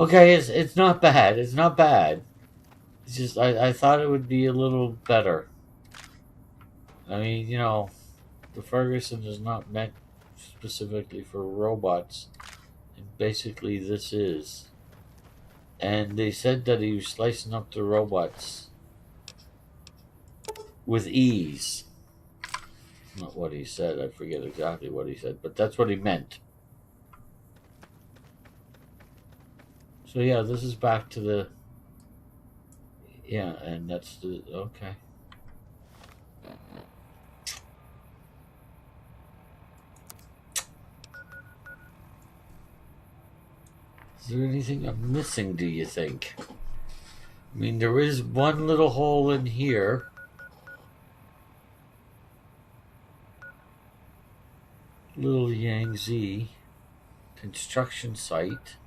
Okay, it's not bad. It's not bad. It's just I thought it would be a little better. I mean, you know, the Ferguson is not meant specifically for robots, and basically this is. And they said that he was slicing up the robots with ease. Not what he said. I forget exactly what he said, but that's what he meant. So yeah, this is back to the. Yeah, and that's the. Okay. Is there anything I'm missing, do you think? I mean, there is one little hole in here. Little Yangtze construction site.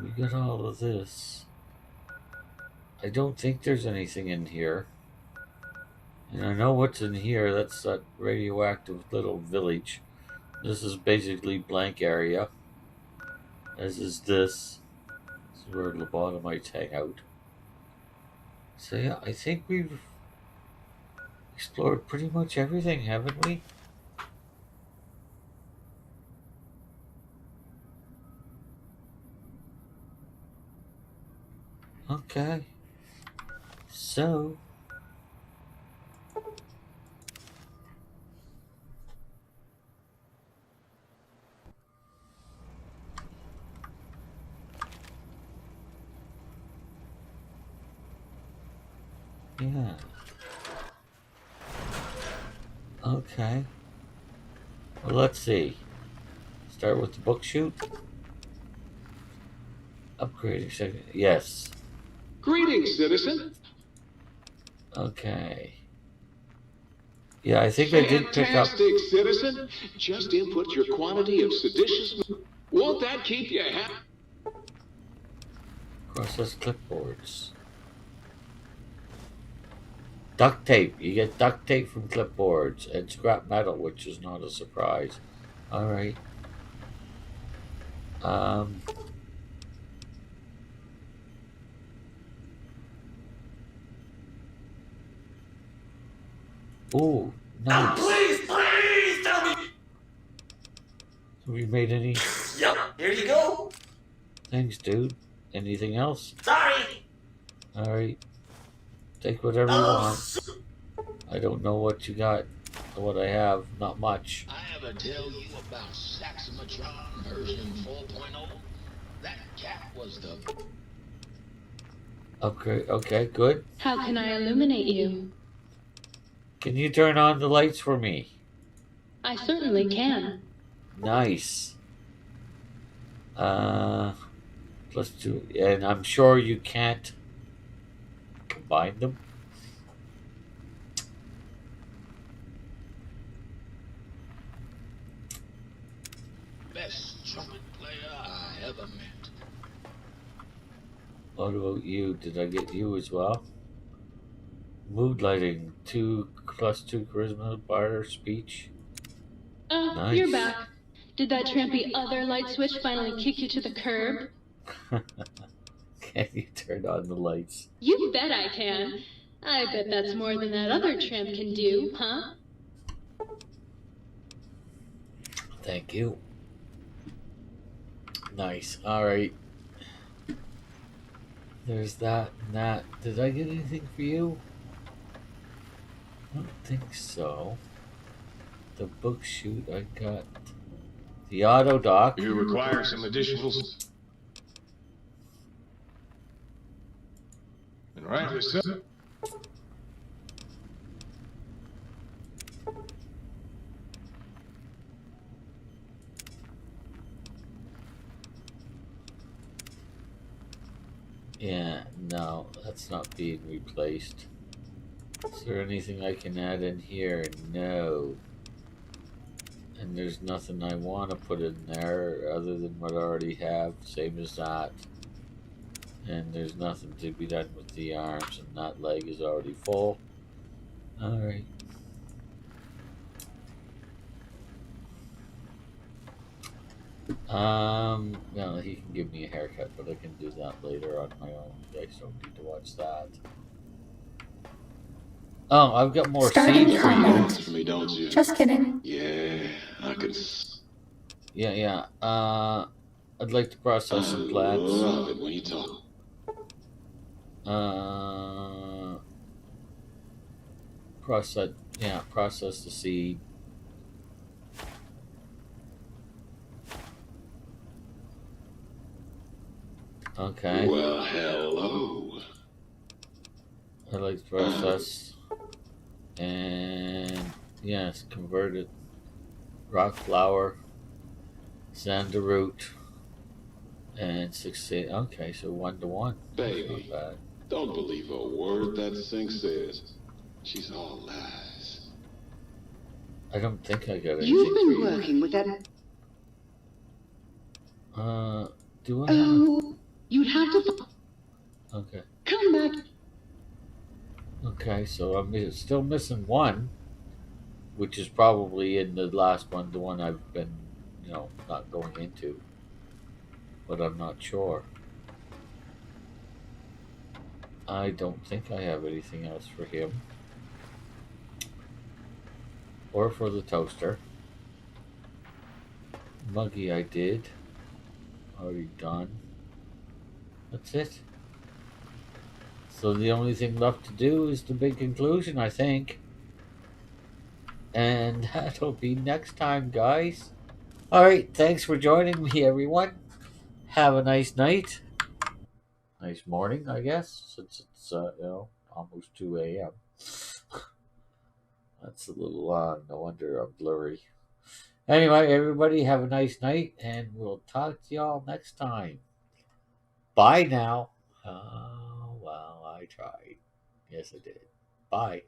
We got all of this. I don't think there's anything in here. And I know what's in here. That's that radioactive little village. This is basically blank area. As is this. This is where lobotomites hang out. So yeah, I think we've explored pretty much everything, haven't we? Okay. So yeah. Okay. Well, let's see. Start with the book shoot. Upgrading second. Yes. Greetings, citizen. Okay. Yeah, I think I did pick up. Fantastic, citizen. Just input your quantity of seditious. Won't that keep you happy? Process clipboards. Duct tape. You get duct tape from clipboards and scrap metal, which is not a surprise. All right. Ooh, nice. Please tell me. Have we made any Yep, here you go. things, dude? Anything else? Sorry. All right. Take whatever you want. I don't know what you got or what I have. Not much. I ever tell you about Saxomatron version 4.0? That cat was the... Okay, okay, good. How can I illuminate you? Can you turn on the lights for me? I certainly can. Nice. +2, and I'm sure you can't combine them. Best trumpet player I ever met. What about you? Did I get you as well? Mood lighting, 2+2 charisma, barter, speech. Oh, Nice. you're back. Did that trampy other light switch finally kick you to the curb? Can you turn on the lights? You bet I can. I bet that's more than that other tramp can do, huh? Thank you. Nice. All right. There's that and that. Did I get anything for you? I don't think so. The book shoot, I got the auto dock. You require some additional. And rightly so. Yeah, no, that's not being replaced. Is there anything I can add in here? No. And there's nothing I want to put in there other than what I already have, same as that. And there's nothing to be done with the arms, and that leg is already full. Alright. Well, he can give me a haircut, but I can do that later on my own. You guys don't need to watch that. Oh, I've got more Starting seeds for you. comment. For me, don't you? Just kidding. Yeah, I could. Yeah. I'd like to process some plants. Love it when you talk. Process the seed. Okay. Well, hello. I'd like to process. And yes, converted rock flour, sander root, and 16. Okay, so 1 to 1. Baby, Not bad. don't believe a word that thing says. She's all lies. I don't think I got anything You've been for you. working with that. Do I? Oh, you'd have to. Okay. Come back. Okay, so I'm still missing 1, which is probably in the last one, the one I've been, not going into. But I'm not sure. I don't think I have anything else for him. Or for the toaster. Muggy I did. Already done. That's it. So the only thing left to do is the big conclusion, I think. And that'll be next time, guys. Alright, thanks for joining me, everyone. Have a nice night. Nice morning, I guess, since it's, almost 2 a.m. That's a little, no wonder I'm blurry. Anyway, everybody have a nice night, and we'll talk to y'all next time. Bye now. Oh, well, I tried. Yes, I did. Bye.